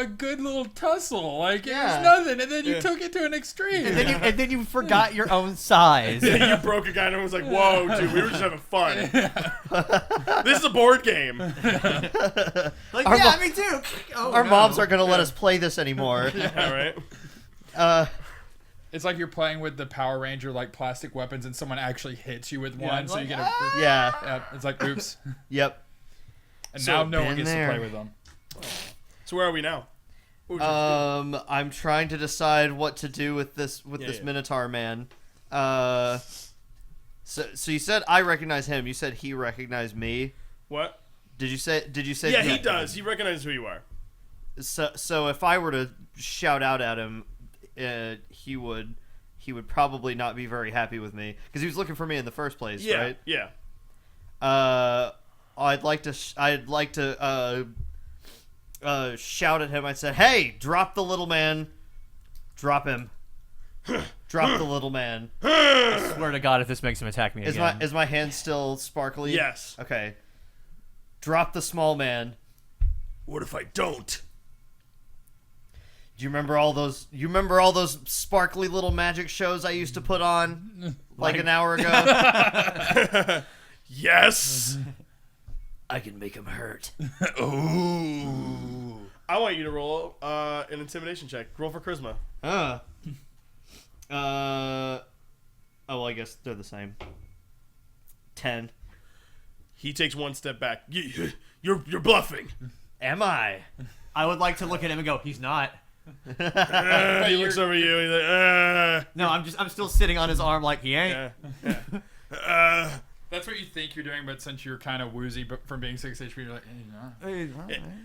good little tussle, like it was nothing, and then you took it to an extreme. And then you forgot your own size. You broke a guy and everyone's like, whoa, dude, we were just having fun. This is a board game. Like, me too. Oh, Our moms aren't going to let us play this anymore. Yeah, right? It's like you're playing with the Power Ranger like plastic weapons, and someone actually hits you with one, so you get a Yeah. It's like oops. Yep. And So, now no one been gets there. to play with them. So where are we now? What would you do? I'm trying to decide what to do with this Minotaur man. So you said I recognize him. You said he recognized me. What? Did you say? Yeah, he does. He recognizes who you are. So if I were to shout out at him, he would probably not be very happy with me because he was looking for me in the first place, Yeah, right? yeah. I'd like to shout at him. I said, "Hey, drop the little man. Drop him. Drop the little man." I swear to God, if this makes him attack me again. Is my hand still sparkly? Yes. Okay. Drop the small man. What if I don't? Do you remember all those? You remember all those sparkly little magic shows I used to put on like an hour ago? Yes. I can make him hurt. Ooh. I want you to roll an intimidation check. Roll for charisma. Oh, well, I guess they're the same. 10. He takes one step back. You're bluffing. Am I? I would like to look at him and go, he's not. He looks over you. He's like, No, I'm still sitting on his arm like he ain't. yeah. That's what you think you're doing, but since you're kind of woozy but from being 6 HP, you're like,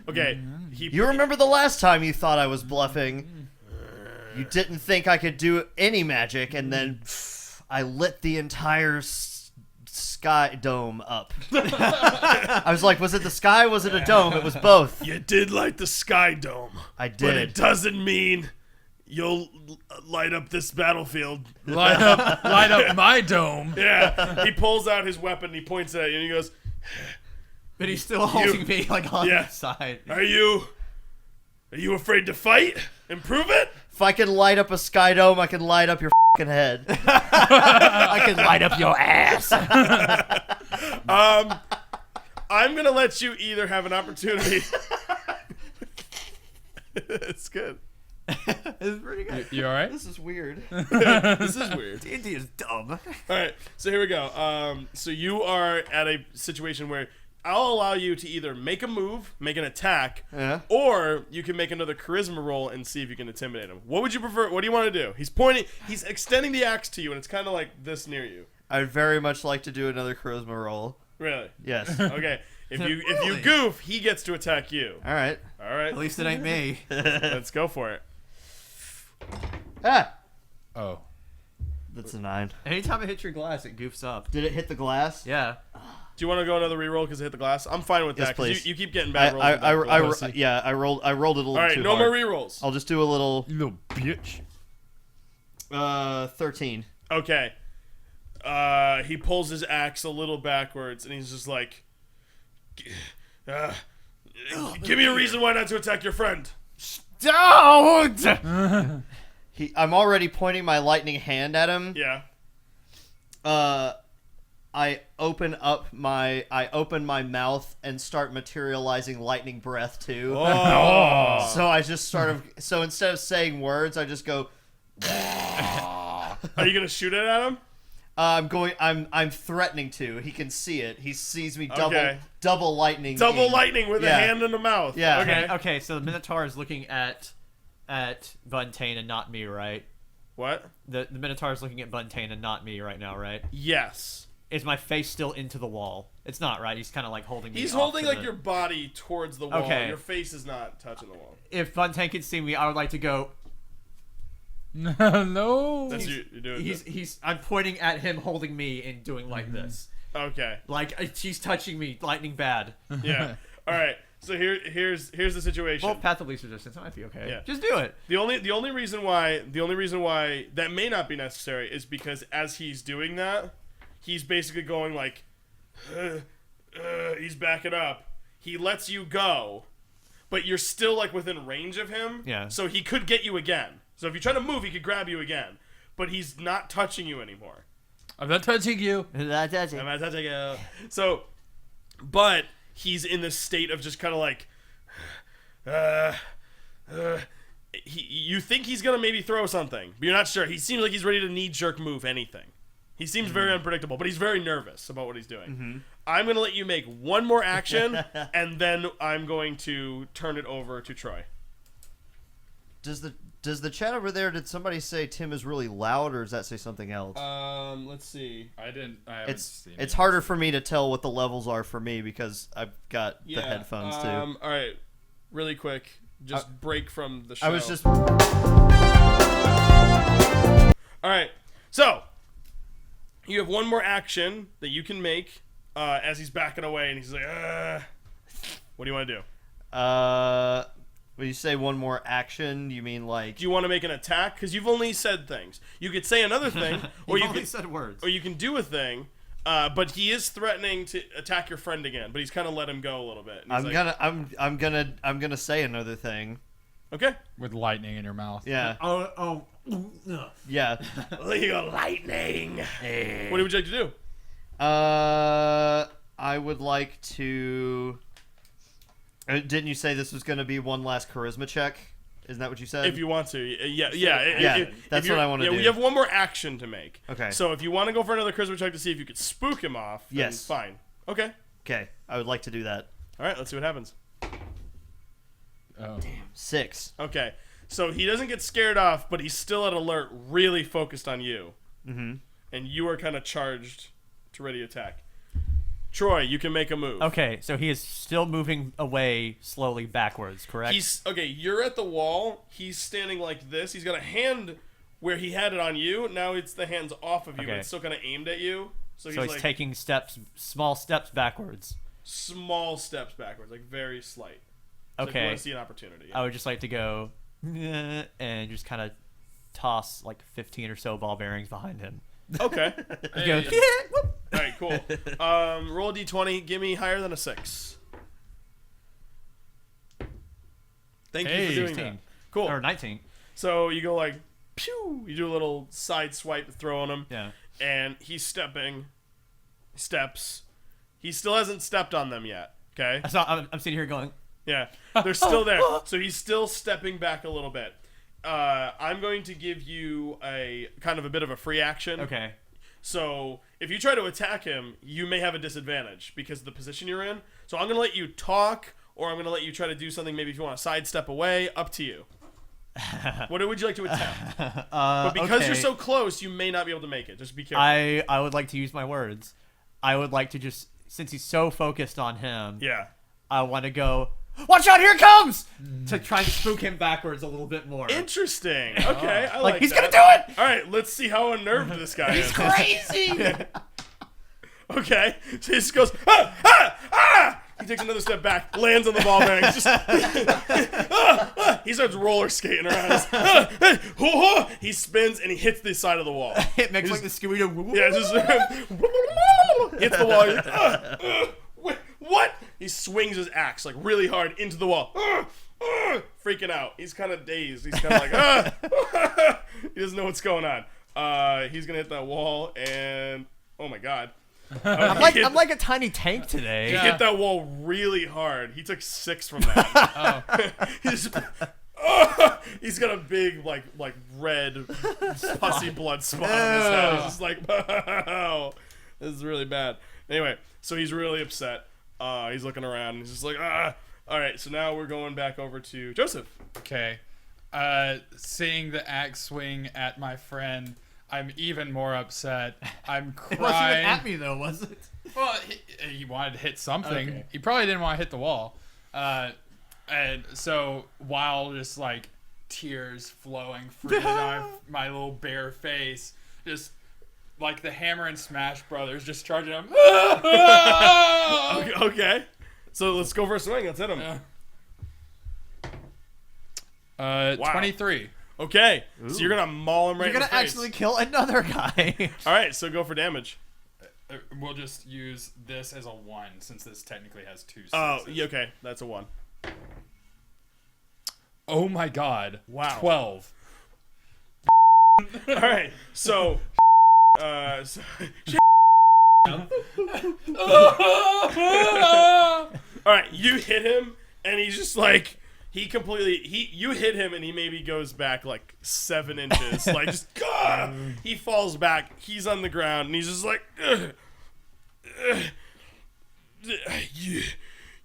Okay. You remember the last time you thought I was bluffing? You didn't think I could do any magic, and then I lit the entire sky dome up. I was like, was it the sky? Was it a dome? It was both. You did light the sky dome. I did. But it doesn't mean you'll light up this battlefield. light up my dome. Yeah. He pulls out his weapon and he points at you and he goes, But he's still holding me like on Yeah. the side. Are you afraid to fight and prove it? If I can light up a sky dome, I can light up your fucking head. I can light up your ass. I'm going to let you either have an opportunity. It's good. It's pretty good. You all right? This is weird. This is weird. D&D is dumb. All right, so here we go. So you are at a situation where I'll allow you to either make a move, make an attack, Yeah. or you can make another charisma roll and see if you can intimidate him. What would you prefer? What do you want to do? He's pointing. He's extending the axe to you, and it's kind of like this near you. I'd very much like to do another charisma roll. Really? Yes. Okay. If you goof, he gets to attack you. All right. All right. At least it ain't me. Let's go for it. Ah, Oh. that's a 9. Anytime it hits your glass, it goofs up. Did it hit the glass? Yeah. Do you want to go another reroll because it hit the glass? I'm fine with Yes, that. 'Cause please. You keep getting bad rolls. with that glass. I rolled it a little All right. too No hard. more rerolls. I'll just do a little. You little bitch. 13. Okay. He pulls his axe a little backwards, and he's just like, "Give me a reason why not to attack your friend." Don't! I'm already pointing my lightning hand at him. Yeah. I open my mouth and start materializing lightning breath too. Oh. So I just so instead of saying words, I just go. Are you gonna shoot it at him? I'm threatening to. He can see it. He sees me Okay. double lightning. Double lightning with Yeah. a hand in the mouth. Yeah. Okay. Okay, so the Minotaur is looking at Buntain and not me, right? What? The Minotaur is looking at Buntain and not me right now, right? Yes. Is my face still into the wall? It's not, right? He's kind of like holding me. He's off holding to like the- your body towards the wall. Okay. Your face is not touching the wall. If Buntain could see me, I would like to go. No. That's you're doing. He's. I'm pointing at him, holding me, and doing like this. Okay. Like she's touching me, lightning bad. Yeah. All right. So here's the situation. Well, path of least resistance. That might be okay. Yeah. Just do it. The only reason why that may not be necessary is because as he's doing that, he's basically going like, he's backing up. He lets you go, but you're still like within range of him. Yeah. So he could get you again. So if you try to move, he could grab you again, but he's not touching you anymore. I'm not touching you. I'm not touching you. So, but he's in this state of just kind of like, you think he's gonna maybe throw something, but you're not sure. He seems like he's ready to knee-jerk move anything. He seems very unpredictable, but he's very nervous about what he's doing. I'm gonna let you make one more action, and then I'm going to turn it over to Troy. Does the chat over there? Did somebody say Tim is really loud, or does that say something else? Let's see. I haven't seen It's it. harder for me to tell what the levels are for me because I've got the headphones too. All right, really quick, just break from the show. I was just All right, so you have one more action that you can make as he's backing away, and he's like, what do you want to do? when you say one more action, you mean like? Do you want to make an attack? Because you've only said things. You could say another thing, or you only could said words. or you can do a thing. But he is threatening to attack your friend again. But he's kind of let him go a little bit. And he's I'm gonna say another thing. Okay. With lightning in your mouth. Yeah. Oh. Yeah. Legal lightning. What would you like to do? I would like to. Didn't you say this was going to be one last charisma check? Isn't that what you said? If you want to, yeah. That's what I want to do. We have one more action to make. Okay. So if you want to go for another charisma check to see if you could spook him off, then Yes. fine. Okay. Okay, I would like to do that. All right. Let's see what happens. Oh. 6. Okay. So he doesn't get scared off, but he's still at alert, really focused on you. Mm-hmm. And you are kind of charged to ready to attack. Troy, you can make a move. Okay, so he is still moving away slowly backwards, correct? You're at the wall. He's standing like this. He's got a hand where he had it on you. Now it's the hand's off of you, but Okay. it's still kind of aimed at you. So he's like taking small steps backwards. small steps backwards, like very slight. So if you Okay. want to see an opportunity. I would just like to go and just kind of toss like 15 or so ball bearings behind him. Okay. He goes, All right, cool. Roll a d20. Give me higher than a 6. Thank you for doing 16. that. Cool. Or 19. So you go like, pew! You do a little side swipe to throw on him. Yeah. And he's steps. He still hasn't stepped on them yet. Okay? So I'm sitting here going, Yeah. They're still there. So he's still stepping back a little bit. I'm going to give you a kind of a bit of a free action. okay. So if you try to attack him, you may have a disadvantage because of the position you're in. So I'm going to let you talk, or I'm going to let you try to do something. Maybe if you want to sidestep away, up to you. What would you like to attempt? But because you're so close, you may not be able to make it. Just be careful. I would like to use my words. I would like to just, since he's so focused on him, Yeah. I want to go, watch out, here it comes! To try and spook him backwards a little bit more. Interesting. Okay, I like he's that. gonna do it! All right, let's see how unnerved this guy is. Crazy! Okay, so he just goes, ah, ah, ah! He takes another step back, lands on the ball bearing. Just, he starts roller skating around. He spins and he hits the side of the wall. It makes like the Scooby-Doo. Yeah, just hits the wall. He's like, what? He swings his axe like really hard into the wall. Freaking out. He's kind of dazed. He's kind of like, he doesn't know what's going on. He's gonna hit that wall and oh my god. I'm like a tiny tank today. He hit that wall really hard. He took 6 from that. He's got a big like red pussy blood spot on his head. He's just like, wow, this is really bad. Anyway, so he's really upset. He's looking around and he's just like, ah. All right, so now we're going back over to Joseph. Okay. Seeing the axe swing at my friend, I'm even more upset. I'm It wasn't even crying. at me though, was it? Well, he wanted to hit something. Okay. He probably didn't want to hit the wall. And so while just like tears flowing freely down my little bare face, just like the Hammer and Smash Brothers just charging him. Okay. So let's go for a swing. Let's hit him. Wow. 23. Okay. So you're gonna maul him right You're in gonna the face. actually kill another guy. All right. So go for damage. We'll just use this as a 1 since this technically has 2 Oh, sixes. yeah, okay. That's a 1. Oh my god. Wow. 12. All right. So. So all right. You hit him, and he's just like. You hit him and he maybe goes back like 7 inches. Like just, he falls back. He's on the ground and he's just like,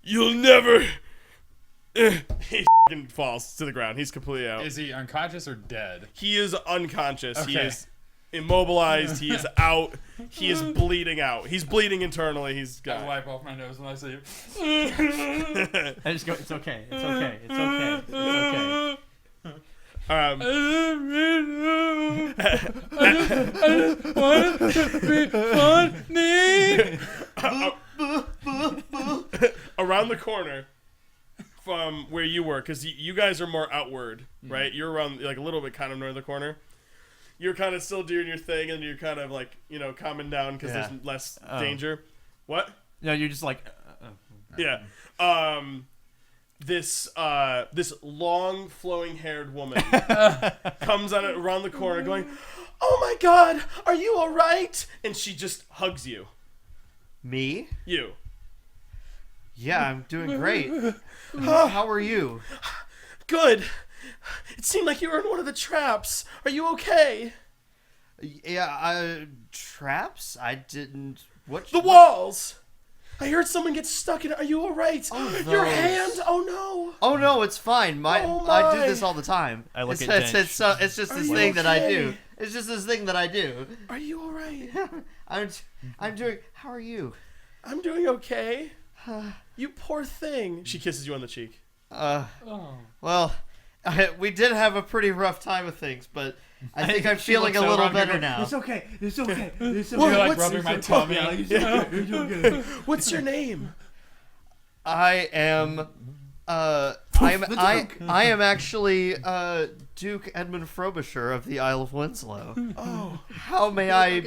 you'll never. He f***ing falls to the ground. He's completely out. Is he unconscious or dead? He is unconscious. He Okay. is immobilized. He is out. He is bleeding out. He's bleeding internally. He's I got. wipe off my nose when I see it. I just go, it's okay, it's okay, it's okay, it's okay. Around the corner from where you were, because you guys are more outward, right? You're around like a little bit kind of near the corner. You're kind of still doing your thing, and you're kind of like, calming down because Yeah. there's less danger. What? No, you're just like, Yeah. This long flowing haired woman comes around the corner going, "Oh my God, are you all right?" And she just hugs you. Me? You. Yeah, I'm doing great. How are you? Good. It seemed like you were in one of the traps. Are you okay? Yeah, traps? I didn't. What? The walls. I heard someone get stuck in it. Are you all right? Oh, Your those. hand. Oh no. Oh no, it's fine. Oh, I do my. this all the time. I look it's, at it's, Dench. it's just Are this you thing that I okay? do. It's just this thing that I do. Are you all right? I'm doing. How are you? I'm doing okay. You poor thing. She kisses you on the cheek. Well, we did have a pretty rough time of things, but I think I'm She feeling a looks little over, I'm better gonna- now. it's okay, it's okay, it's You're okay. like rubbing my tummy. What's your name? I am. I am actually Duke Edmund Frobisher of the Isle of Winslow. Oh. How may I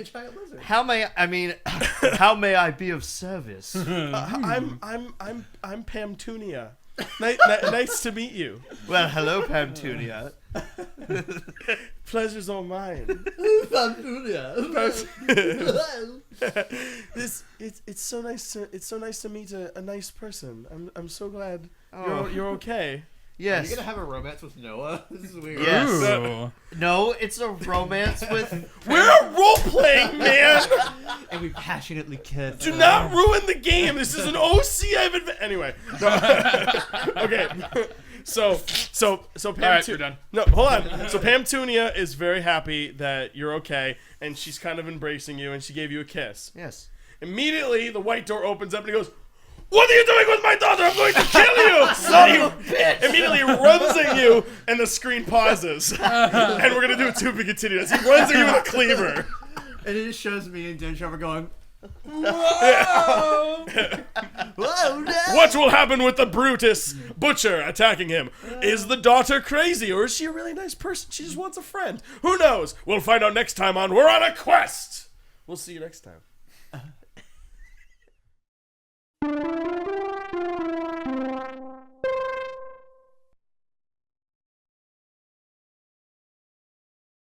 be of service? I'm Pamtunia. Nice to meet you. Well, hello, Pamtunia. Pleasure's all mine. It's so nice to meet a nice person. I'm so glad you're okay. Yes. Are you gonna have a romance with Noah? This is weird. Yes. Ooh. No, it's a romance with. We're role playing, man. And we passionately kiss. Do not ruin the game. This is an OC. Anyway. Okay. So Pam. All right, we're done. No, hold on. So Pamtunia is very happy that you're okay, and she's kind of embracing you, and she gave you a kiss. Yes. Immediately, the white door opens up, and he goes, "What are you doing with my daughter? I'm going to kill you!" Son of a bitch! Immediately runs at you, and the screen pauses. And we're gonna do it to be continued. As he runs at you with a cleaver. And it just shows me and Dench over going, What will happen with the Brutus butcher attacking him? Is the daughter crazy, or is she a really nice person? She just wants a friend. Who knows? We'll find out next time on We're on a Quest. We'll see you next time.